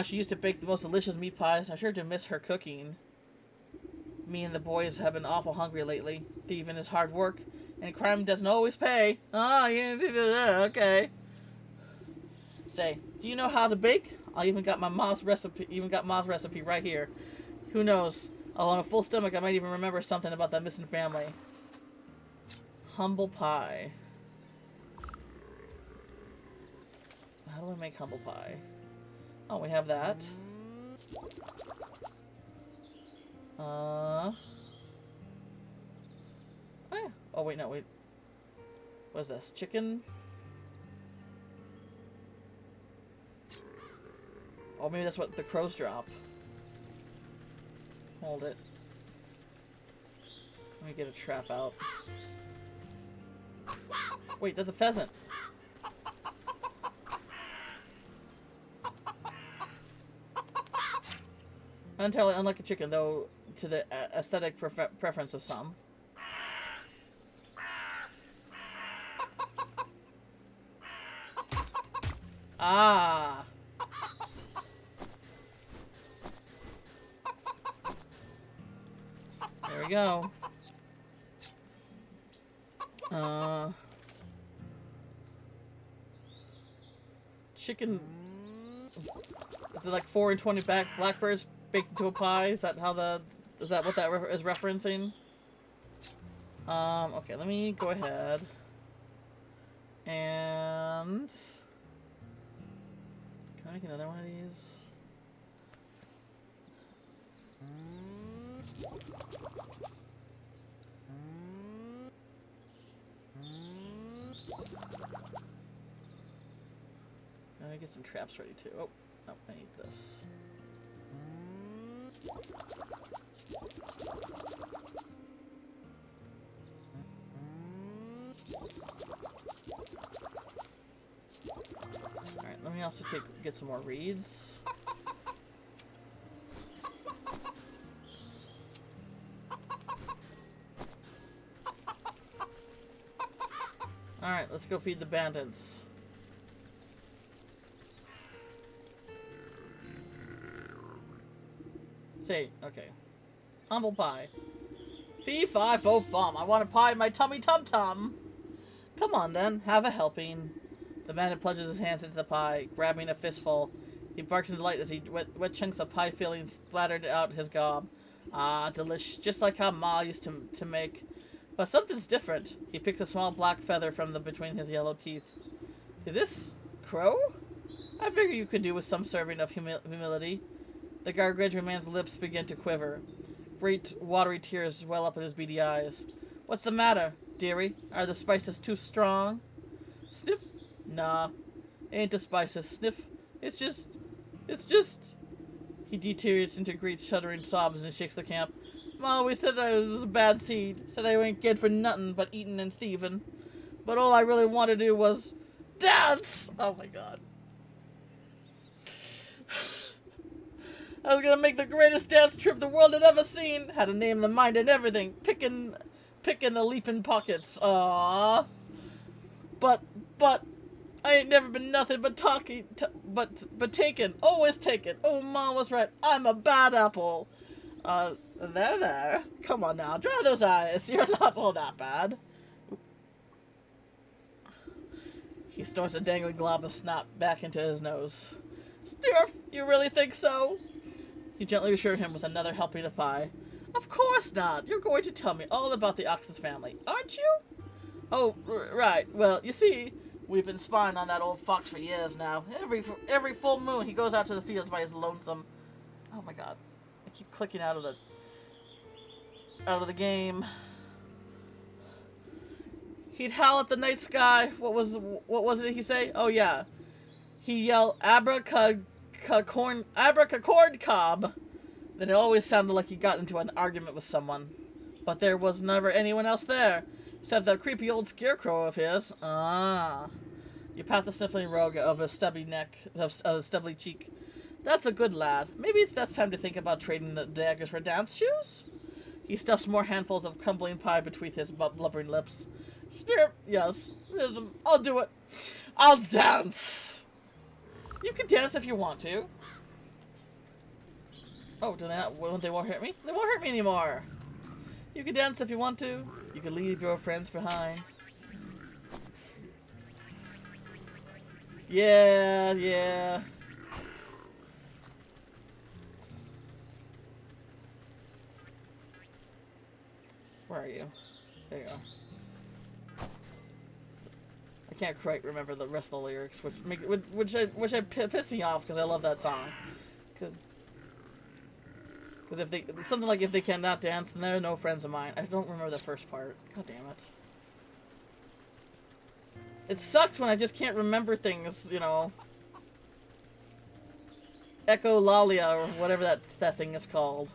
She used to bake the most delicious meat pies. I'm sure to miss her cooking. Me and the boys have been awful hungry lately. Thieving is hard work, and crime doesn't always pay. Okay. Say, do you know how to bake? I even got Ma's recipe right here. Who knows? On a full stomach, I might even remember something about that missing family. Humble pie. How do I make humble pie? Oh, we have that. Oh, yeah. Oh, wait, no, wait. What is this? Chicken? Oh, maybe that's what the crows drop. Hold it. Let me get a trap out. Wait, that's a pheasant. Not entirely unlike a chicken, though, to the aesthetic preference of some. Ah! There we go. Chicken... Is it like 4 and 20 blackbirds baked into a pie? Is that how is that what that is referencing? Okay, let me go ahead. And... Can I make another one of these? Let me get some traps ready too. Oh, no, I need this. Alright, let me also get some more reeds. Alright, let's go feed the bandits. Say, okay. Humble pie. Fee, fi, fo, fum. I want a pie in my tummy tum-tum. Come on, then. Have a helping. The bandit plunges his hands into the pie, grabbing a fistful. He barks in delight as wet chunks of pie filling splattered out his gob. Ah, delish. Just like how Ma used to make. But something's different. He picks a small black feather from between his yellow teeth. Is this crow? I figure you could do with some serving of humility. The gargantuan man's lips begin to quiver. Great watery tears well up in his beady eyes. What's the matter, dearie? Are the spices too strong? Sniff? Nah. Ain't the spices. Sniff. It's just... He deteriorates into great shuddering sobs and shakes the camp. Ma always said that I was a bad seed. Said I ain't good for nothing but eating and thieving. But all I really wanted to do was dance! Oh my god. I was gonna make the greatest dance trip the world had ever seen. Had a name, the mind, and everything. Picking the leaping pockets. Aww. But, I ain't never been nothing but talking, but taken. Always taken. Oh, Mom was right. I'm a bad apple. There. Come on now. Dry those eyes. You're not all that bad. He stores a dangling glob of snot back into his nose. Sturf, you really think so? You gently assured him with another helping of pie. Of course not. You're going to tell me all about the Oxus family, aren't you? Oh, right. Well, you see, we've been spying on that old fox for years now. Every full moon, he goes out to the fields by his lonesome. Oh my god, I keep clicking out of the game. He'd howl at the night sky. What was it he say? Oh yeah, he yelled abracacord cob. Then it always sounded like he got into an argument with someone, but there was never anyone else there. Except that creepy old scarecrow of his. Ah. You pat the sniffling rogue of his stubby neck, of his stubbly cheek. That's a good lad. Maybe it's that's time to think about trading the daggers for dance shoes? He stuffs more handfuls of crumbling pie between his blubbering lips. Sure, yes. I'll do it. I'll dance. You can dance if you want to. Oh, they won't hurt me? They won't hurt me anymore. You can dance if you want to. You can leave your friends behind. Yeah. Where are you? There you are. I can't quite remember the rest of the lyrics, which piss me off because I love that song. Because if they cannot dance, then they're no friends of mine. I don't remember the first part. God damn it. It sucks when I just can't remember things, you know. Echolalia, or whatever that thing is called.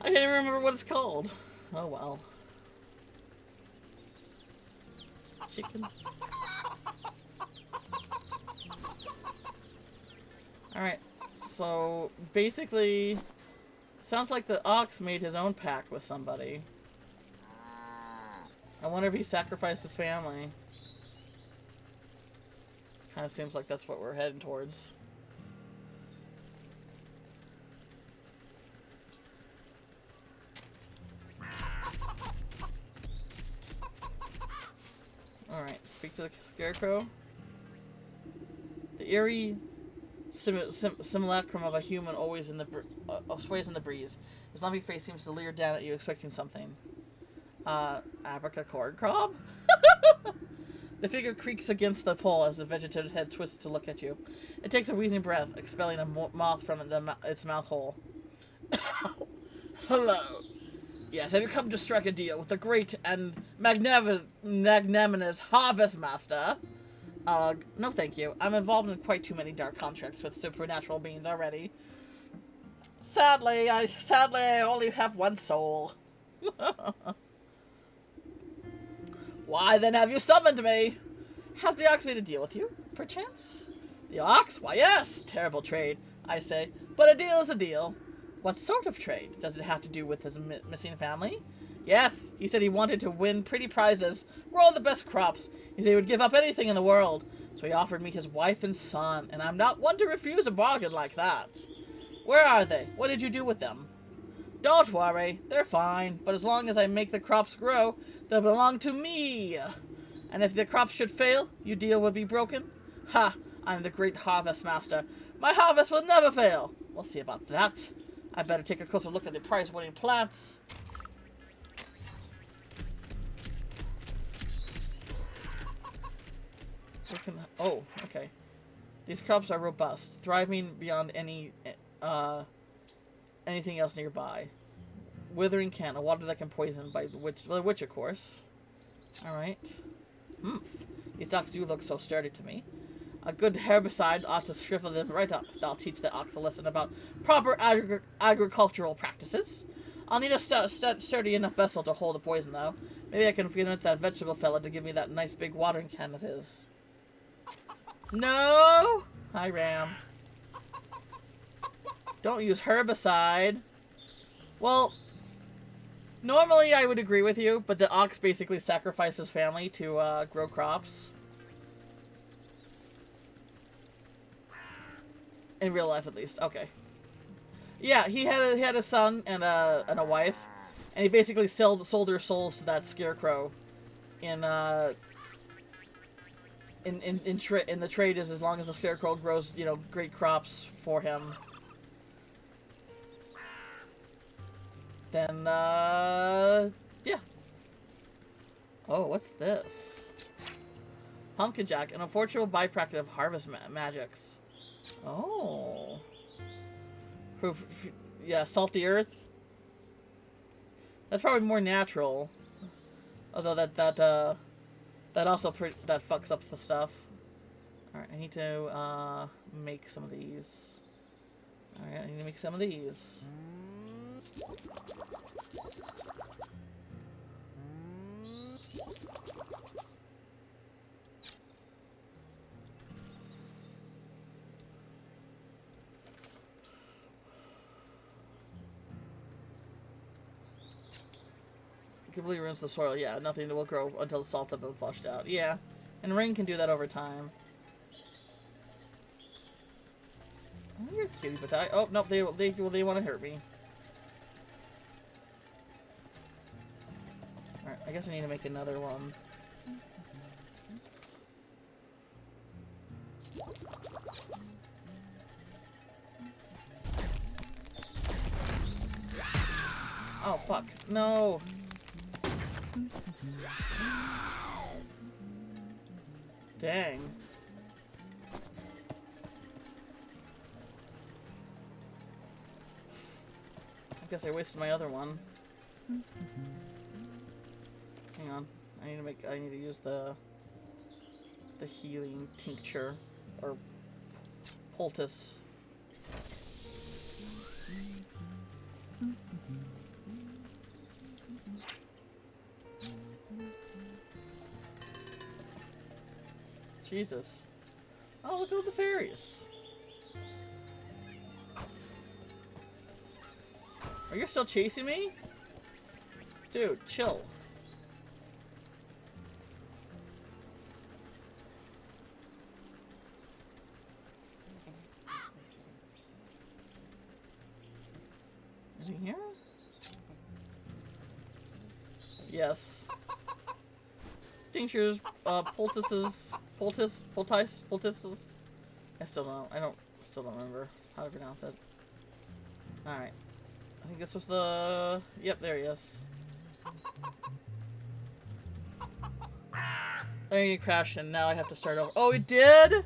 I can't even remember what it's called. Oh well. Chicken. Alright, so basically, sounds like the ox made his own pact with somebody. I wonder if he sacrificed his family. Kind of seems like that's what we're heading towards. Alright, speak to the scarecrow. The eerie simulacrum of a human always in the sways in the breeze. His lumpy face seems to leer down at you, expecting something. Abracacord crab? The figure creaks against the pole as the vegetative head twists to look at you. It takes a wheezing breath, expelling a moth from its mouth hole. Hello. Yes, have you come to strike a deal with the great and magnanimous Harvest Master? No thank you. I'm involved in quite too many dark contracts with supernatural beings already. Sadly, I only have one soul. Why then have you summoned me? Has the ox made a deal with you, perchance? The ox? Why yes! Terrible trade, I say. But a deal is a deal. What sort of trade? Does it have to do with his missing family? Yes, he said he wanted to win pretty prizes, grow the best crops. He said he would give up anything in the world. So he offered me his wife and son, and I'm not one to refuse a bargain like that. Where are they? What did you do with them? Don't worry, they're fine, but as long as I make the crops grow, they'll belong to me. And if the crops should fail, your deal would be broken? Ha! I'm the great Harvest Master. My harvest will never fail. We'll see about that. I better take a closer look at the prize-winning plants. Oh, okay. These crops are robust, thriving beyond anything else nearby. Withering can, a water that can poison by the witch, of course. Alright. These ox do look so sturdy to me. A good herbicide ought to shrivel them right up. That'll teach the ox a lesson about proper agricultural practices. I'll need a sturdy enough vessel to hold the poison, though. Maybe I can convince that vegetable fella to give me that nice big watering can of his. No! Hi, Ram. Don't use herbicide. Well, normally I would agree with you, but the ox basically sacrificed his family to grow crops. In real life, at least. Okay. Yeah, he had a son and a wife, and he basically sold their souls to that scarecrow. In the trade is as long as the scarecrow grows, you know, great crops for him, then yeah. Oh, what's this? Pumpkin Jack, an unfortunate byproduct of harvest magics. Oh. Yeah, salt the earth. That's probably more natural. Although that also that fucks up the stuff. Alright, I need to make some of these. Alright, I need to make some of these. Completely ruins the soil. Yeah, nothing will grow until the salts have been flushed out. Yeah, and rain can do that over time. Oh, you're cutie, but oh no, they want to hurt me. All right, I guess I need to make another one. Oh fuck, no. Dang. I guess I wasted my other one. Hang on. I need to use the healing tincture or poultice. Jesus. Oh, look at all the fairies. Are you still chasing me? Dude, chill. Anything here? Yes. Tinctures, poultices. I still don't remember how to pronounce it. Alright. I think this was the... Yep, there he is. There you crashed and now I have to start over. Oh, it did?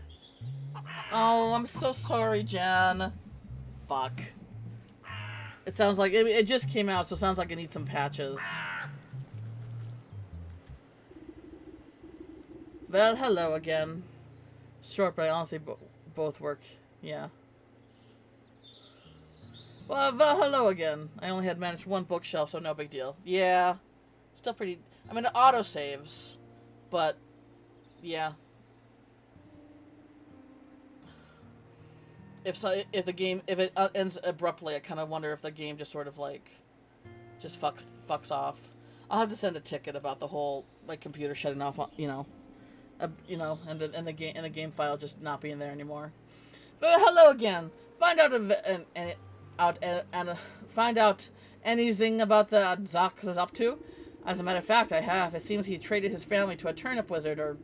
Oh, I'm so sorry, Jen. Fuck. It sounds like... It just came out, so it sounds like it needs some patches. Well, hello again. Short, but I honestly both work. Yeah. Well, hello again. I only had managed one bookshelf, so no big deal. Yeah. Still pretty... I mean, it auto-saves. But, yeah. If it ends abruptly, I kind of wonder if the game just sort of, like... Just fucks off. I'll have to send a ticket about the whole, like, computer shutting off, you know... and the game file just not being there anymore. But hello again. Find out anything about the Zox is up to. As a matter of fact, I have. It seems he traded his family to a turnip wizard or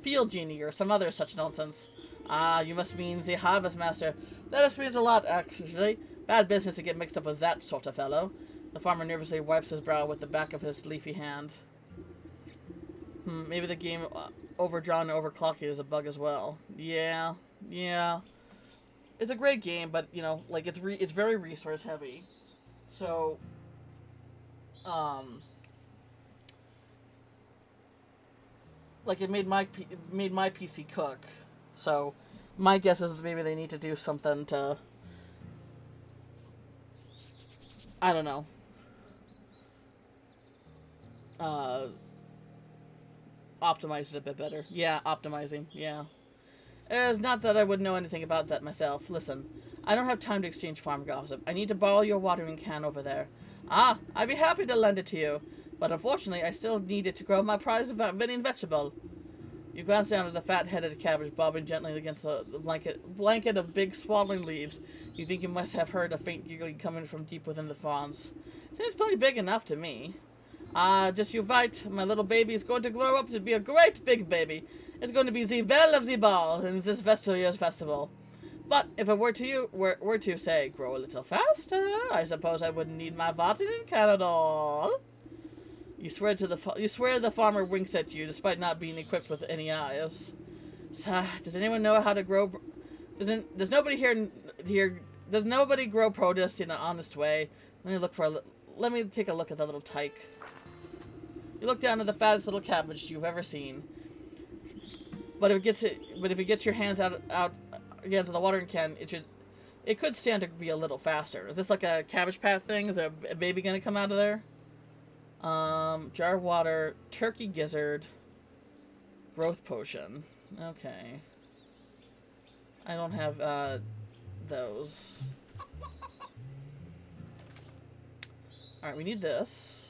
field genie or some other such nonsense. Ah, you must mean the harvest master. That explains a lot, actually. Bad business to get mixed up with that sort of fellow. The farmer nervously wipes his brow with the back of his leafy hand. Maybe the game overdrawn and overclocked is a bug as well. Yeah. It's a great game, but you know, like it's very resource heavy. So, like it made my PC cook. So my guess is that maybe they need to do something to, I don't know, uh, optimize it a bit better. Yeah, optimizing. Yeah. It's not that I would know anything about that myself. Listen, I don't have time to exchange farm gossip. I need to borrow your watering can over there. Ah, I'd be happy to lend it to you, but unfortunately I still need it to grow my prized winning vegetable. You glance down at the fat-headed cabbage bobbing gently against the blanket of big swaddling leaves. You think you must have heard a faint giggling coming from deep within the fronds. Seems plenty big enough to me. Ah, just you right. My little baby is going to grow up to be a great big baby. It's going to be the belle of the ball in this year's festival. But if it were to say grow a little faster, I suppose I wouldn't need my watering can at all. You swear the farmer winks at you, despite not being equipped with any eyes. Does anyone know how to grow? Does nobody does nobody grow produce in an honest way? Let me take a look at the little tyke. You look down at the fattest little cabbage you've ever seen. But if it gets your hands out against the watering can, it could stand to be a little faster. Is this like a Cabbage Patch thing? Is a baby gonna come out of there? Jar of water, turkey gizzard, growth potion. Okay. I don't have, those. Alright, we need this.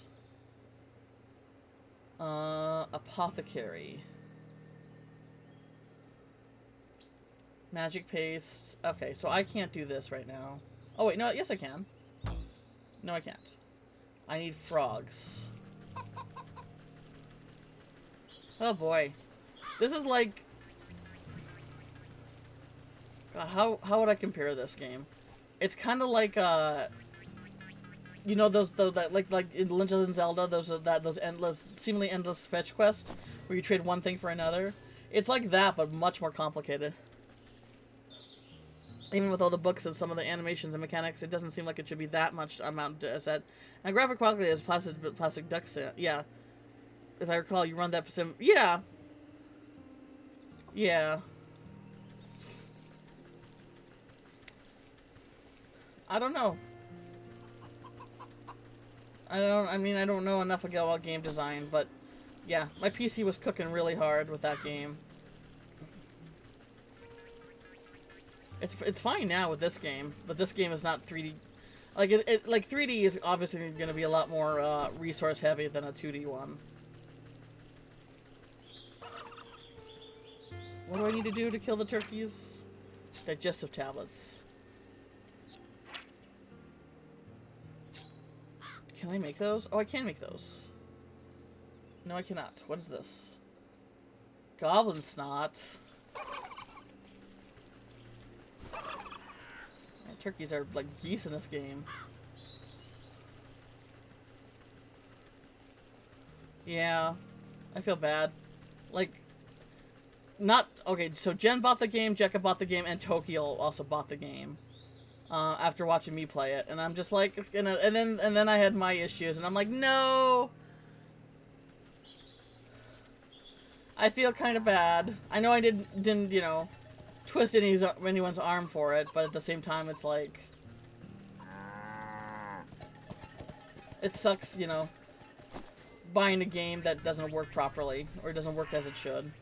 Apothecary. Magic paste. Okay, so I can't do this right now. Oh wait, no, yes I can. No, I can't. I need frogs. Oh boy. This is like... God, how would I compare this game? It's kind of like, you know like in Legend of Zelda, those seemingly endless fetch quests where you trade one thing for another. It's like that, but much more complicated. Even with all the books and some of the animations and mechanics, it doesn't seem like it should be that much amount to set. And graphic quality is plastic duck set. Yeah. If I recall, you run that sim. Yeah. Yeah. I don't know. I don't know enough about game design, but yeah, my PC was cooking really hard with that game. It's fine now with this game, but this game is not 3D. Like like 3D is obviously going to be a lot more resource heavy than a 2D one. What do I need to do to kill the turkeys? Digestive tablets. Can I make those? Oh, I can make those. No, I cannot. What is this? Goblin snot. Turkeys are like geese in this game. Yeah, I feel bad. Like, not okay. So Jen bought the game, Jekka bought the game, and Tokyo also bought the game. After watching me play it, and I'm just like, and then I had my issues, and I'm like, no. I feel kind of bad. I know I didn't you know, twist anyone's arm for it, but at the same time, it's like, it sucks, you know, buying a game that doesn't work properly or doesn't work as it should.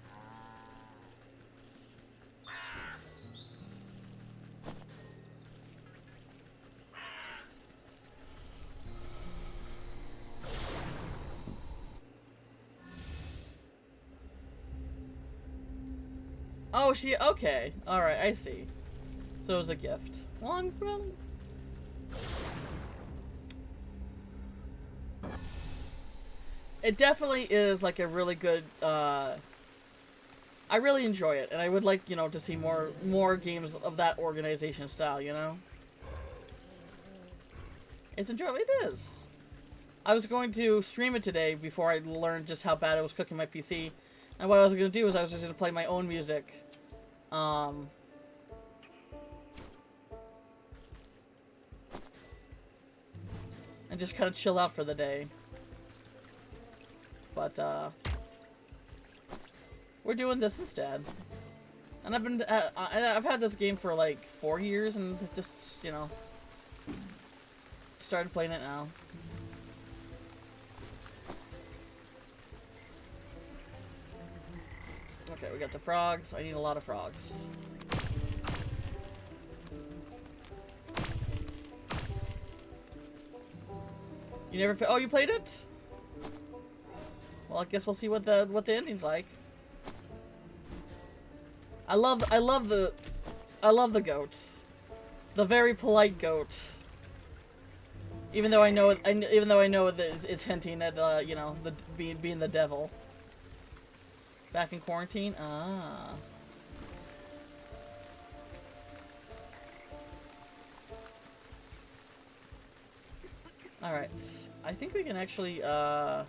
Oh, okay. Alright, I see. So it was a gift. Well, it definitely is like a really good, I really enjoy it, and I would like, you know, to see more games of that organization style, you know? It's enjoyable. It is. I was going to stream it today before I learned just how bad it was cooking my PC. And what I was going to do is I was just going to play my own music. And just kind of chill out for the day. But, we're doing this instead. And I've had this game for like 4 years and just, you know, started playing it now. Okay, we got the frogs. I need a lot of frogs. You never oh, you played it? Well, I guess we'll see what the ending's like. I love the goat. The very polite goat. Even though I know that it's hinting at you know, the being the devil. Back in quarantine? Ah. Alright. I think we can actually, Alright,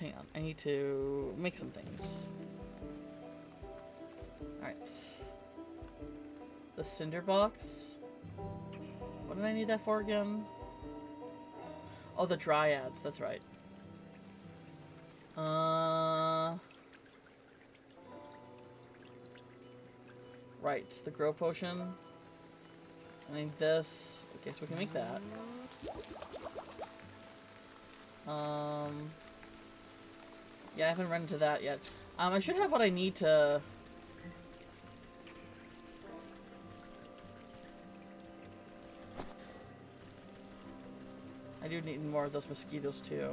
hang on. I need to make some things. Alright. The cinder box. What did I need that for again? Oh, the dryads. That's right. Right, the grow potion. I need this. Okay, so we can make that. Yeah, I haven't run into that yet. I should have what I need to... I do need more of those mosquitoes too.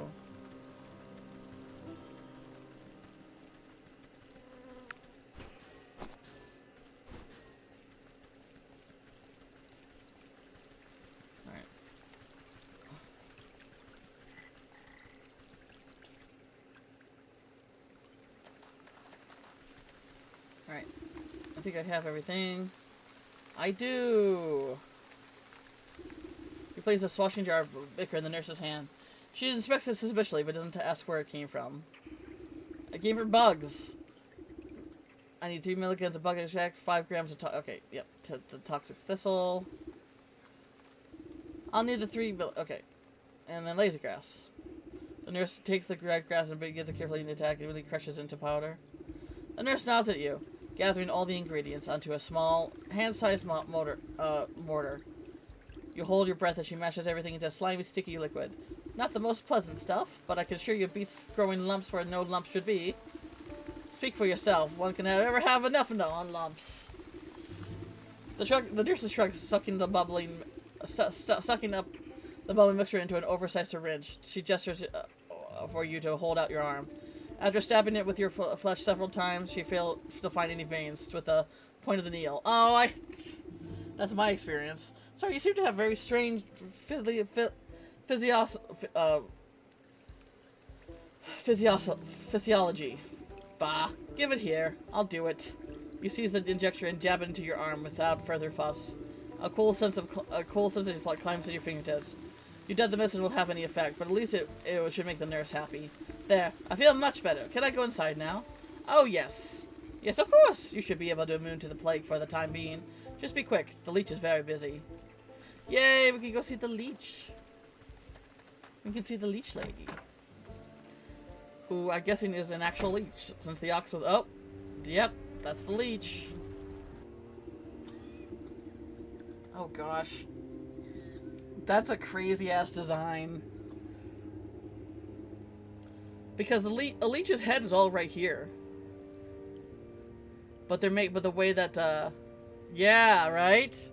Alright. I think I have everything. I do! He places a swashing jar of liquor in the nurse's hand. She inspects it suspiciously, but doesn't ask where it came from. It came from bugs. I need 3 milligrams of bug extract, 5 grams of okay, yep, the toxic thistle. I'll need the 3 okay. And then lazy grass. The nurse takes the grass and begins to carefully attack. It really crushes into powder. The nurse nods at you, gathering all the ingredients onto a small, hand-sized mortar. You hold your breath as she mashes everything into a slimy, sticky liquid. Not the most pleasant stuff, but I can assure you it beats growing lumps where no lumps should be. Speak for yourself. One can never have enough lumps. The nurse shrugs, sucking up the bubbling mixture into an oversized syringe. She gestures for you to hold out your arm. After stabbing it with your flesh several times, she failed to find any veins with the point of the needle. Oh, that's my experience. Sorry, you seem to have very strange physiology. Bah, give it here. I'll do it. You seize the injector and jab it into your arm without further fuss. A cool sensation climbs to your fingertips. You doubt the medicine will have any effect, but at least it should make the nurse happy. There, I feel much better. Can I go inside now? Oh, yes. Yes, of course. You should be able to immune to the plague for the time being. Just be quick. The leech is very busy. Yay, we can go see the leech. We can see the leech lady. Who I'm guessing is an actual leech, since the ox was... Oh, yep, that's the leech. Oh, gosh. That's a crazy-ass design. Because a leech's head is all right here. But the way that, yeah, right?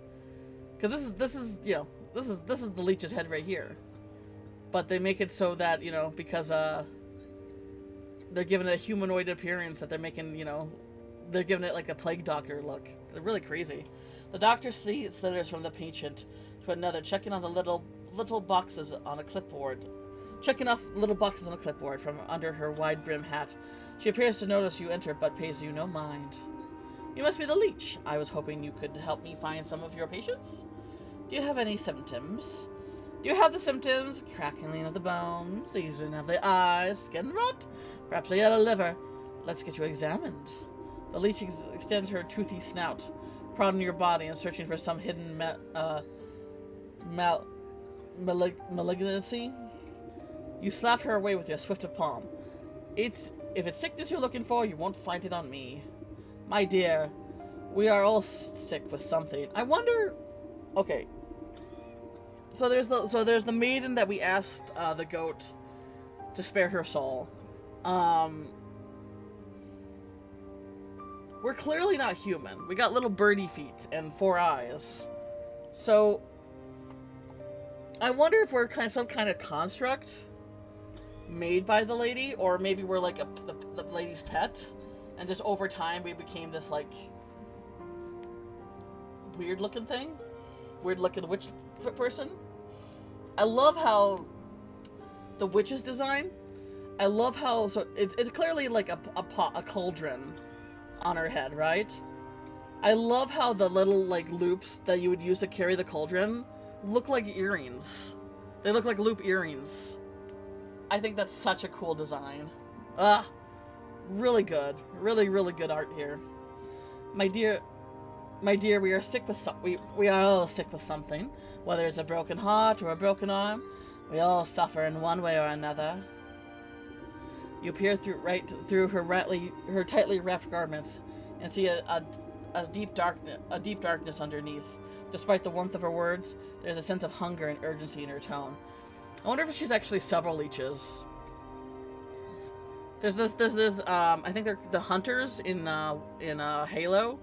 Because this is, you know, this is the leech's head right here. But they make it so that, you know, because, they're giving it a humanoid appearance, that they're making, you know, they're giving it like a plague doctor look. They're really crazy. The doctor slithers from the patient to another, checking on the little boxes on a clipboard. Checking off little boxes on a clipboard from under her wide-brim hat. She appears to notice you enter, but pays you no mind. You must be the leech. I was hoping you could help me find some of your patients. Do you have any symptoms? Do you have the symptoms? Crackling of the bones, seasoning of the eyes, skin rot, perhaps a yellow liver. Let's get you examined. The leech extends her toothy snout, prodding your body and searching for some hidden malignancy. You slap her away with your swift palm. If it's sickness you're looking for, you won't find it on me. My dear, we are all sick with something. I wonder... Okay. So there's the maiden that we asked the goat to spare her soul. We're clearly not human. We got little birdie feet and 4 eyes. So I wonder if we're some kind of construct made by the lady, or maybe we're like the lady's pet, and just over time we became this like weird looking thing, weird looking witch person. I love how the witch's design. I love how it's clearly like a cauldron on her head, right? I love how the little like loops that you would use to carry the cauldron look like earrings. They look like loop earrings. I think that's such a cool design. Really good. Really, really good art here. My dear, we are sick with we are all sick with something. Whether it's a broken heart or a broken arm, we all suffer in one way or another. You peer through her tightly wrapped garments and see a deep darkness underneath. Despite the warmth of her words, there's a sense of hunger and urgency in her tone. I wonder if she's actually several leeches. There's I think they're the hunters in Halo.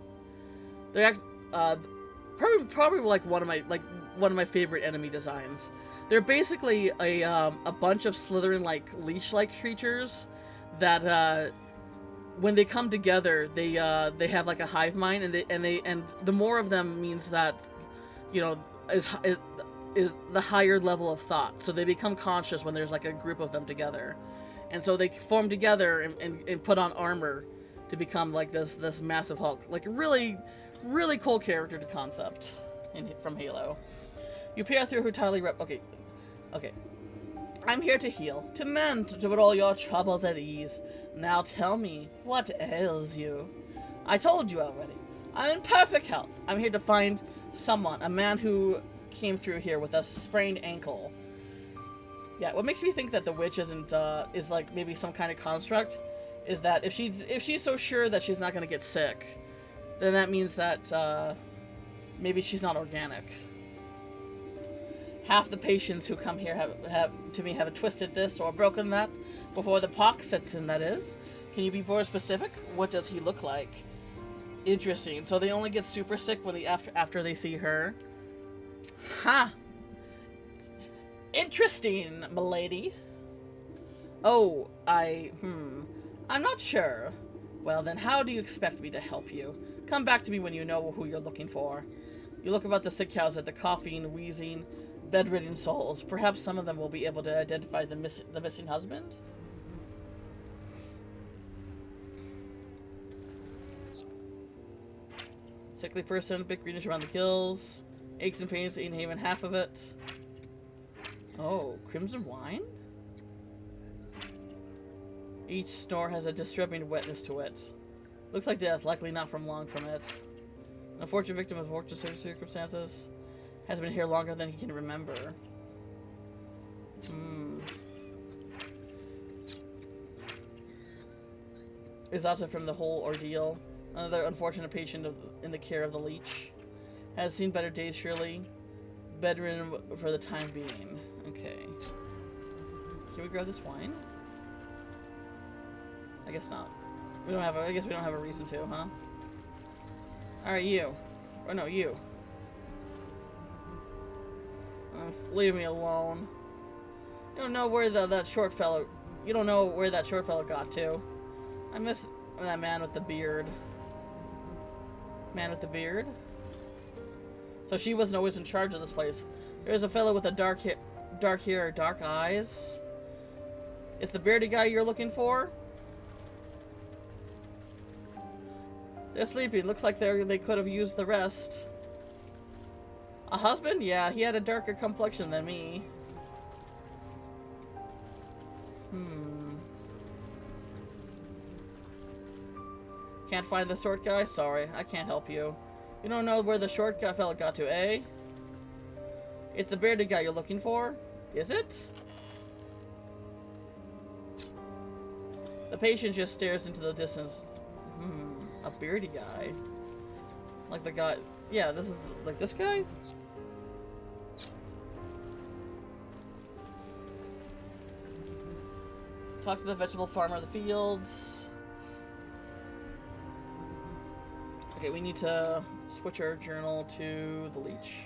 They're probably like one of my favorite enemy designs. They're basically a bunch of Slytherin-like leash-like creatures that when they come together, they have like a hive mind, and the more of them means that, you know, is the higher level of thought. So they become conscious when there's like a group of them together, and so they form together and put on armor to become like this massive Hulk. Like really, really cool character to concept from Halo. You peer through her tightly wrapped. Okay. I'm here to heal, to mend, to put all your troubles at ease. Now tell me, what ails you? I told you already. I'm in perfect health. I'm here to find someone, a man who came through here with a sprained ankle. Yeah, what makes me think that the witch is like maybe some kind of construct is that if she's so sure that she's not going to get sick, then that means that maybe she's not organic. Half the patients who come here have twisted this or broken that before the pox sets in, that is. Can you be more specific? What does he look like? Interesting. So they only get super sick when after they see her. Ha! Interesting, milady. Oh, I'm not sure. Well, then how do you expect me to help you? Come back to me when you know who you're looking for. You look about the sick cows at the coughing, wheezing, bedridden souls. Perhaps some of them will be able to identify the missing husband? Sickly person, bit greenish around the gills. Aches and pains, ain't even half of it. Oh, crimson wine? Each snore has a disturbing wetness to it. Looks like death, likely not from long from it. An unfortunate victim of fortunate circumstances has been here longer than he can remember. Exhausted from the whole ordeal. Another unfortunate patient in the care of the leech. Has seen better days, surely. Bedridden for the time being. Okay. Can we grab this wine? I guess not. I guess we don't have a reason to, huh? Alright, you. Oh no, you. Leave me alone. You don't know where that short fellow. You don't know where that short fellow got to. I miss that man with the beard. Man with the beard. So she wasn't always in charge of this place. There's a fellow with a dark hair, dark eyes. It's the bearded guy you're looking for. They're sleeping. Looks like they could have used the rest. A husband? Yeah, he had a darker complexion than me. Can't find the short guy? Sorry, I can't help you. You don't know where the short guy fella got to, eh? It's the bearded guy you're looking for? Is it? The patient just stares into the distance. A beardy guy. Like the guy... Yeah, this is... Like this guy? Talk to the vegetable farmer of the fields. Okay, we need to switch our journal to the leech.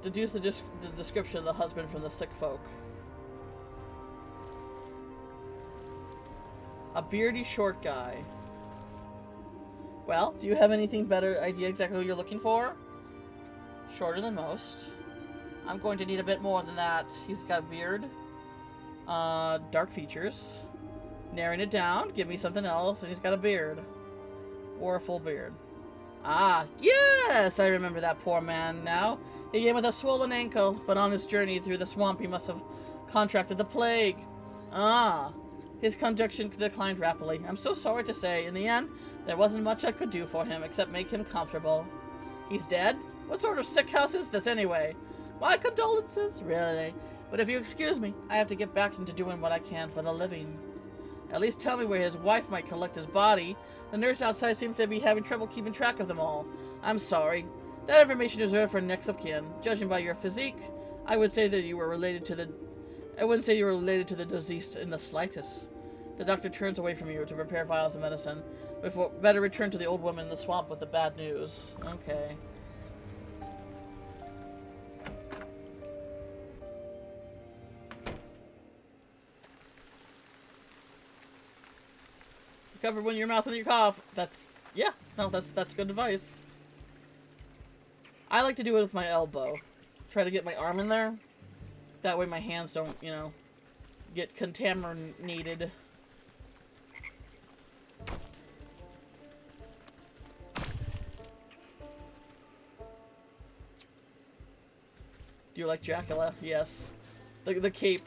Deduce the description of the husband from the sick folk. A beardy short guy. Well, do you have anything better idea exactly what you're looking for? Shorter than most. I'm going to need a bit more than that. He's got a beard. Dark features. Narrowing it down, give me something else, and he's got a beard. Or a full beard. Ah, yes! I remember that poor man now. He came with a swollen ankle, but on his journey through the swamp he must have contracted the plague. Ah, his condition declined rapidly. I'm so sorry to say, in the end, there wasn't much I could do for him except make him comfortable. He's dead? What sort of sick house is this anyway? My condolences, really. But if you excuse me, I have to get back into doing what I can for the living. At least tell me where his wife might collect his body. The nurse outside seems to be having trouble keeping track of them all. I'm sorry. That information is reserved for next of kin. Judging by your physique, I would say that you were related to the... I wouldn't say you were related to the deceased in the slightest. The doctor turns away from you to prepare vials of medicine. Before, better return to the old woman in the swamp with the bad news. Okay. Cover one in your mouth when you cough. That's... Yeah. No, that's good advice. I like to do it with my elbow. Try to get my arm in there. That way my hands don't, you know, get contaminated. Do you like Dracula? Yes. The cape.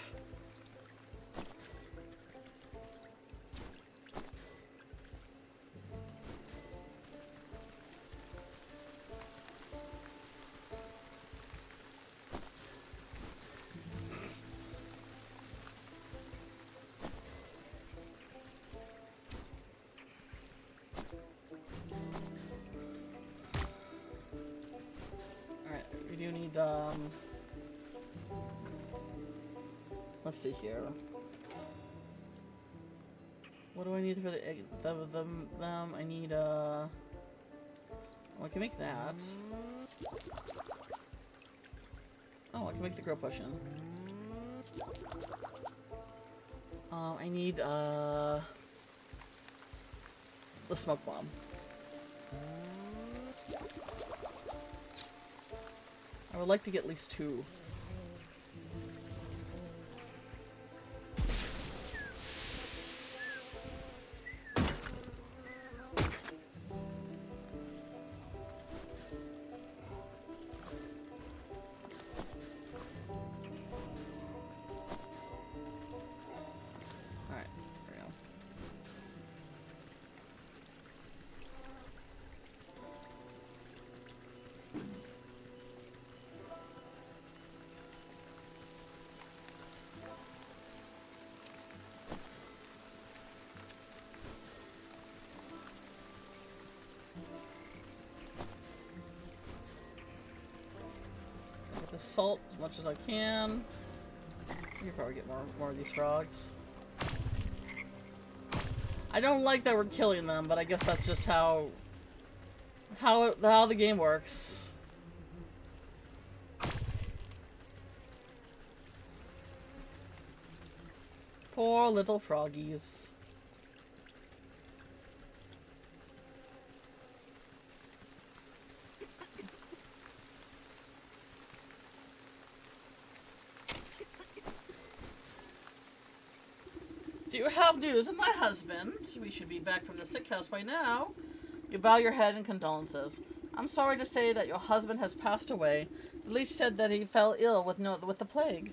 Let's see here. What do I need for the egg? I need, well, I can make that. Oh, I can make the grow potion. I need, the smoke bomb. I would like to get at least 2. Salt as much as I can. You can probably get more of these frogs. I don't like that we're killing them, but I guess that's just how the game works. Poor little froggies. Do you have news of my husband? We should be back from the sick house by now. You bow your head in condolences. I'm sorry to say that your husband has passed away. The leech said that he fell ill with the plague.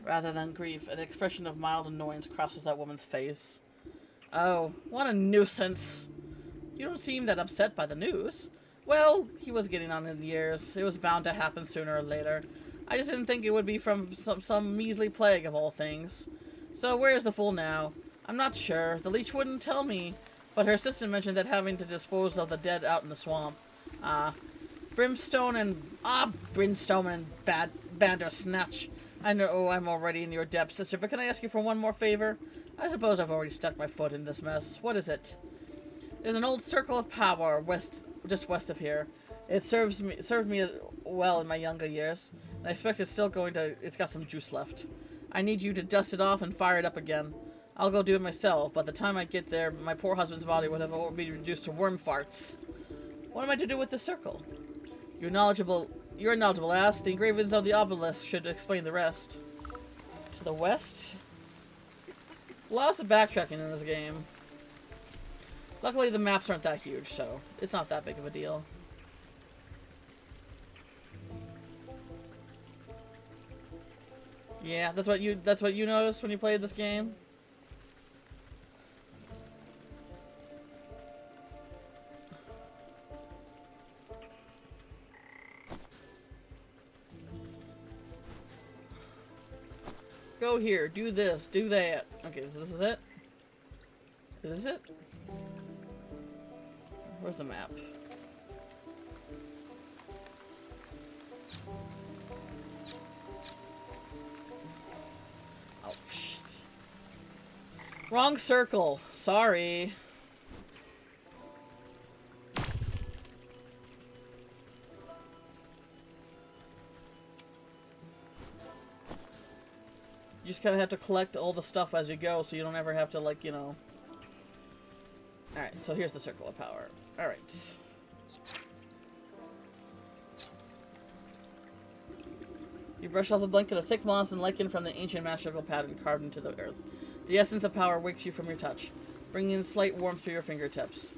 Rather than grief, an expression of mild annoyance crosses that woman's face. Oh, what a nuisance. You don't seem that upset by the news. Well, he was getting on in years. It was bound to happen sooner or later. I just didn't think it would be from some measly plague of all things. So where's the fool now? I'm not sure. The leech wouldn't tell me, but her assistant mentioned that having to dispose of the dead out in the swamp. Brimstone and Bandersnatch. I know I'm already in your depth, sister, but can I ask you for one more favor? I suppose I've already stuck my foot in this mess. What is it? There's an old circle of power just west of here. It served me well in my younger years, and I expect it's got some juice left. I need you to dust it off and fire it up again. I'll go do it myself, but the time I get there, my poor husband's body would have been reduced to worm farts. What am I to do with the circle? You're a knowledgeable ass. The engravings of the obelisk should explain the rest. To the west? Lots of backtracking in this game. Luckily, the maps aren't that huge, so it's not that big of a deal. Yeah, that's what you noticed when you played this game? Go here, do this, do that. Okay, so this is it? Is this it? Where's the map? Oh, shit. Wrong circle. Sorry. You just kind of have to collect all the stuff as you go, so you don't ever have to, like, you know... Alright, so here's the circle of power. Alright. You brush off a blanket of thick moss and lichen from the ancient magical pattern carved into the earth. The essence of power wakes you from your touch, bringing slight warmth to your fingertips.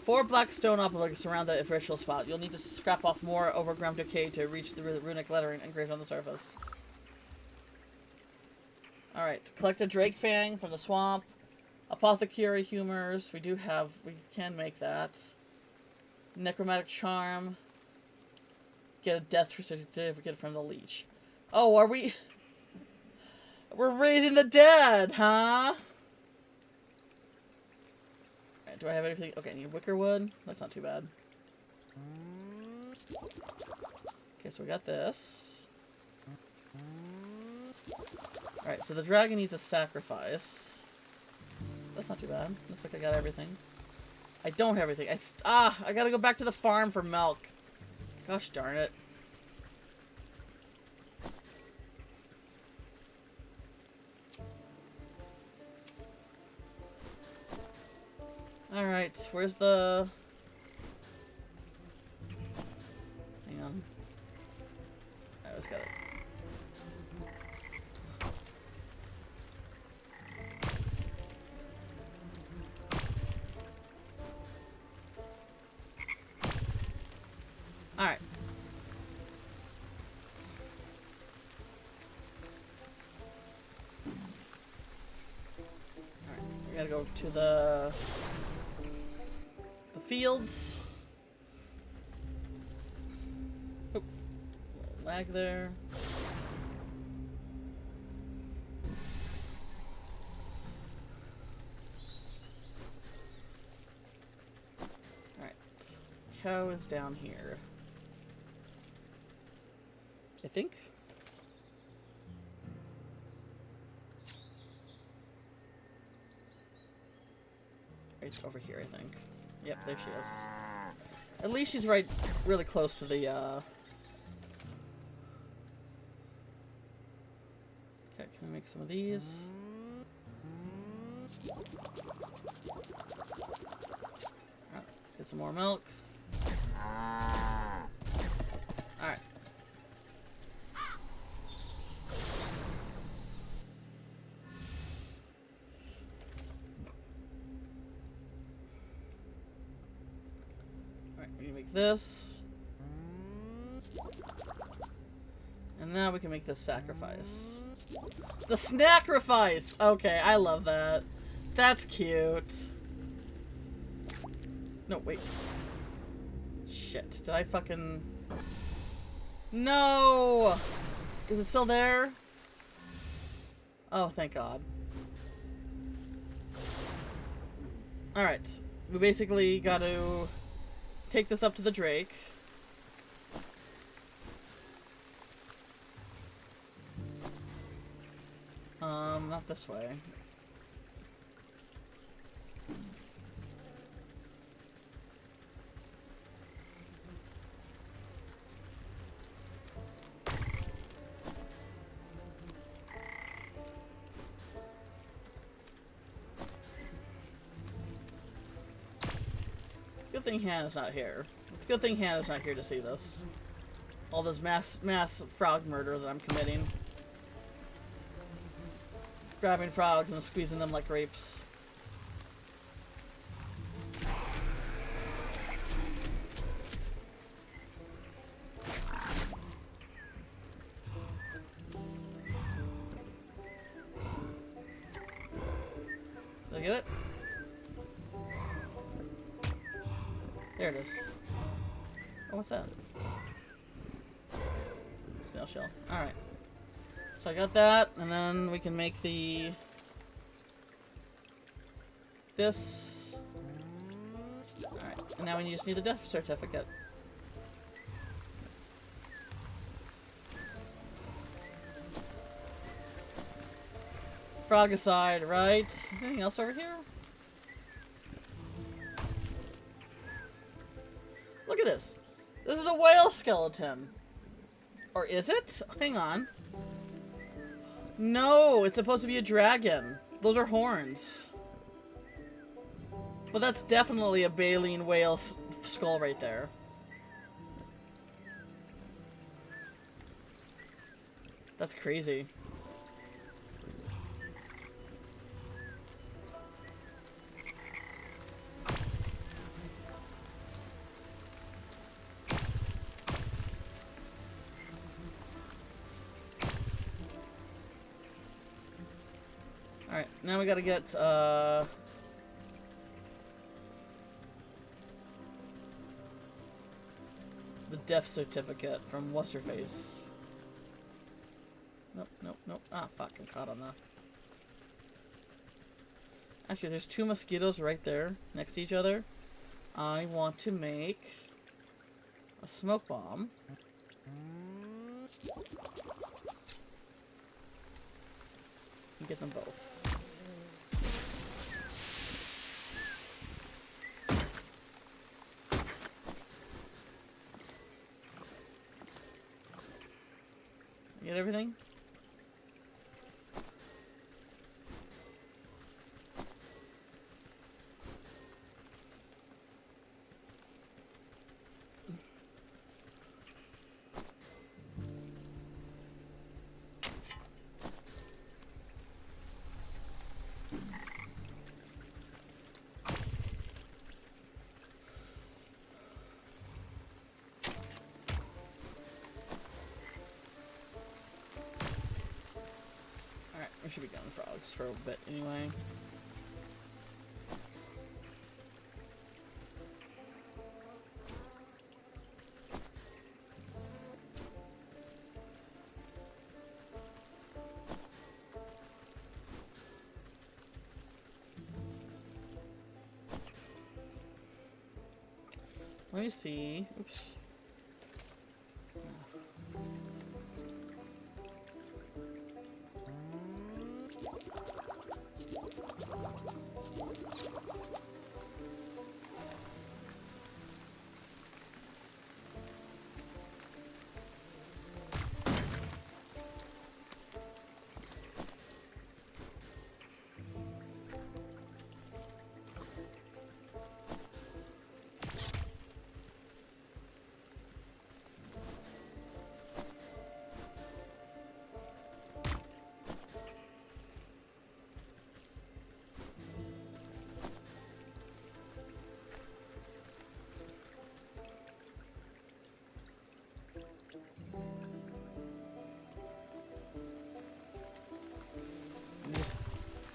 4 black stone obelisks surround the ritual spot. You'll need to scrap off more overgrown decay to reach the runic lettering engraved on the surface. Alright, collect a drake fang from the swamp. Apothecary humors. We can make that. Necromantic charm. Get a death certificate from the leech. Oh, are we... We're raising the dead, huh? Right, do I have anything? Okay, I need wicker wood. That's not too bad. Okay, so we got this. Alright, so the dragon needs a sacrifice. That's not too bad. Looks like I got everything. I don't have everything. I gotta go back to the farm for milk. Gosh darn it. Alright, where's the... Hang on. I just got it. Alright. Alright, we gotta go to the fields. Oop. Little lag there. Alright. Cow is down here. I think. Right over here, I think. Yep, there she is. At least she's really close to the, Okay, can I make some of these? Alright, let's get some more milk. Alright. We can make this. And now we can make this sacrifice. The snacrifice! Okay, I love that. That's cute. No, wait. Shit, did I fucking... No! Is it still there? Oh, thank God. Alright. We basically got to take this up to the Drake. Not this way. Good thing Hannah's not here. It's a good thing Hannah's not here to see this. All this mass frog murder that I'm committing. Grabbing frogs and squeezing them like grapes. Did I get it? There it is. Oh, what's that? Snail shell. Alright. So I got that, and then we can make the... this. Alright, and now we just need the death certificate. Frog aside, right? Anything else over here? Look at this. This is a whale skeleton. Or is it? Hang on. No, it's supposed to be a dragon. Those are horns. Well, that's definitely a baleen whale skull right there. That's crazy. Alright, now we gotta get, the death certificate from What's-Her-Face. Nope, nope, nope. Ah, fuck, I'm caught on that. Actually, there's two mosquitoes right there, next to each other. I want to make a smoke bomb. And get them both. You get everything? We should be gunning frogs for a bit anyway. Let me see. Oops.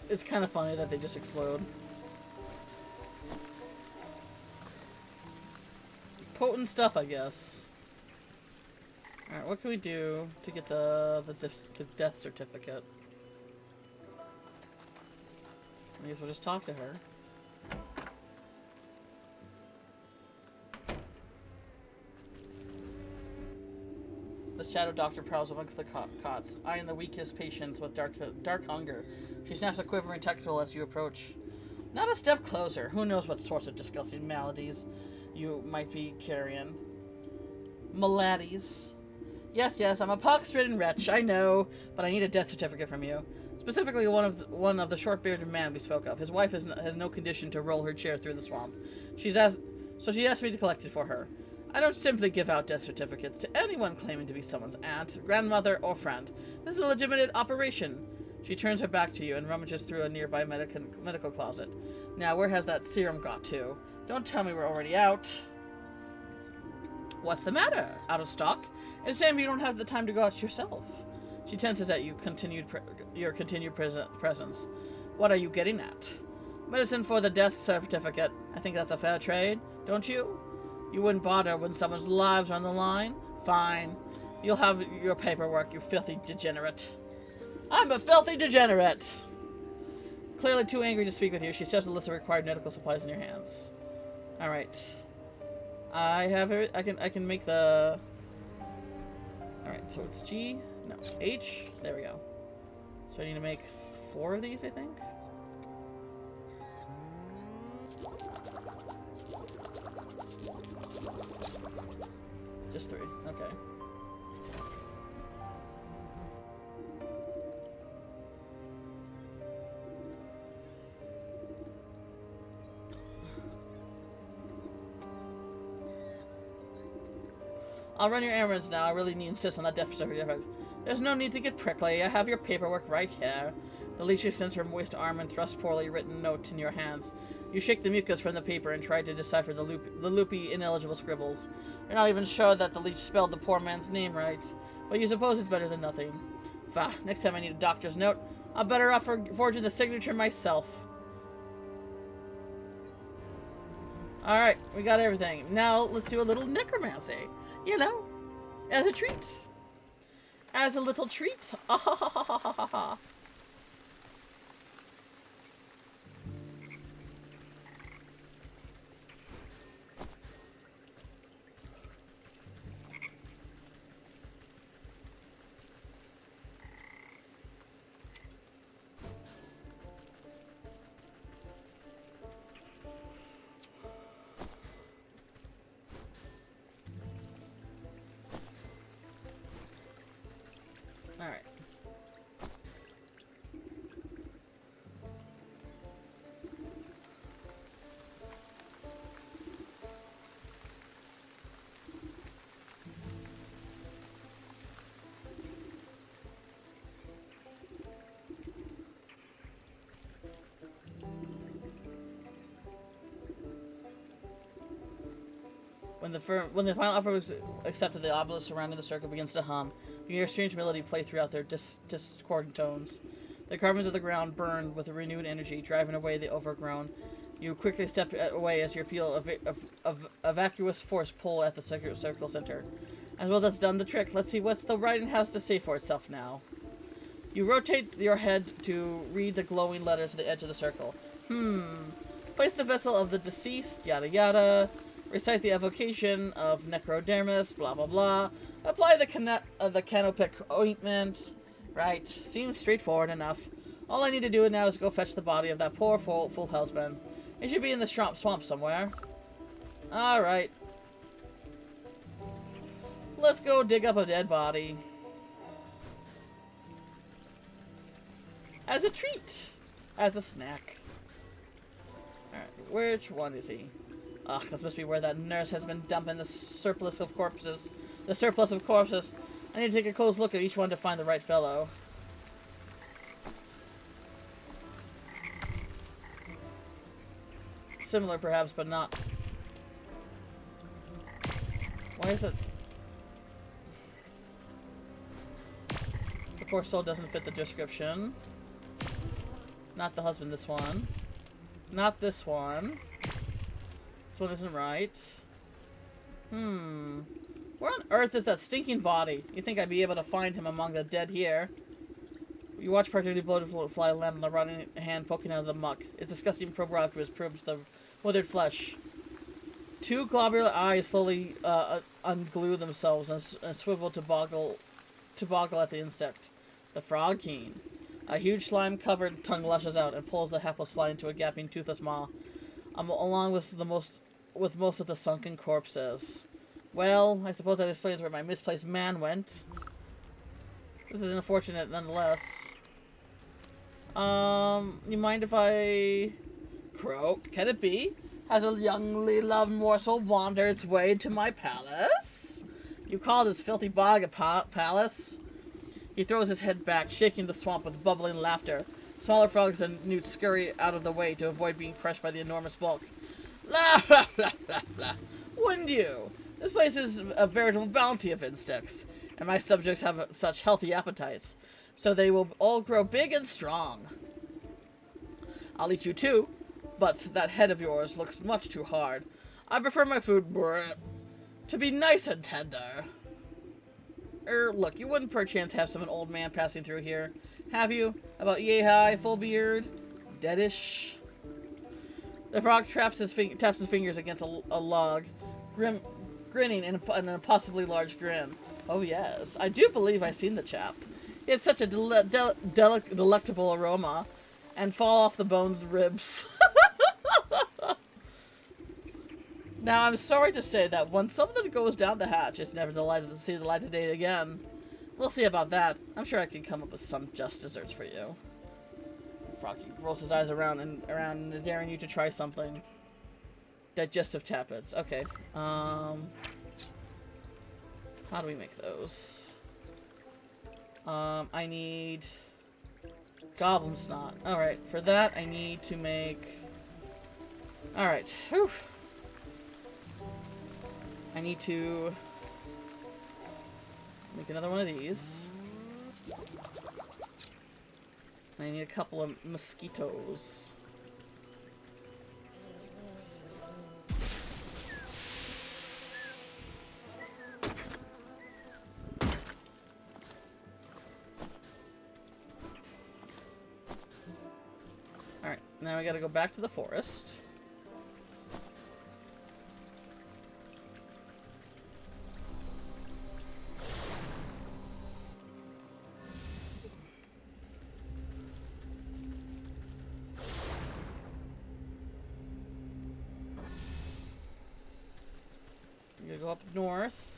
It's kind of funny that they just explode. Potent stuff, I guess. Alright, what can we do to get the death certificate? I guess we'll just talk to her. The shadow doctor prowls amongst the cots, eyeing the weakest patients with dark hunger. She snaps a quivering tentacle as you approach. Not a step closer. Who knows what sorts of disgusting maladies you might be carrying. Maladies. Yes, I'm a pox-ridden wretch, I know, but I need a death certificate from you. Specifically one of the short-bearded man we spoke of. His wife has no condition to roll her chair through the swamp. She asked me to collect it for her. I don't simply give out death certificates to anyone claiming to be someone's aunt, grandmother, or friend. This is a legitimate operation. She turns her back to you and rummages through a nearby medical closet. Now, where has that serum got to? Don't tell me we're already out. What's the matter? Out of stock? It's a shame you don't have the time to go out yourself. She tenses at your continued presence. What are you getting at? Medicine for the death certificate. I think that's a fair trade, don't you? You wouldn't bother when someone's lives are on the line? Fine. You'll have your paperwork, you filthy degenerate. I'm a filthy degenerate! Clearly too angry to speak with you, she shoves a list of required medical supplies in your hands. Alright. I have it. I can make the... Alright, so it's G. No, H. There we go. So I need to make 4 of these, I think. Just 3. Okay. I'll run your errands now. I really need to insist on that death certificate. There's no need to get prickly. I have your paperwork right here. The leech extends her moist arm and thrusts poorly written note in your hands. You shake the mucus from the paper and try to decipher the loopy, ineligible scribbles. You're not even sure that the leech spelled the poor man's name right, but you suppose it's better than nothing. Bah, next time I need a doctor's note, I'm better off forging the signature myself. Alright, we got everything. Now, let's do a little necromancy. You know, as a treat. As a little treat. Ah ha ha ha ha ha ha. Alright. When the final offer was accepted, the obelisk surrounding the circle begins to hum. You hear a strange melody play throughout their discordant tones. The carvings of the ground burn with a renewed energy, driving away the overgrown. You quickly step away as you feel a vacuous force pull at the circle center. As well, that's done the trick. Let's see what the writing has to say for itself now. You rotate your head to read the glowing letters at the edge of the circle. Place the vessel of the deceased, yada yada. Recite the evocation of necrodermis, blah blah blah. Apply the canopic ointment. Right, seems straightforward enough. All I need to do now is go fetch the body of that poor full husband. It should be in the swamp somewhere. Alright. Let's go dig up a dead body. As a treat. As a snack. Alright, which one is he? Ugh, this must be where that nurse has been dumping the surplus of corpses. I need to take a close look at each one to find the right fellow. Similar, perhaps, but not. Why is it? The poor soul doesn't fit the description. Not the husband, this one. Not this one. This one isn't right. Where on earth is that stinking body? You think I'd be able to find him among the dead here? You watch particularly bloated fly land on the rotting hand poking out of the muck. Its disgusting proboscis probes the withered flesh. Two globular eyes slowly unglue themselves and swivel to boggle at the insect. The frog king. A huge slime-covered tongue lashes out and pulls the hapless fly into a gaping, toothless maw, along with most of the sunken corpses. Well, I suppose that explains where my misplaced man went. This is unfortunate nonetheless. You mind if I croak? Can it be? Has a youngly loved morsel wandered its way to my palace? You call this filthy bog a palace? He throws his head back, shaking the swamp with bubbling laughter. Smaller frogs and newts scurry out of the way to avoid being crushed by the enormous bulk. La la la la la! Wouldn't you? This place is a veritable bounty of insects, and my subjects have such healthy appetites, so they will all grow big and strong. I'll eat you too, but that head of yours looks much too hard. I prefer my food to be nice and tender. Look, you wouldn't perchance have some old man passing through here, have you? About yay high, full beard, deadish. The frog taps his fingers against a log, grinning in a possibly large grin. Oh yes, I do believe I've seen the chap. He had such a delectable aroma, and fall off the boned ribs. Now, I'm sorry to say that when something goes down the hatch, it's never delighted to see the light of day again. We'll see about that. I'm sure I can come up with some just desserts for you. Froggy rolls his eyes around, daring you to try something. Digestive tablets. Okay. How do we make those? I need goblin snot. Alright, for that I need to make... Alright. Whew. I need to make another one of these. And I need a couple of mosquitoes. Alright, now I gotta go back to the forest. Go up north.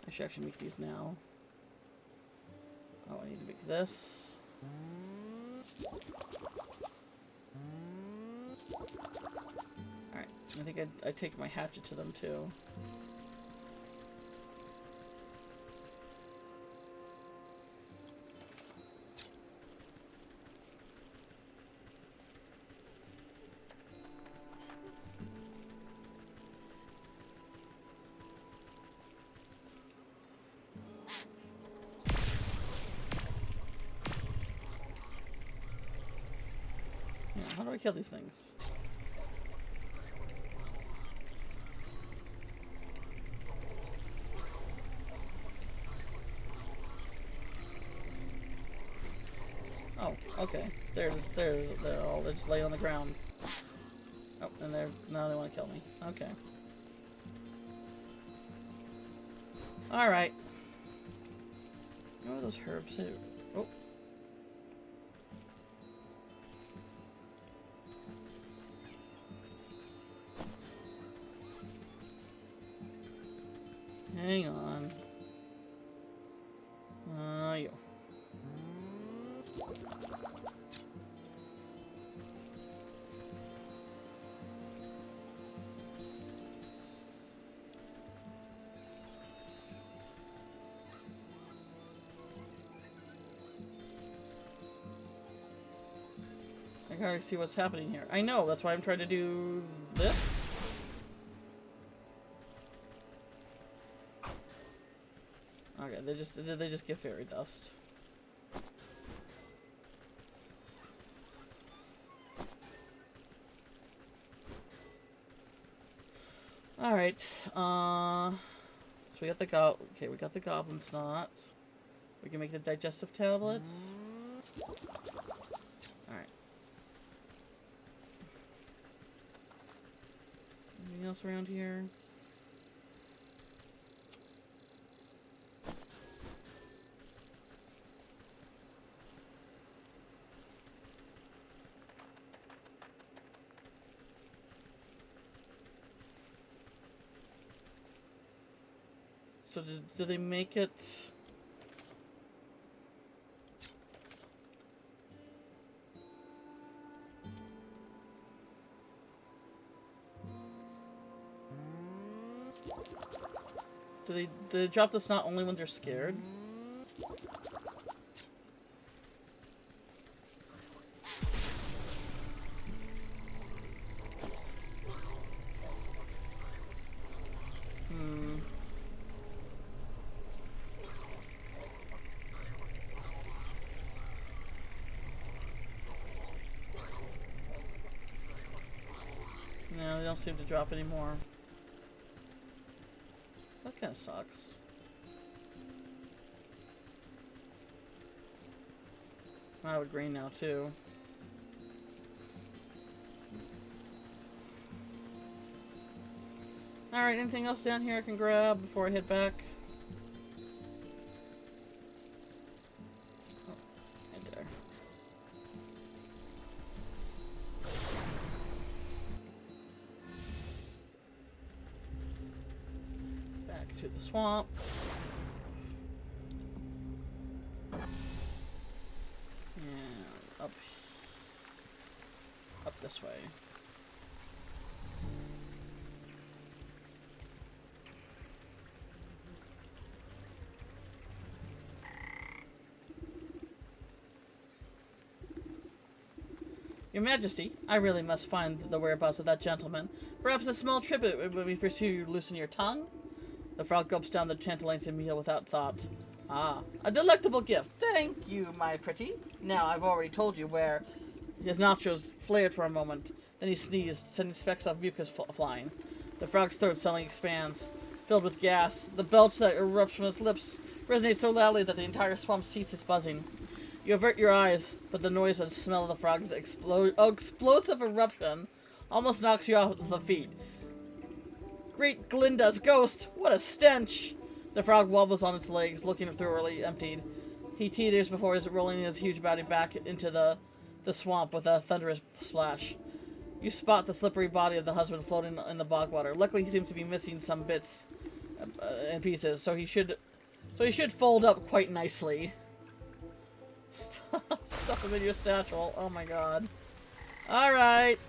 I should actually make these now. Oh, I need to make this. Alright, I think I'd take my hatchet to them too. How do I kill these things? Oh, okay. They're just laying on the ground. Oh, and now they want to kill me. Okay. Alright. What are those herbs too? Oh. Hang on. You. I gotta see what's happening here. I know, that's why I'm trying to do this. Okay, they just get fairy dust. Alright, so we got the okay, we got the goblin snot. We can make the digestive tablets. Alright. Anything else around here? So do they make it... Do they drop this not only when they're scared? No, they don't seem to drop anymore. That kind of sucks. I'm out of green now, too. Alright, anything else down here I can grab before I head back? Oh, right there. Back to the swamp. And up this way. Your Majesty, I really must find the whereabouts of that gentleman. Perhaps a small tribute when we pursue you loosen your tongue? The frog gulps down the tantalizing meal without thought. Ah, a delectable gift. Thank you, my pretty. Now, I've already told you where his nostrils flared for a moment. Then he sneezed, sending specks of mucus flying. The frog's throat suddenly expands, filled with gas. The belch that erupts from his lips resonates so loudly that the entire swamp ceases buzzing. You avert your eyes, but the noise and smell of the frog's explosive eruption almost knocks you off the feet. Great Glinda's ghost! What a stench! The frog wobbles on its legs, looking thoroughly emptied. He teeters before rolling his huge body back into the swamp with a thunderous splash. You spot the slippery body of the husband floating in the bog water. Luckily, he seems to be missing some bits and pieces, so he should fold up quite nicely. Stuff him in your satchel. Oh my god. Alright.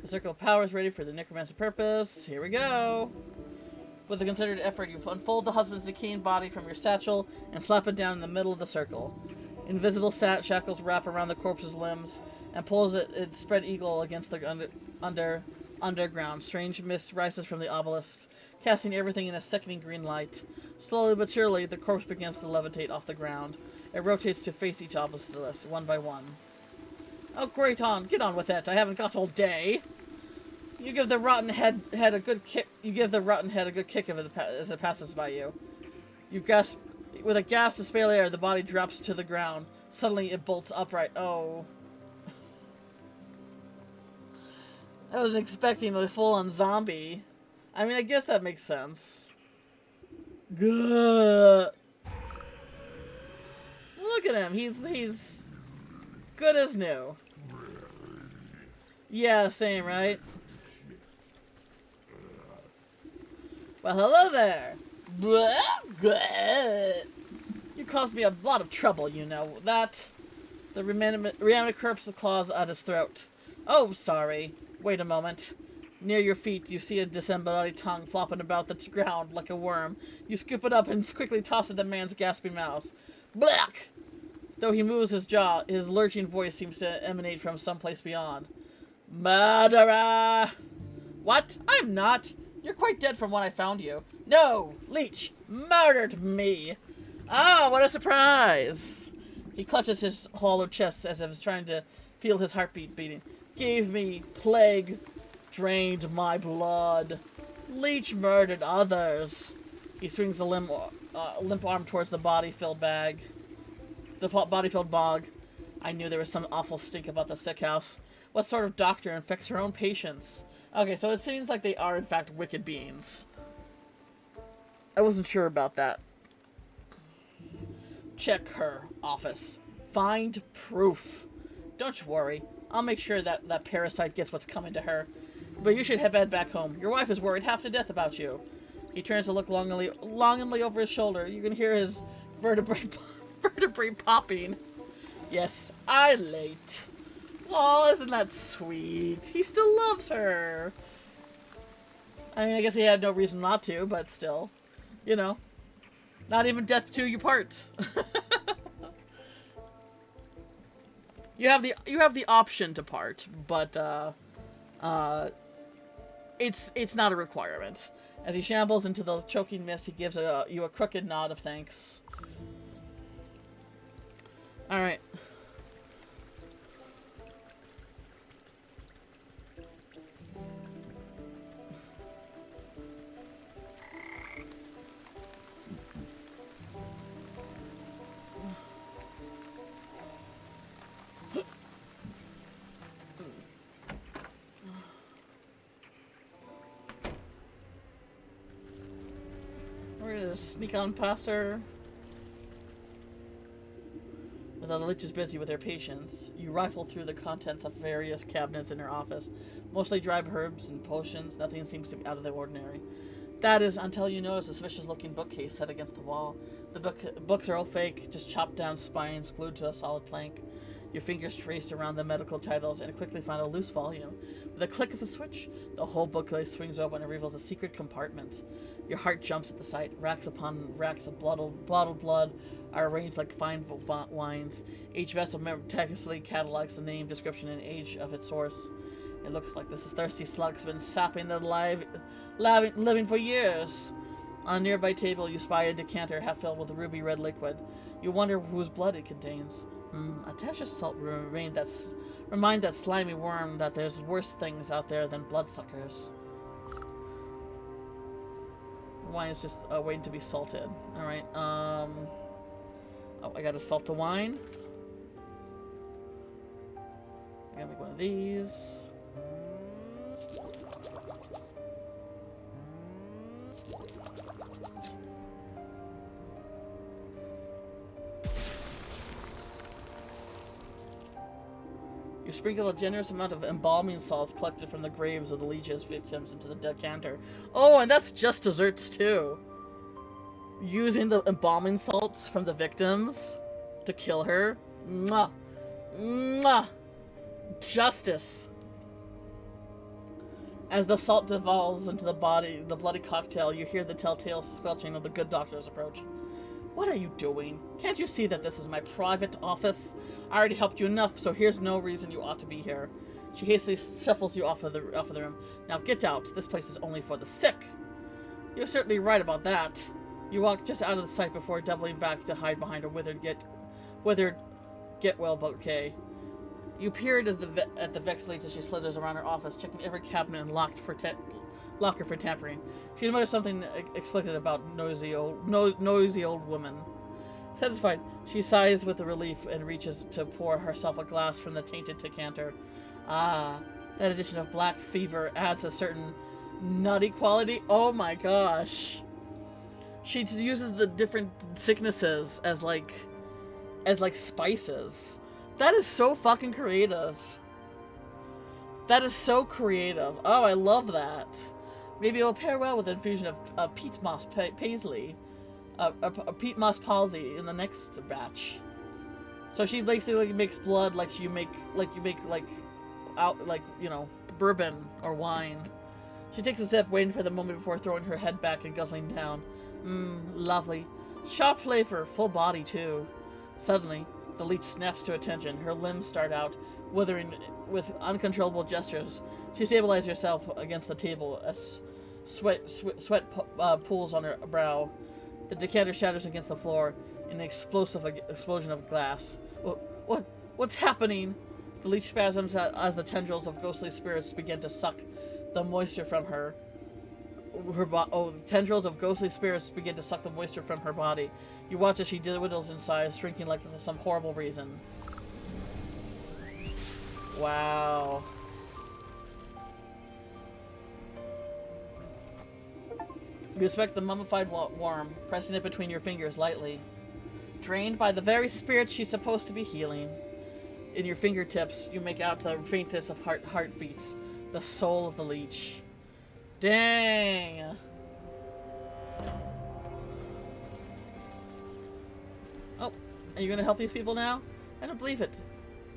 The circle of power is ready for the necromancer purpose. Here we go. With a considered effort, you unfold the husband's decaying body from your satchel and slap it down in the middle of the circle. Invisible shackles wrap around the corpse's limbs and pulls it spread eagle against the underground. Strange mist rises from the obelisks, casting everything in a sickening green light. Slowly but surely, the corpse begins to levitate off the ground. It rotates to face each obelisk, one by one. Oh, great on! Get on with it! I haven't got all day! You give the rotten head a good kick. You give the rotten head a good kick as it passes by you. You gasp. With a gasp of spale air, the body drops to the ground. Suddenly, it bolts upright. Oh. I wasn't expecting a full-on zombie. I mean, I guess that makes sense. Good. Look at him. He's good as new. Yeah, same, right? Well, hello there. You caused me a lot of trouble, you know. That... The reanimated corpse claws at his throat. Oh, sorry. Wait a moment. Near your feet, you see a disembodied tongue flopping about the ground like a worm. You scoop it up and quickly toss it at the man's gasping mouth. Black! Though he moves his jaw, his lurching voice seems to emanate from someplace beyond. Murderer! What? I'm not! You're quite dead from when I found you. No! Leech! Murdered me! Ah, what a surprise! He clutches his hollow chest as if he's trying to feel his heartbeat beating. Gave me plague, drained my blood. Leech murdered others. He swings a limp arm towards the body-filled bag. The body-filled bog. I knew there was some awful stink about the sick house. What sort of doctor infects her own patients? Okay, so it seems like they are in fact wicked beings. I wasn't sure about that. Check her office. Find proof. Don't you worry. I'll make sure that that parasite gets what's coming to her. But you should head back home. Your wife is worried half to death about you. He turns to look longingly over his shoulder. You can hear his vertebrae popping. Yes, I late. Oh, isn't that sweet? He still loves her. I mean, I guess he had no reason not to, but still. You know. Not even death do you part. You have the option to part, but it's not a requirement. As he shambles into the choking mist, he gives you a crooked nod of thanks. All right. We're gonna sneak on past her. With other liches busy with their patients, you rifle through the contents of various cabinets in her office. Mostly dried herbs and potions. Nothing seems to be out of the ordinary. That is until you notice a suspicious-looking bookcase set against the wall. The books are all fake, just chopped down spines glued to a solid plank. Your fingers traced around the medical titles and quickly find a loose volume. With a click of a switch, the whole bookcase swings open and reveals a secret compartment. Your heart jumps at the sight. Racks upon racks of bottled blood are arranged like fine wines. Each vessel meticulously catalogs the name, description, and age of its source. It looks like this thirsty slug's been sapping the living for years. On a nearby table, you spy a decanter half filled with ruby red liquid. You wonder whose blood it contains. A dash of salt remind that slimy worm that there's worse things out there than bloodsuckers. Wine is just waiting to be salted. Alright, oh, I gotta salt the wine. I gotta make one of these. You sprinkle a generous amount of embalming salts collected from the graves of the leech's victims into the decanter. Oh, and that's just desserts too. Using the embalming salts from the victims to kill her. Mwah. Mwah. Justice. As the salt devolves into the bloody cocktail, you hear the telltale squelching of the good doctor's approach. What are you doing? Can't you see that this is my private office? I already helped you enough, so here's no reason you ought to be here. She hastily shuffles you off of the room. Now get out. This place is only for the sick. You're certainly right about that. You walk just out of the sight before doubling back to hide behind a withered get-well bouquet. You peered at the vexed lady as she slithers around her office, checking every cabinet and locker for tampering. She muttered something explicit about noisy old woman. Satisfied, she sighs with relief and reaches to pour herself a glass from the tainted decanter. Ah, that addition of black fever adds a certain nutty quality. Oh my gosh. She uses the different sicknesses as like spices. That is so fucking creative. That is so creative. Oh, I love that. Maybe it'll pair well with an infusion of peat moss paisley, peat moss palsy in the next batch. So she basically makes blood like you make bourbon or wine. She takes a sip, waiting for the moment before throwing her head back and guzzling down. Lovely. Sharp flavor, full body too. Suddenly, the leech snaps to attention. Her limbs start out, withering with uncontrollable gestures. She stabilizes herself against the table as sweat pools on her brow. The decanter shatters against the floor. in an explosive explosion of glass. What's happening? The leech spasms as the tendrils of ghostly spirits begin to suck the moisture from her. The tendrils of ghostly spirits begin to suck the moisture from her body. You watch as she dwindles in size, shrinking like for some horrible reason. Wow. You inspect the mummified worm, pressing it between your fingers lightly. Drained by the very spirit she's supposed to be healing. In your fingertips, you make out the faintest of heartbeats. The soul of the leech. Dang! Oh, are you gonna help these people now? I don't believe it.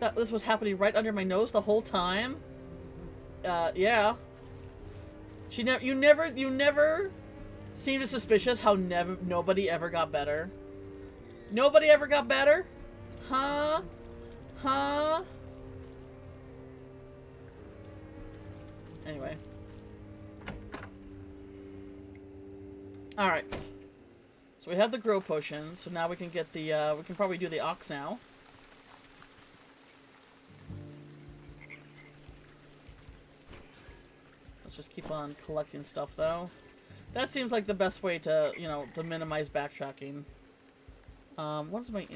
That this was happening right under my nose the whole time? Yeah. You never seemed suspicious how nobody ever got better. Nobody ever got better? Huh? Huh? Anyway. Alright. So we have the grow potion, so now we can get the, we can probably do the ox now. Let's just keep on collecting stuff, though. That seems like the best way to, you know, to minimize backtracking. What is my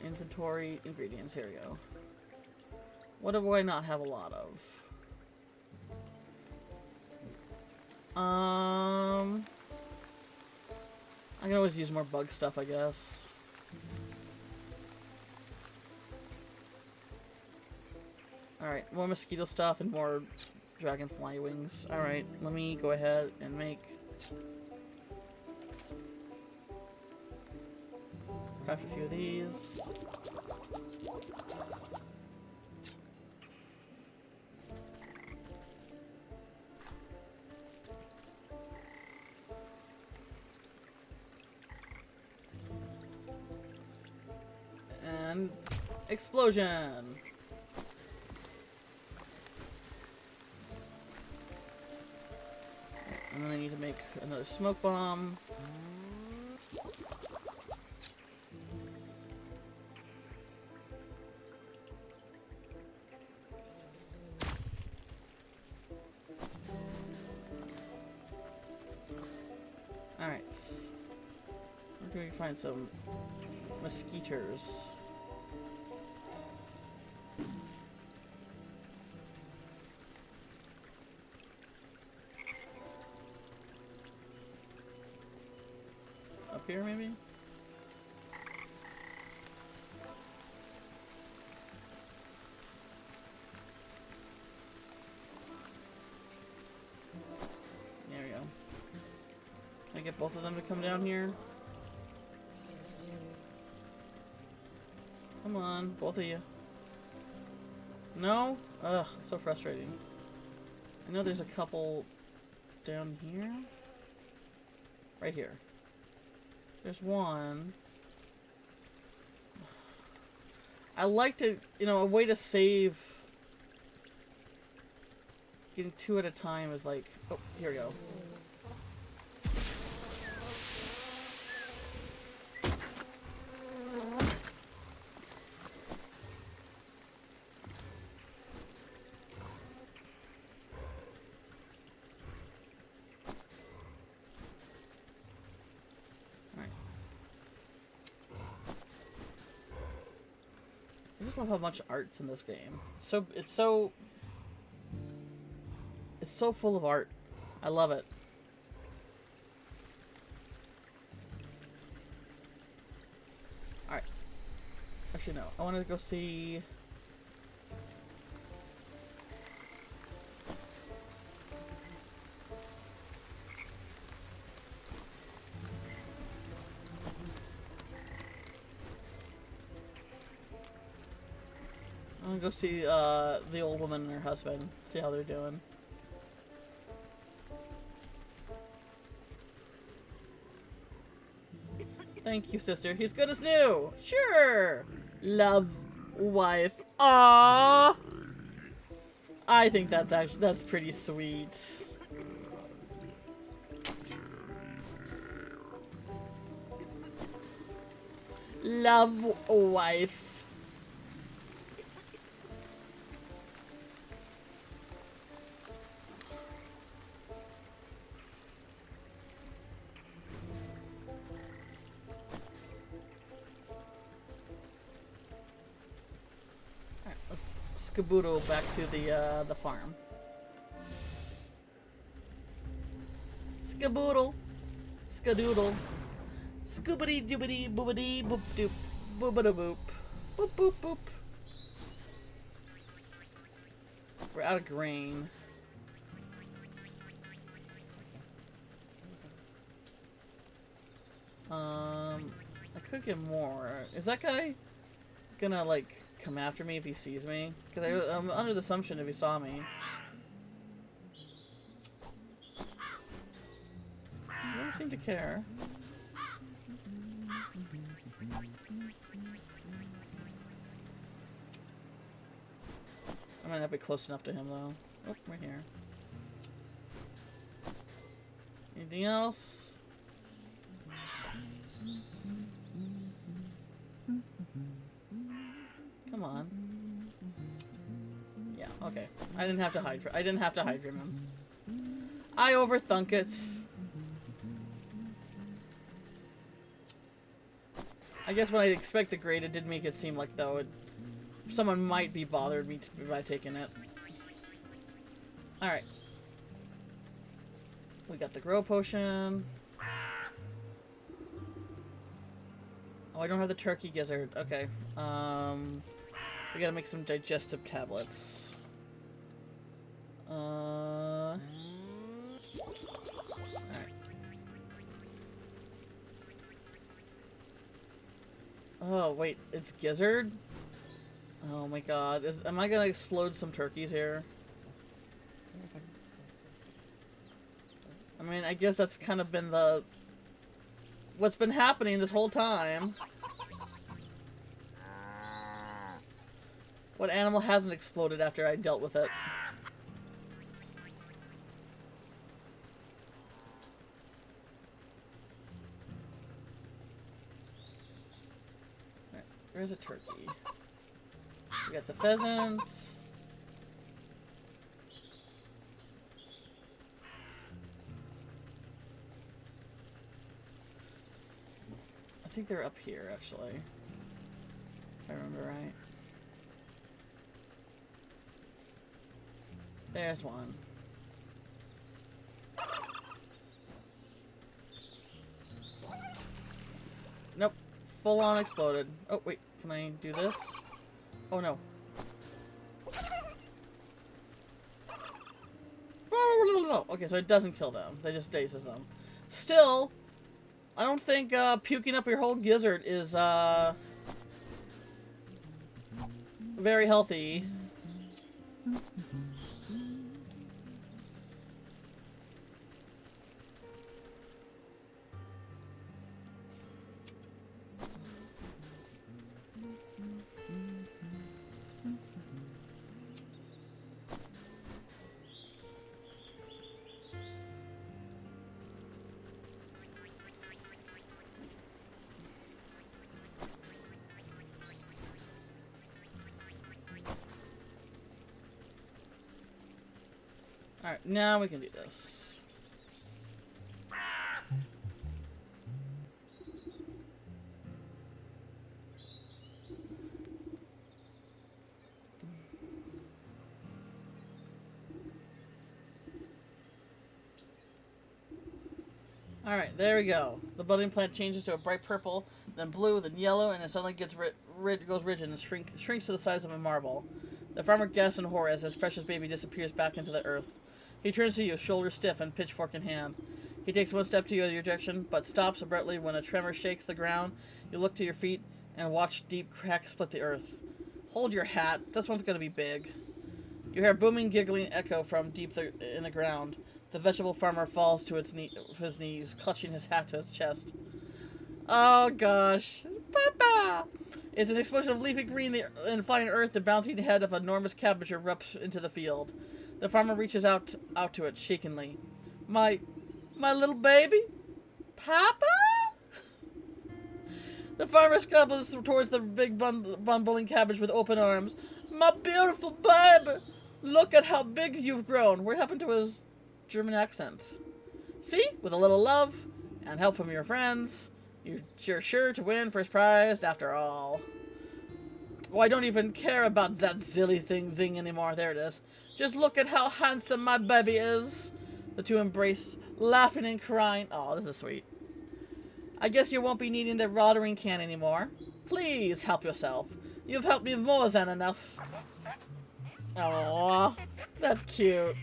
inventory ingredients, here we go. What do I not have a lot of? I can always use more bug stuff, I guess. Alright, more mosquito stuff and more dragonfly wings. Alright, let me go ahead and make... craft a few of these. And explosion. And then I need to make another smoke bomb. Alright. Where can we find some mosquitoes? Up here, maybe? There we go. Can I get both of them to come down here? Come on, both of you. No? Ugh, so frustrating. I know there's a couple down here. Right here. There's one. I like to, you know, a way to save getting two at a time is like, oh, here we go. I just love how much art's in this game. It's so full of art. I love it. Alright. Actually, no. I want to go see... I'm gonna go see the old woman and her husband, see how they're doing. Thank you, sister. He's good as new. Sure. Love, wife. Aww. I think that's pretty sweet. Love wife. Alright, let's skaboodle back to the farm. Skaboodle. Skadoodle. Scoobity doobity boobity boop doop. Boobada boop. Boop boop boop. We're out of grain. I could get more. Is that guy gonna, like, come after me if he sees me? Because I'm under the assumption if he saw me. He doesn't seem to care. I might not be close enough to him, though. Oh, right here. Anything else? Come on. Yeah, okay. I didn't have to hide from him. I overthunk it. I guess when I expect the grade, it did make it seem like, though, someone might be bothered by taking it. Alright. We got the grow potion. Oh, I don't have the turkey gizzard. Okay. We gotta make some digestive tablets. Alright. Oh, wait. It's gizzard? Oh my god. Am I gonna explode some turkeys here? I mean, I guess that's kind of been what's been happening this whole time. What animal hasn't exploded after I dealt with it? Right, there's a turkey. We got the pheasant. I think they're up here, actually. If I remember right. There's one. Nope. Full on exploded. Oh, wait. Can I do this? Oh, no. Okay, so it doesn't kill them. They just dazes them. Still, I don't think puking up your whole gizzard is very healthy. Alright, now we can do this. Alright, there we go. The budding plant changes to a bright purple, then blue, then yellow, and it suddenly gets goes rigid and shrinks to the size of a marble. The farmer gasps in horror as his precious baby disappears back into the earth. He turns to you, shoulders stiff and pitchfork in hand. He takes one step to your direction, but stops abruptly when a tremor shakes the ground. You look to your feet and watch deep cracks split the earth. Hold your hat. This one's gonna be big. You hear a booming, giggling echo from deep in the ground. The vegetable farmer falls to his knees, clutching his hat to his chest. Oh gosh. Papa! It's an explosion of leafy green and flying earth. The bouncing head of an enormous cabbage erupts into the field. The farmer reaches out to it, shakenly. My little baby? Papa? The farmer scrambles towards the big bumbling cabbage with open arms. My beautiful baby! Look at how big you've grown. What happened to his German accent? See? With a little love and help from your friends, you're sure to win first prize after all. Oh, I don't even care about that silly thing anymore. There it is. Just look at how handsome my baby is. The two embrace, laughing and crying. Oh, this is sweet. I guess you won't be needing the watering can anymore. Please help yourself. You've helped me more than enough. Aww, that's cute.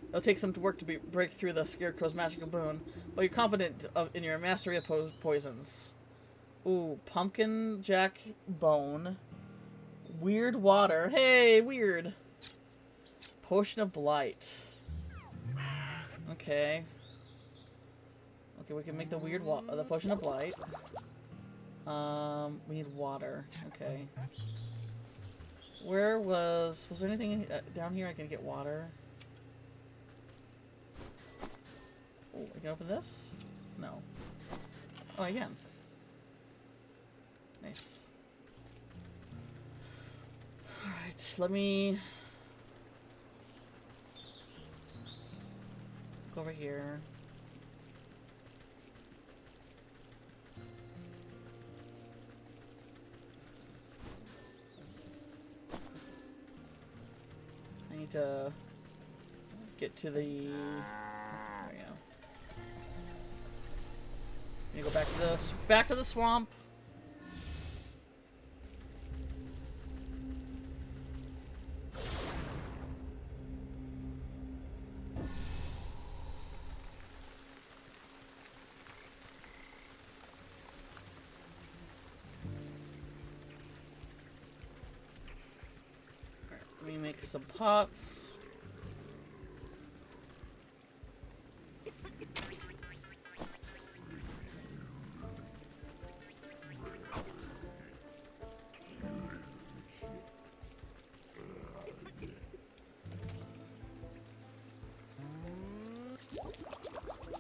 It'll take some work to break through the Scarecrow's magical boon, but you're confident in your mastery of poisons. Ooh, pumpkin jack bone. Weird water. Hey, weird. Potion of blight. Okay. Okay, we can make the the potion of blight. We need water. Okay. Where was there anything down here I can get water? Oh, I can open this? No. Oh, I can. Nice. Alright, let me go over here. I need to get to the... There we go. Need to go back to the swamp. Let me make some pots.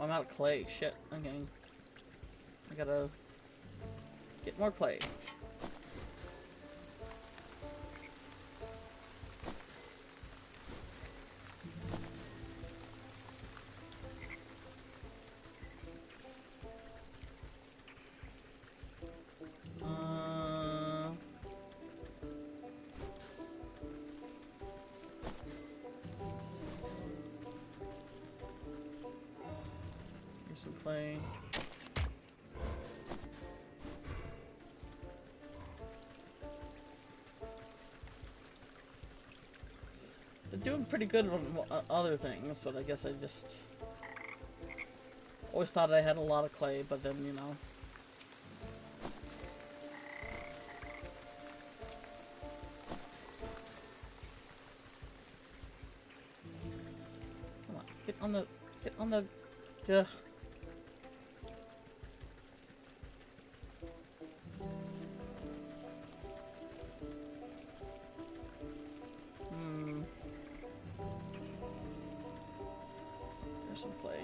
I'm out of clay. Shit. Okay. I gotta get more clay. Some clay. They're doing pretty good on other things, but I guess I just always thought I had a lot of clay, but then, you know. Come on, get on the, ugh. Some clay.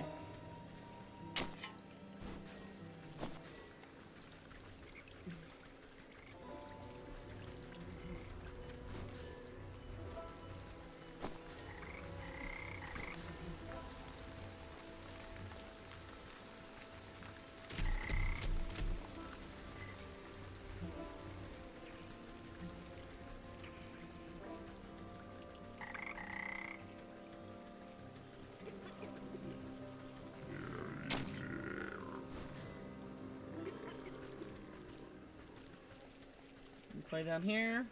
Play down here.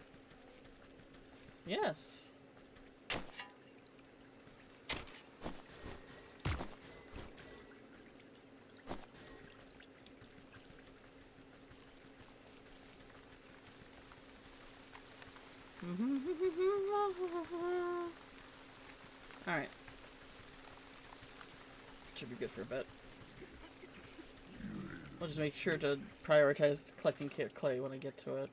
Yes. All right. Should be good for a bit. I'll just make sure to prioritize collecting clay when I get to it.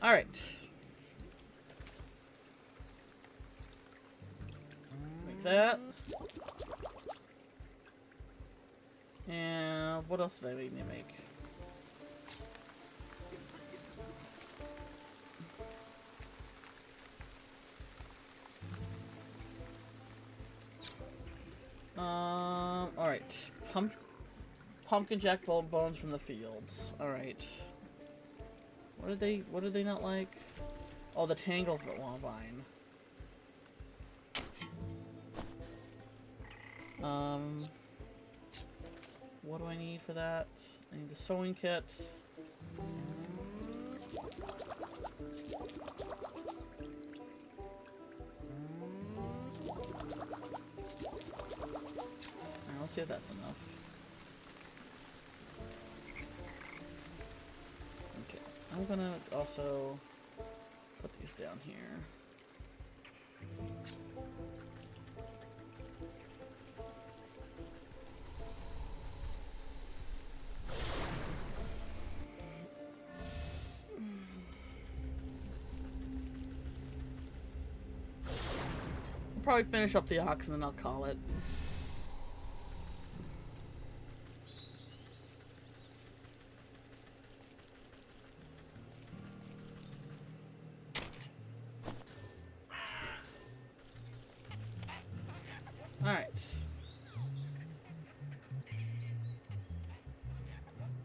Alright. Make that. And what else did I need to make? Alright. Pumpkin jack bones from the fields. Alright. What did they not like? Oh, the tangle vine. What do I need for that? I need the sewing kit. Alright, let's see if that's enough. Okay, I'm gonna also put these down here. I'll probably finish up the ox and then I'll call it. Alright.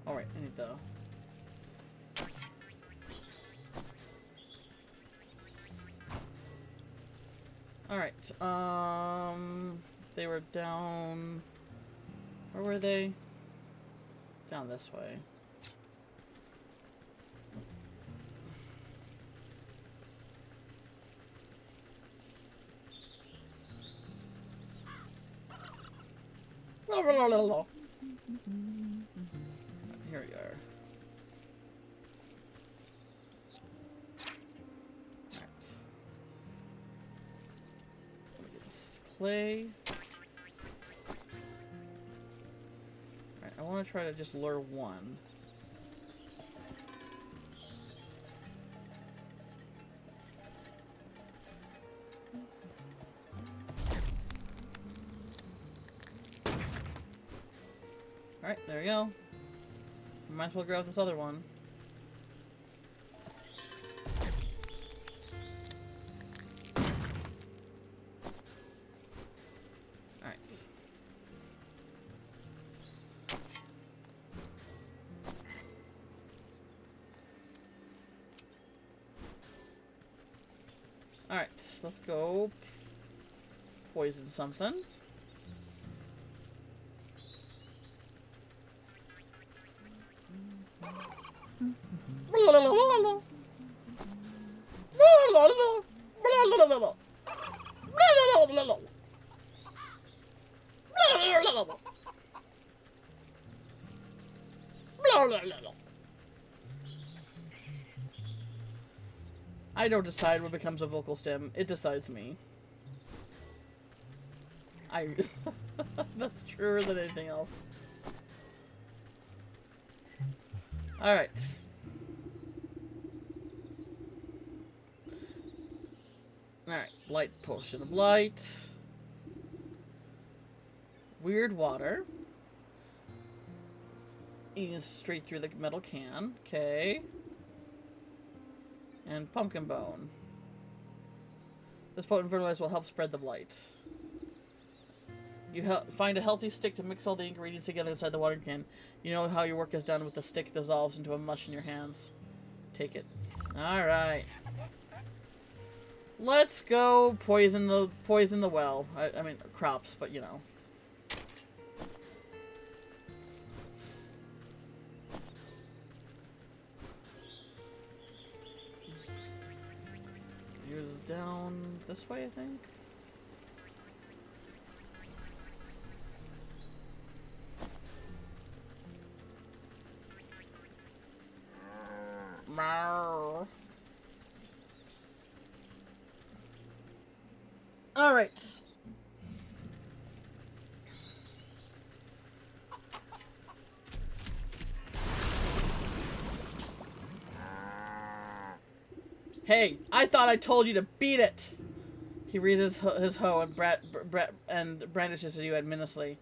Alright, I need the... Alright, they were down... Where were they? Down this way. Here we are. Alright. Let me get this clay. Alright, I want to try to just lure one. Alright, there we go. Might as well grab this other one. Alright. Alright, let's go poison something. I don't decide what becomes a vocal stem. It decides me. That's truer than anything else. Alright. Alright, light potion of light. Weird water. Eating straight through the metal can. Okay. And pumpkin bone. This potent fertilizer will help spread the blight. You find a healthy stick to mix all the ingredients together inside the watering can. You know how your work is done with the stick dissolves into a mush in your hands. Take it. Alright. Let's go poison the well. I mean, crops, but you know. Yours is down this way, I think. Alright. Hey, I thought I told you to beat it! He raises his hoe and brandishes you ominously.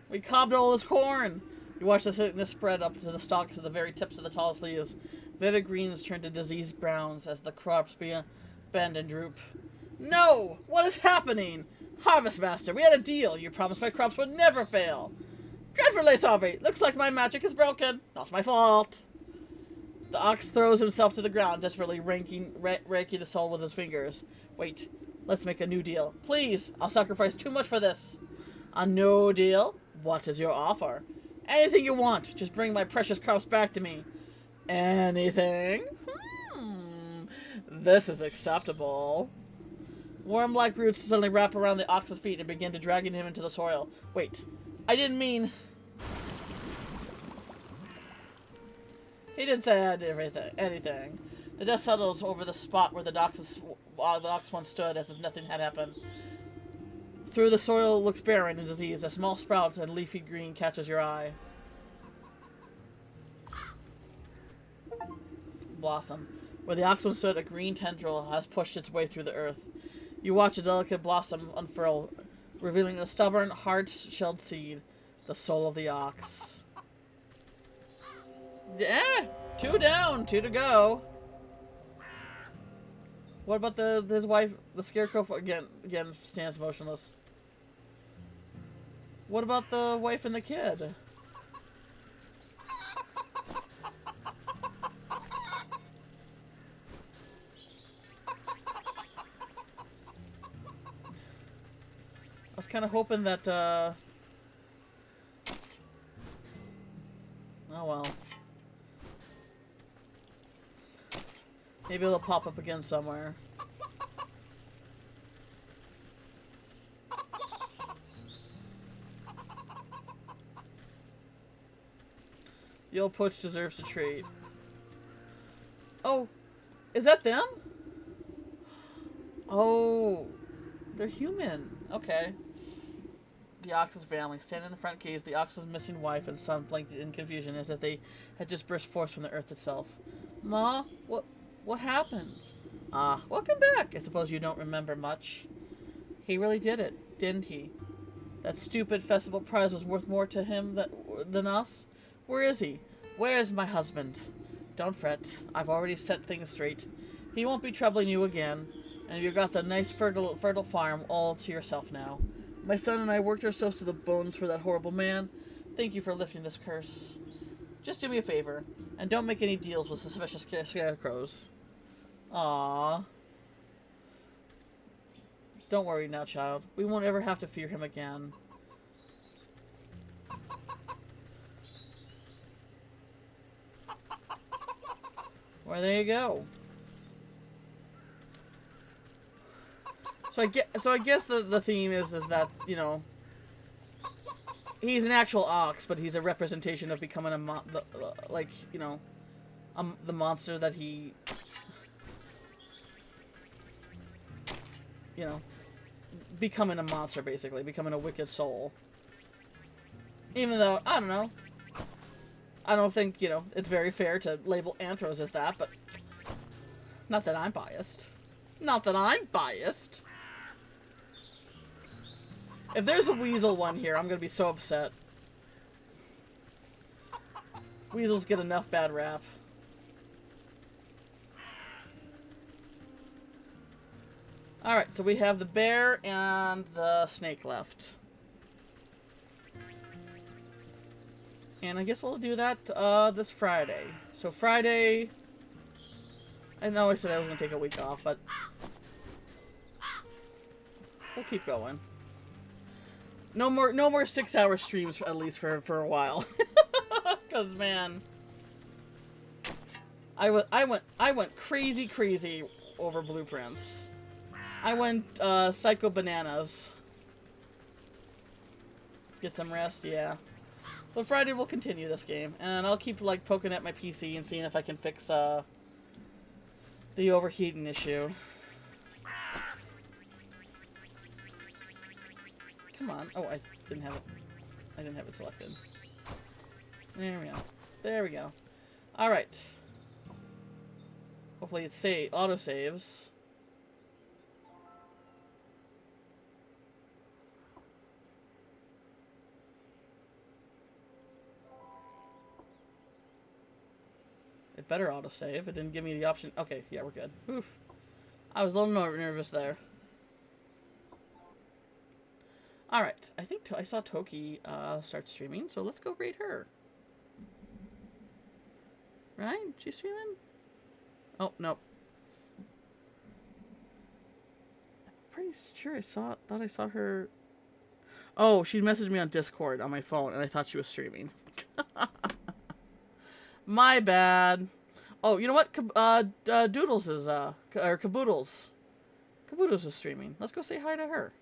We cobbed all this corn! You watch the sickness spread up to the stalks to the very tips of the tallest leaves. Vivid greens turn to diseased browns as the crops bend and droop. No! What is happening? Harvest Master, we had a deal. You promised my crops would never fail. Dreadfully sorry. Looks like my magic is broken. Not my fault. The ox throws himself to the ground, desperately raking the soil with his fingers. Wait, let's make a new deal. Please, I'll sacrifice too much for this. A no deal? What is your offer? Anything you want. Just bring my precious crops back to me. Anything? This is acceptable. Worm-like roots suddenly wrap around the ox's feet and begin to drag him into the soil. Wait, I didn't mean... He didn't say anything. The dust settles over the spot where the ox once stood as if nothing had happened. Through the soil looks barren and diseased. A small sprout and leafy green catches your eye. Blossom. Where the ox once stood, a green tendril has pushed its way through the earth. You watch a delicate blossom unfurl, revealing a stubborn, hard-shelled seed, the soul of the ox. Yeah! 2 down, 2 to go. What about his wife? The scarecrow again stands motionless. What about the wife and the kid? I was kind of hoping that, oh well. Maybe it'll pop up again somewhere. The old poach deserves a treat. Oh, is that them? Oh, they're human. Okay. The ox's family stand in the front cage. The ox's missing wife and son blinked in confusion as if they had just burst forth from the earth itself. Ma, what happened? Ah, welcome back. I suppose you don't remember much. He really did it, didn't he? That stupid festival prize was worth more to him than us? Where is he? Where is my husband? Don't fret. I've already set things straight. He won't be troubling you again, and you've got the nice fertile farm all to yourself now. My son and I worked ourselves to the bones for that horrible man. Thank you for lifting this curse. Just do me a favor, and don't make any deals with suspicious scarecrows. Aww. Don't worry now, child. We won't ever have to fear him again. Well, there you go. So I guess the theme is that, you know, he's an actual ox, but he's a representation of becoming the monster that he, you know, becoming a monster, basically, becoming a wicked soul. Even though, I don't know, I don't think, you know, it's very fair to label Anthros as that, but not that I'm biased. Not that I'm biased. If there's a weasel one here, I'm gonna be so upset. Weasels get enough bad rap. Alright, so we have the bear and the snake left. And I guess we'll do that this Friday. So Friday... I know I said I was gonna take a week off, but... we'll keep going. No more 6-hour streams, at least for a while. Cause man, I went crazy over blueprints. I went psycho bananas. Get some rest, yeah. But Friday we'll continue this game, and I'll keep like poking at my PC and seeing if I can fix the overheating issue. Come on. Oh, I didn't have it. I didn't have it selected. There we go. There we go. All right. Hopefully it auto saves. It better autosave. It didn't give me the option. Okay, yeah, we're good. Oof. I was a little nervous there. Alright, I think I saw Toki start streaming, so let's go raid her. Right? She's streaming? Oh, nope. I'm pretty sure thought I saw her... Oh, she messaged me on Discord on my phone, and I thought she was streaming. My bad. Oh, you know what? Doodles is, or Caboodles. Caboodles is streaming. Let's go say hi to her.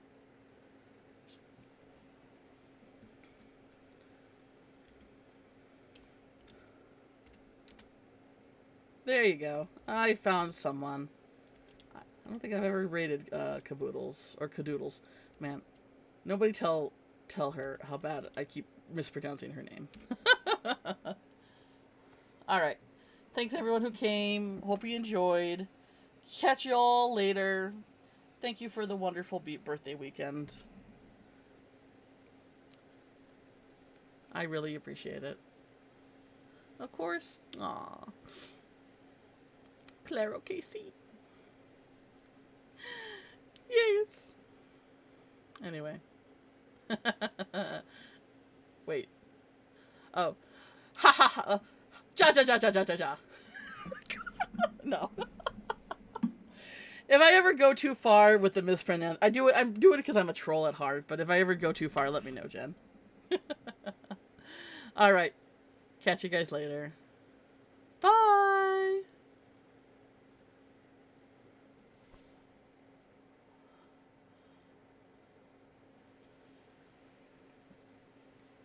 There you go. I found someone. I don't think I've ever rated Caboodles or Cadoodles. Man, nobody tell her how bad I keep mispronouncing her name. Alright. Thanks everyone who came. Hope you enjoyed. Catch you all later. Thank you for the wonderful birthday weekend. I really appreciate it. Of course. Aww. Claro Casey. Yes. Anyway. Wait. Oh. Ha ha ha. Ja ja ja ja ja ja ja. No. If I ever go too far with the mispronounce, I'm doing it because I'm a troll at heart, but if I ever go too far, let me know, Jen. Alright. Catch you guys later. Bye!